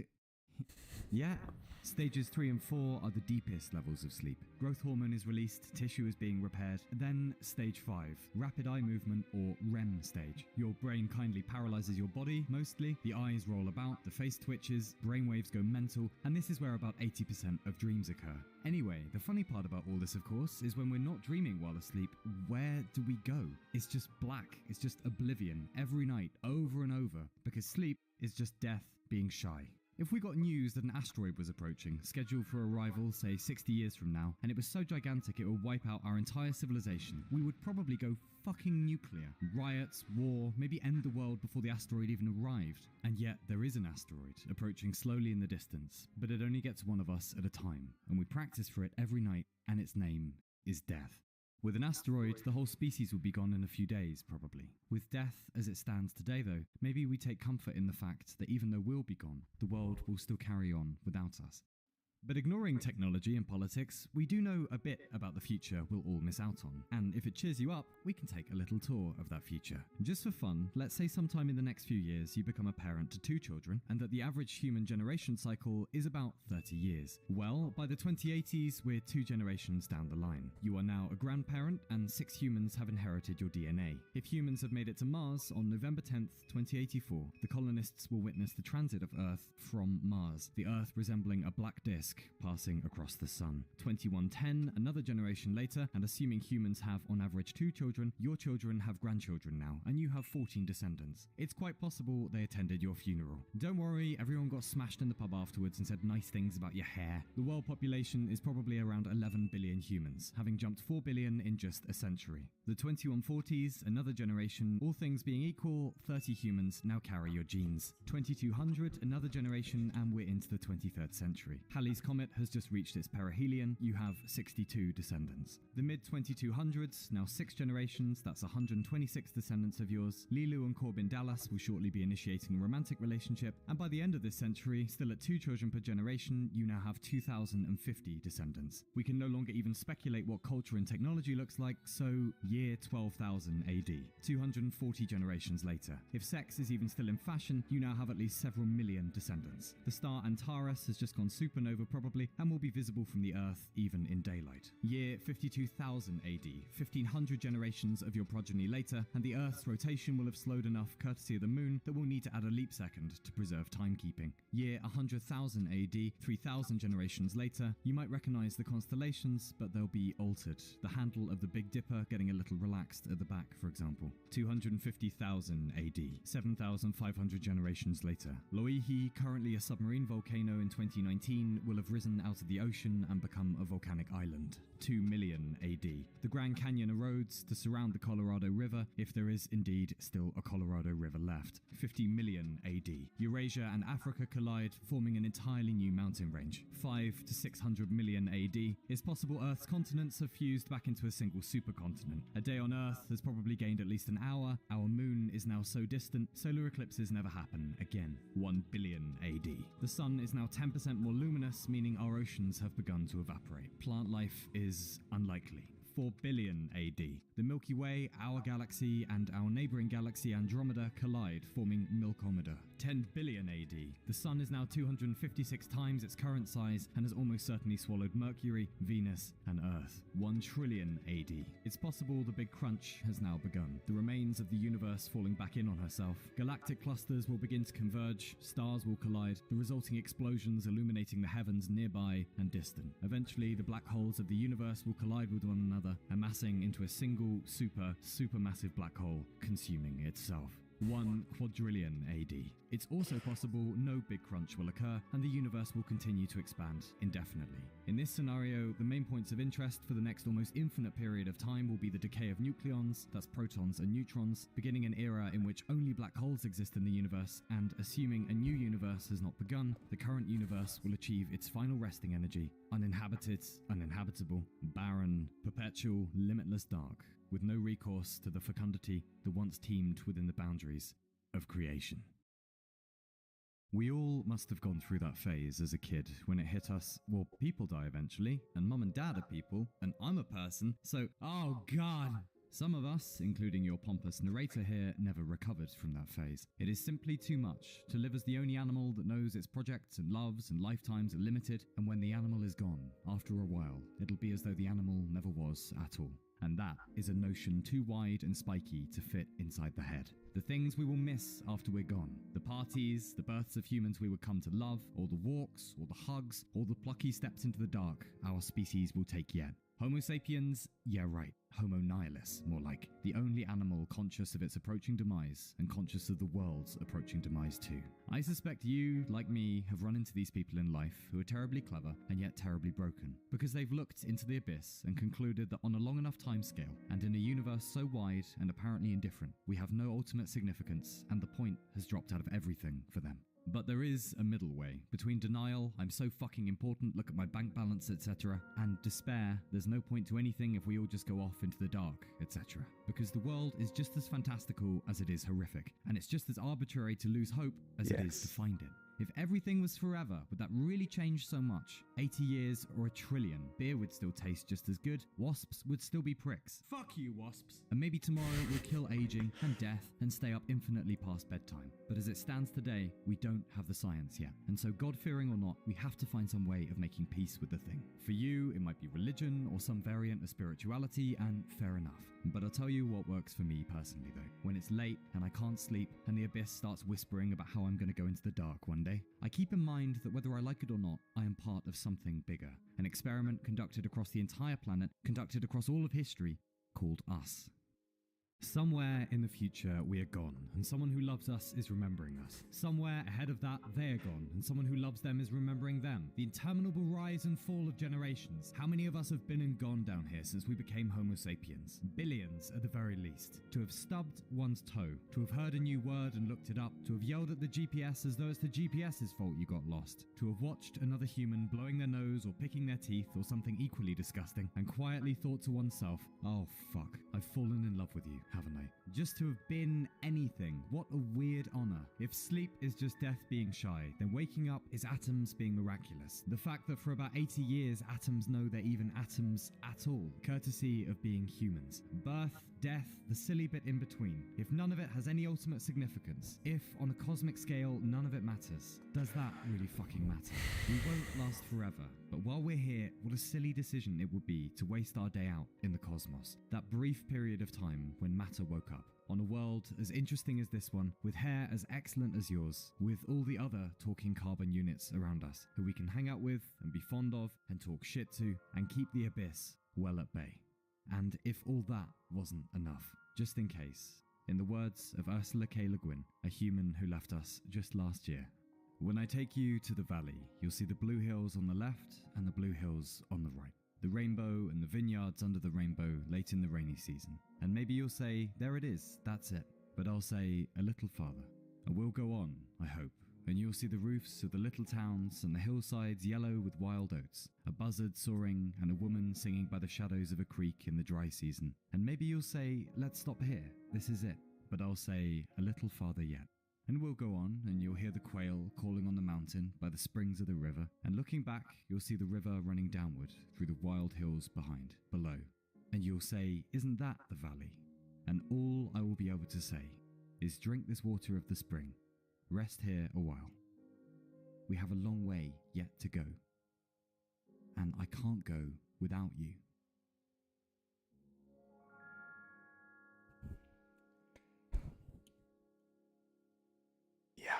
S2: yeah. Stages 3 and 4 are the deepest levels of sleep. Growth hormone is released, tissue is being repaired. Then stage 5, rapid eye movement or REM stage. Your brain kindly paralyzes your body, mostly. The eyes roll about, the face twitches, brainwaves go mental, and this is where about 80% of dreams occur. Anyway, the funny part about all this, of course, is when we're not dreaming while asleep, where do we go? It's just black. It's just oblivion every night, over and over, because sleep is just death being shy. If we got news that an asteroid was approaching, scheduled for arrival, say 60 years from now, and it was so gigantic it would wipe out our entire civilization, we would probably go fucking nuclear. Riots, war, maybe end the world before the asteroid even arrived. And yet, there is an asteroid approaching slowly in the distance, but it only gets one of us at a time, and we practice for it every night, and its name is death. With an asteroid, the whole species would be gone in a few days, probably. With death as it stands today, though, maybe we take comfort in the fact that even though we'll be gone, the world will still carry on without us. But ignoring technology and politics, we do know a bit about the future we'll all miss out on. And if it cheers you up, we can take a little tour of that future. Just for fun, let's say sometime in the next few years you become a parent to 2 children, and that the average human generation cycle is about 30 years. Well, by the 2080s, we're 2 generations down the line. You are now a grandparent, and 6 humans have inherited your DNA. If humans have made it to Mars on November 10th, 2084, the colonists will witness the transit of Earth from Mars, the Earth resembling a black disk passing across the sun. 2110, another generation later, and assuming humans have on average 2 children, your children have grandchildren now, and you have 14 descendants. It's quite possible they attended your funeral. Don't worry, everyone got smashed in the pub afterwards and said nice things about your hair. The world population is probably around 11 billion humans, having jumped 4 billion in just a century. The 2140s, another generation, all things being equal, 30 humans now carry your genes. 2200, another generation, and we're into the 23rd century. Halley's Comet has just reached its perihelion, you have 62 descendants. The mid-2200s, now 6 generations, that's 126 descendants of yours. Lilu and Corbin Dallas will shortly be initiating a romantic relationship, and by the end of this century, still at 2 children per generation, you now have 2,050 descendants. We can no longer even speculate what culture and technology looks like, so year 12,000 AD, 240 generations later. If sex is even still in fashion, you now have at least several million descendants. The star Antares has just gone supernova probably, and will be visible from the Earth even in daylight. Year 52,000 AD, 1,500 generations of your progeny later, and the Earth's rotation will have slowed enough courtesy of the Moon that we'll need to add a leap second to preserve timekeeping. Year 100,000 AD, 3,000 generations later, you might recognize the constellations, but they'll be altered. The handle of the Big Dipper getting a little relaxed at the back, for example. 250,000 AD, 7,500 generations later. Loihi, currently a submarine volcano in 2019, will have risen out of the ocean and become a volcanic island. 2 million AD. The Grand Canyon erodes to surround the Colorado River, if there is indeed still a Colorado River left. 50 million AD. Eurasia and Africa collide, forming an entirely new mountain range. 5 to 600 million AD. It's possible Earth's continents have fused back into a single supercontinent. A day on Earth has probably gained at least an hour. Our moon is now so distant, solar eclipses never happen again. 1 billion AD. The sun is now 10% more luminous, meaning our oceans have begun to evaporate. Plant life is unlikely. 4 billion AD. The Milky Way, our galaxy, and our neighboring galaxy Andromeda collide, forming Milkomeda. 10 billion AD. The Sun is now 256 times its current size and has almost certainly swallowed Mercury, Venus, and Earth. 1 trillion AD. It's possible the Big Crunch has now begun. The remains of the universe falling back in on herself. Galactic clusters will begin to converge, stars will collide, the resulting explosions illuminating the heavens nearby and distant. Eventually, the black holes of the universe will collide with one another, amassing into a single supermassive black hole, consuming itself. 1 quadrillion AD. It's also possible no Big Crunch will occur and the universe will continue to expand indefinitely. In this scenario, the main points of interest for the next almost infinite period of time will be the decay of nucleons, that's protons and neutrons, beginning an era in which only black holes exist in the universe, and assuming a new universe has not begun, the current universe will achieve its final resting energy, uninhabited, uninhabitable, barren, perpetual, limitless dark, with no recourse to the fecundity that once teemed within the boundaries of creation. We all must have gone through that phase as a kid when it hit us, well, people die eventually, and mum and dad are people, and I'm a person, so, oh god! Some of us, including your pompous narrator here, never recovered from that phase. It is simply too much to live as the only animal that knows its projects and loves and lifetimes are limited, and when the animal is gone, after a while, it'll be as though the animal never was at all. And that is a notion too wide and spiky to fit inside the head. The things we will miss after we're gone. The parties, the births of humans we would come to love, all the walks, all the hugs, all the plucky steps into the dark our species will take yet. Homo sapiens? Yeah, right. Homo nihilus, more like. The only animal conscious of its approaching demise and conscious of the world's approaching demise too. I suspect you, like me, have run into these people in life who are terribly clever and yet terribly broken, because they've looked into the abyss and concluded that on a long enough timescale, and in a universe so wide and apparently indifferent, we have no ultimate significance and the point has dropped out of everything for them. But there is a middle way between denial, I'm so fucking important, look at my bank balance, etc., and despair, there's no point to anything if we all just go off into the dark, etc. Because the world is just as fantastical as it is horrific, and it's just as arbitrary to lose hope as it is to find it. If everything was forever, would that really change so much? 80 years or a trillion, beer would still taste just as good, wasps would still be pricks. Fuck you, wasps. And maybe tomorrow we'll kill aging and death and stay up infinitely past bedtime. But as it stands today, we don't have the science yet. And so God-fearing or not, we have to find some way of making peace with the thing. For you, it might be religion or some variant of spirituality, and fair enough. But I'll tell you what works for me personally though. When it's late and I can't sleep and the abyss starts whispering about how I'm going to go into the dark one day, I keep in mind that whether I like it or not, I am part of something bigger. An experiment conducted across the entire planet, conducted across all of history, called us. Somewhere in the future we are gone, and someone who loves us is remembering us. Somewhere ahead of that they are gone, and someone who loves them is remembering them. The interminable rise and fall of generations. How many of us have been and gone down here since we became Homo sapiens? Billions at the very least. To have stubbed one's toe, to have heard a new word and looked it up, to have yelled at the GPS as though it's the GPS's fault you got lost, to have watched another human blowing their nose or picking their teeth or something equally disgusting, and quietly thought to oneself, oh fuck, I've fallen in love with you, haven't I? Just to have been anything, what a weird honor. If sleep is just death being shy, then waking up is atoms being miraculous. The fact that for about 80 years atoms know they're even atoms at all, courtesy of being humans. Birth, death, the silly bit in between. If none of it has any ultimate significance, if on a cosmic scale none of it matters, does that really fucking matter? We won't last forever, but while we're here, what a silly decision it would be to waste our day out in the cosmos. That brief period of time when matter woke up. On a world as interesting as this one, with hair as excellent as yours, with all the other talking carbon units around us, who we can hang out with and be fond of and talk shit to and keep the abyss well at bay. And if all that wasn't enough, just in case, in the words of Ursula K. Le Guin, a human who left us just last year, when I take you to the valley, you'll see the blue hills on the left and the blue hills on the right. The rainbow and the vineyards under the rainbow late in the rainy season. And maybe you'll say, there it is, that's it. But I'll say a little farther. And we'll go on, I hope. And you'll see the roofs of the little towns and the hillsides yellow with wild oats, a buzzard soaring and a woman singing by the shadows of a creek in the dry season. And maybe you'll say, let's stop here, this is it. But I'll say a little farther yet. And we'll go on, and you'll hear the quail calling on the mountain by the springs of the river, and looking back, you'll see the river running downward through the wild hills below. And you'll say, isn't that the valley? And all I will be able to say is drink this water of the spring, rest here a while. We have a long way yet to go, and I can't go without you.
S1: Yeah.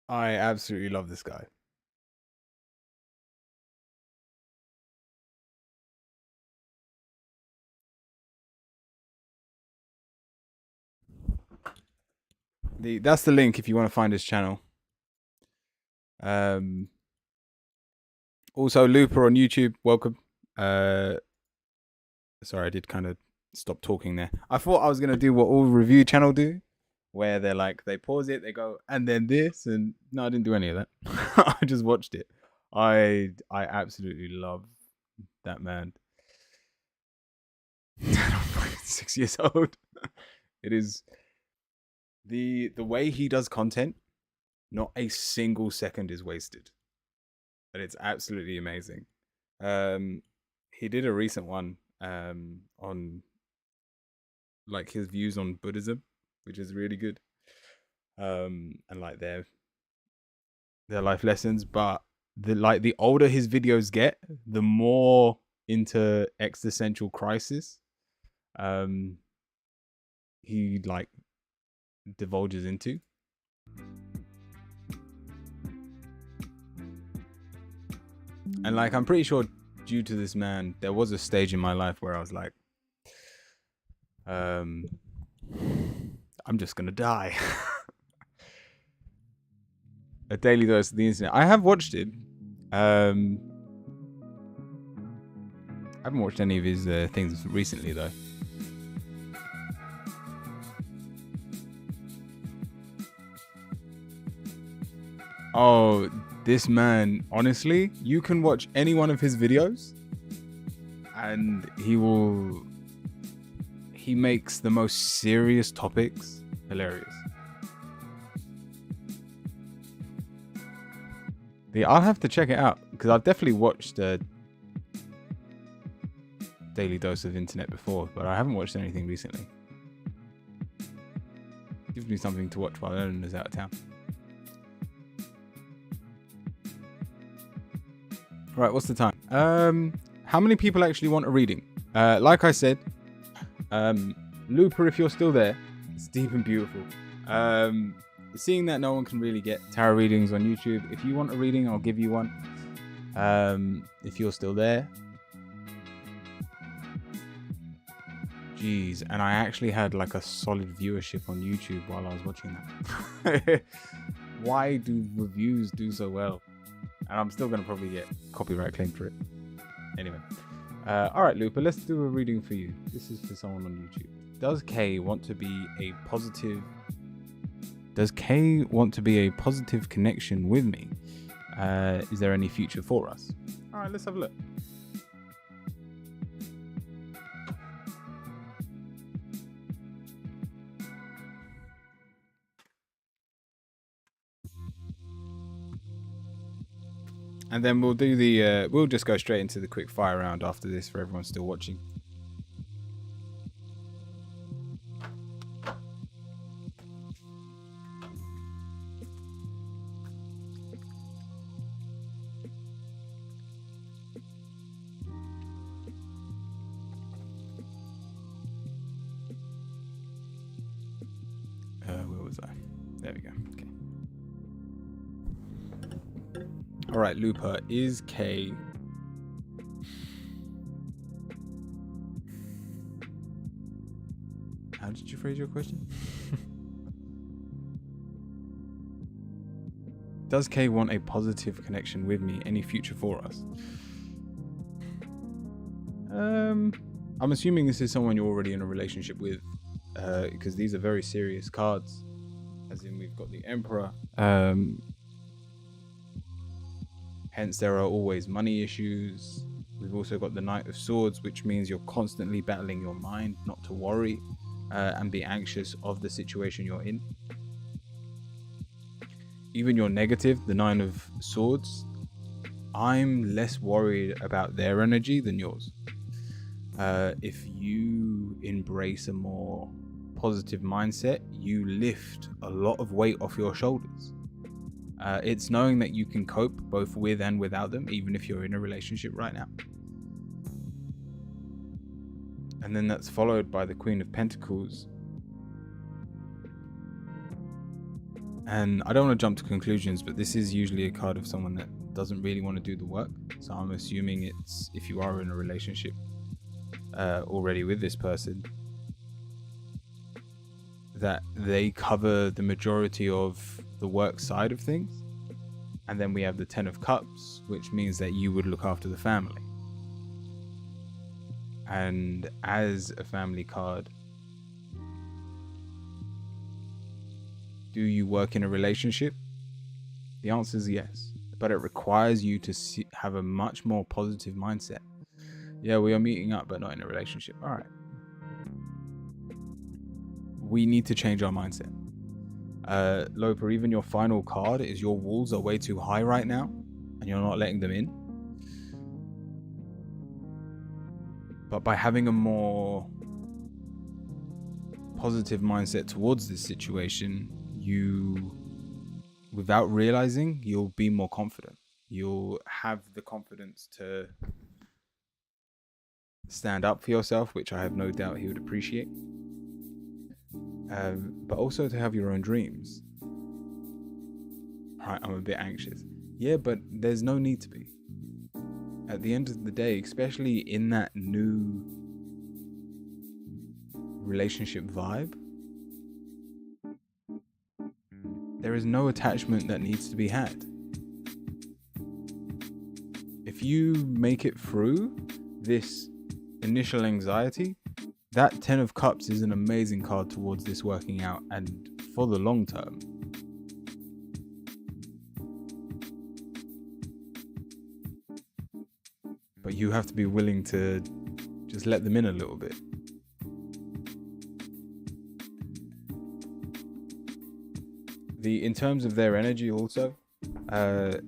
S1: I absolutely love this guy. That's the link if you want to find his channel. Also Looper on YouTube, welcome. Sorry, I did kind of stop talking there. I thought I was gonna do what all review channel do, where they're like they pause it, they go, and then this, and no, I didn't do any of that. I just watched it. I absolutely love that man. 6 years old. It is the way he does content, not a single second is wasted. And it's absolutely amazing. He did a recent one on like his views on Buddhism, which is really good. And like their life lessons, but the older his videos get, the more into existential crisis he like divulges into. And like I'm pretty sure due to this man, there was a stage in my life where I was like, I'm just gonna die. A Daily Dose of the Internet. I have watched it. I haven't watched any of his things recently though. Oh, this man, honestly, you can watch any one of his videos and he makes the most serious topics hilarious. I'll have to check it out because I've definitely watched Daily Dose of Internet before, but I haven't watched anything recently. Gives me something to watch while Ellen is out of town. Right, what's the time? How many people actually want a reading? Like I said, Looper, if you're still there, it's deep and beautiful. Seeing that no one can really get tarot readings on YouTube, if you want a reading, I'll give you one. If you're still there. Jeez, and I actually had like a solid viewership on YouTube while I was watching that. Why do reviews do so well? And I'm still going to probably get copyright claim for it. Anyway. Alright, Looper, let's do a reading for you. This is for someone on YouTube. Does Kay want to be a positive connection with me? Is there any future for us? Alright, let's have a look. And then we'll do we'll just go straight into the quick fire round after this for everyone still watching. Where was I? There we go. Okay. All right, Looper, is Kay how did you phrase your question? Does Kay want a positive connection with me? Any future for us? I'm assuming this is someone you're already in a relationship with, because these are very serious cards. As in, we've got the Emperor. Hence, there are always money issues. We've also got the Knight of Swords, which means you're constantly battling your mind not to worry. and be anxious of the situation you're in. Even your negative, the Nine of Swords, I'm less worried about their energy than yours. If you embrace a more positive mindset, you lift a lot of weight off your shoulders. It's knowing that you can cope both with and without them, even if you're in a relationship right now. And then that's followed by the Queen of Pentacles. And I don't want to jump to conclusions, but this is usually a card of someone that doesn't really want to do the work. So I'm assuming it's if you are in a relationship already with this person, that they cover the majority of the work side of things. And then we have the Ten of Cups, which means that you would look after the family. And as a family card, do you work in a relationship? The answer is yes, but it requires you to have a much more positive mindset. Yeah, we are meeting up, but not in a relationship. All right. We need to change our mindset. Lopa, even your final card is your walls are way too high right now, and you're not letting them in. But by having a more positive mindset towards this situation, you, without realizing, you'll be more confident. You'll have the confidence to stand up for yourself, which I have no doubt he would appreciate. But also to have your own dreams. Right, I'm a bit anxious. Yeah, but there's no need to be. At the end of the day, especially in that new relationship vibe, there is no attachment that needs to be had. If you make it through this initial anxiety, that Ten of Cups is an amazing card towards this working out and for the long term. But you have to be willing to just let them in a little bit. In terms of their energy also, the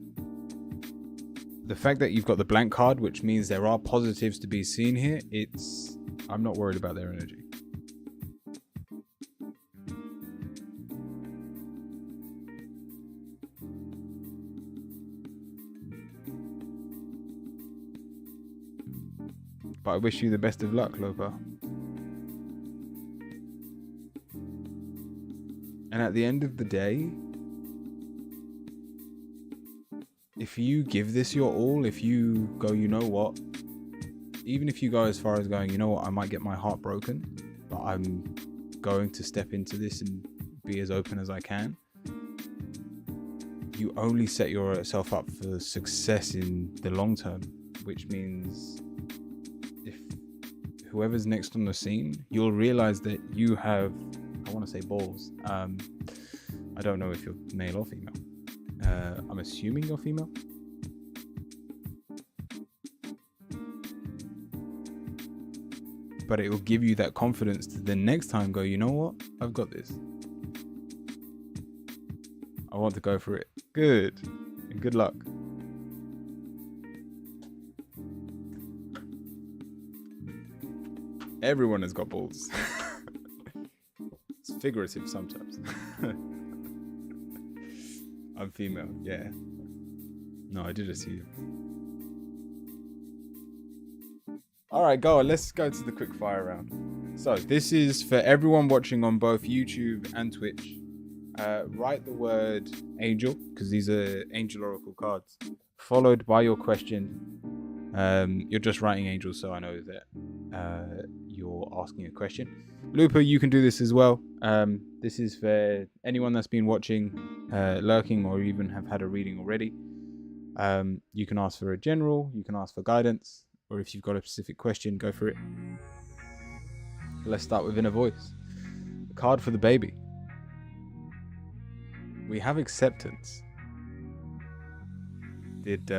S1: fact that you've got the blank card, which means there are positives to be seen here, I'm not worried about their energy. But I wish you the best of luck, Lopa. And at the end of the day, if you give this your all, if you go, you know what, even if you go as far as going, you know what, I might get my heart broken, but I'm going to step into this and be as open as I can, you only set yourself up for success in the long term, which means if whoever's next on the scene, you'll realize that you have, I want to say balls. I don't know if you're male or female. I'm assuming you're female. But it will give you that confidence to the next time go, you know what? I've got this. I want to go for it. Good. And good luck. Everyone has got balls. It's figurative sometimes. I'm female, yeah. No, I did assume. Alright, go on, let's go to the quick fire round. So, this is for everyone watching on both YouTube and Twitch. Write the word angel, because these are angel oracle cards, followed by your question. You're just writing angel, so I know that you're asking a question. Lupa, you can do this as well. This is for anyone that's been watching, lurking, or even have had a reading already. You can ask for a general, you can ask for guidance, or if you've got a specific question, go for it. Let's start with Inner Voice. The card for the baby. We have acceptance. Did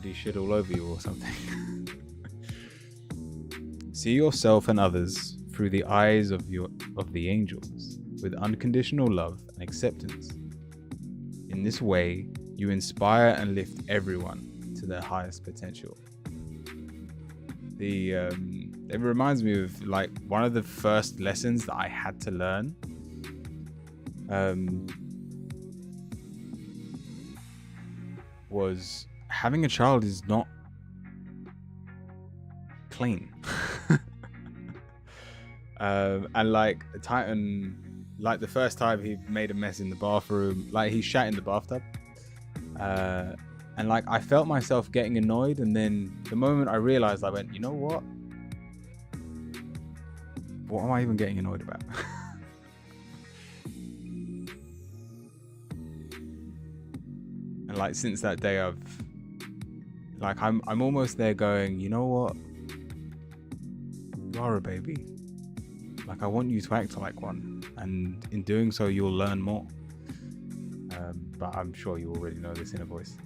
S1: he shit all over you or something? See yourself and others through the eyes of the angels with unconditional love and acceptance. In this way, you inspire and lift everyone to their highest potential. It reminds me of like one of the first lessons that I had to learn. Was having a child is not clean. And like Titan, like the first time he made a mess in the bathroom, like he shat in the bathtub, and like I felt myself getting annoyed, and then the moment I realized, I went, you know what am I even getting annoyed about? And like since that day, I'm almost there going, you know what, you are a baby. Like I want you to act like one, and in doing so you'll learn more. But I'm sure you already know this inner voice.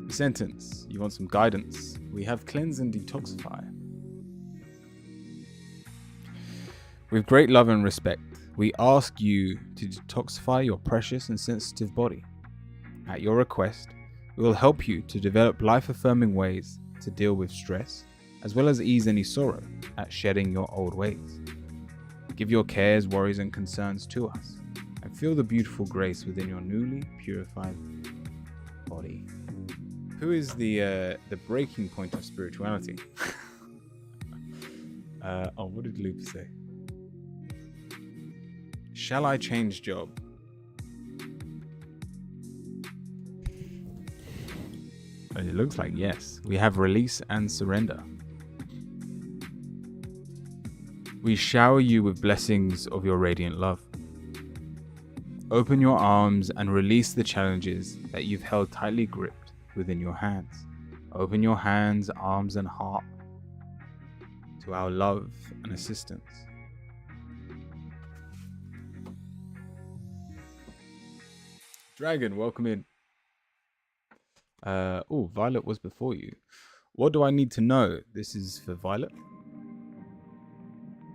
S1: Sentence: you want some guidance? We have cleanse and detoxify. With great love and respect, we ask you to detoxify your precious and sensitive body. At your request, we will help you to develop life-affirming ways to deal with stress, as well as ease any sorrow at shedding your old ways. Give your cares, worries, and concerns to us, and feel the beautiful grace within your newly purified body. Who is the breaking point of spirituality? What did Luke say? Shall I change job? It looks like yes. We have release and surrender. We shower you with blessings of your radiant love. Open your arms and release the challenges that you've held tightly gripped within your hands. Open your hands, arms, and heart to our love and assistance. Dragon, welcome in. Violet was before you. What do I need to know? This is for Violet.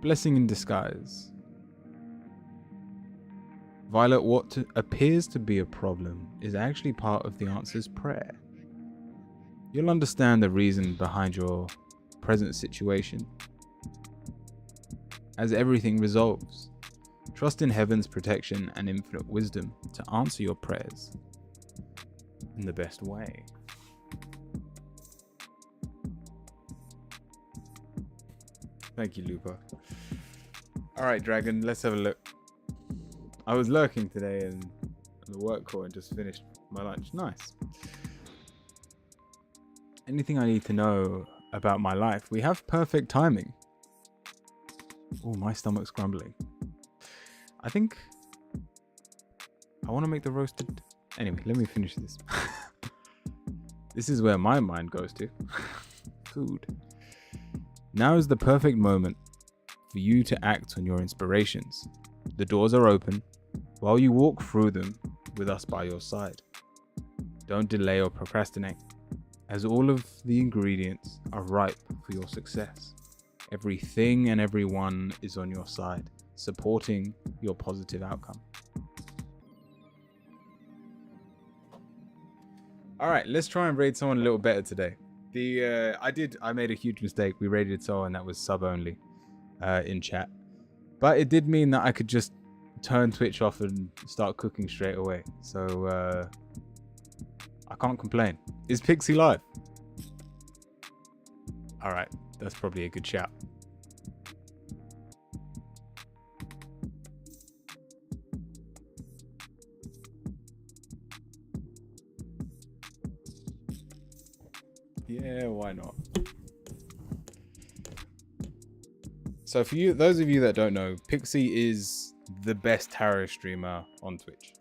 S1: Blessing in disguise. Violet, what appears to be a problem is actually part of the answer's prayer. You'll understand the reason behind your present situation as everything resolves. Trust in heaven's protection and infinite wisdom to answer your prayers in the best way. Thank you, Lupa. Alright, Dragon, let's have a look. I was lurking today in the work call and just finished my lunch. Nice. Anything I need to know about my life? We have perfect timing. Oh, my stomach's grumbling. I think I want to make the roasted. Anyway, let me finish this. This is where my mind goes to. Food. Now is the perfect moment for you to act on your inspirations. The doors are open while you walk through them with us by your side. Don't delay or procrastinate, as all of the ingredients are ripe for your success. Everything and everyone is on your side, supporting your positive outcome. All right, let's try and raid someone a little better today. I made a huge mistake. We raided someone that was sub only in chat, but it did mean that I could just turn Twitch off and start cooking straight away. So I can't complain. Is Pixie live? All right, that's probably a good shout. Yeah, why not? So for you, those of you that don't know, Pixie is the best tarot streamer on Twitch.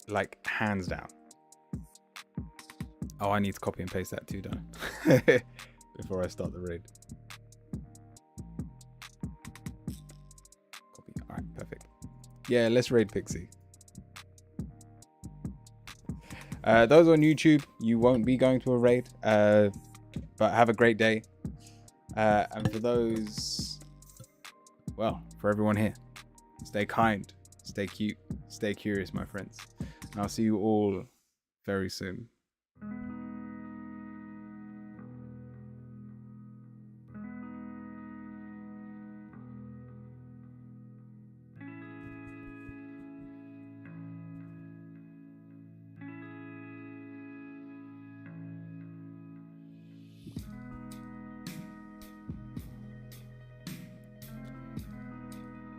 S1: Like hands down. Oh, I need to copy and paste that too, don't I? Before I start the raid. Copy. All right, perfect. Yeah, let's raid Pixie. Those on YouTube, you won't be going to a raid, but have a great day. And for those, well, for everyone here, stay kind, stay cute, stay curious, my friends. And I'll see you all very soon.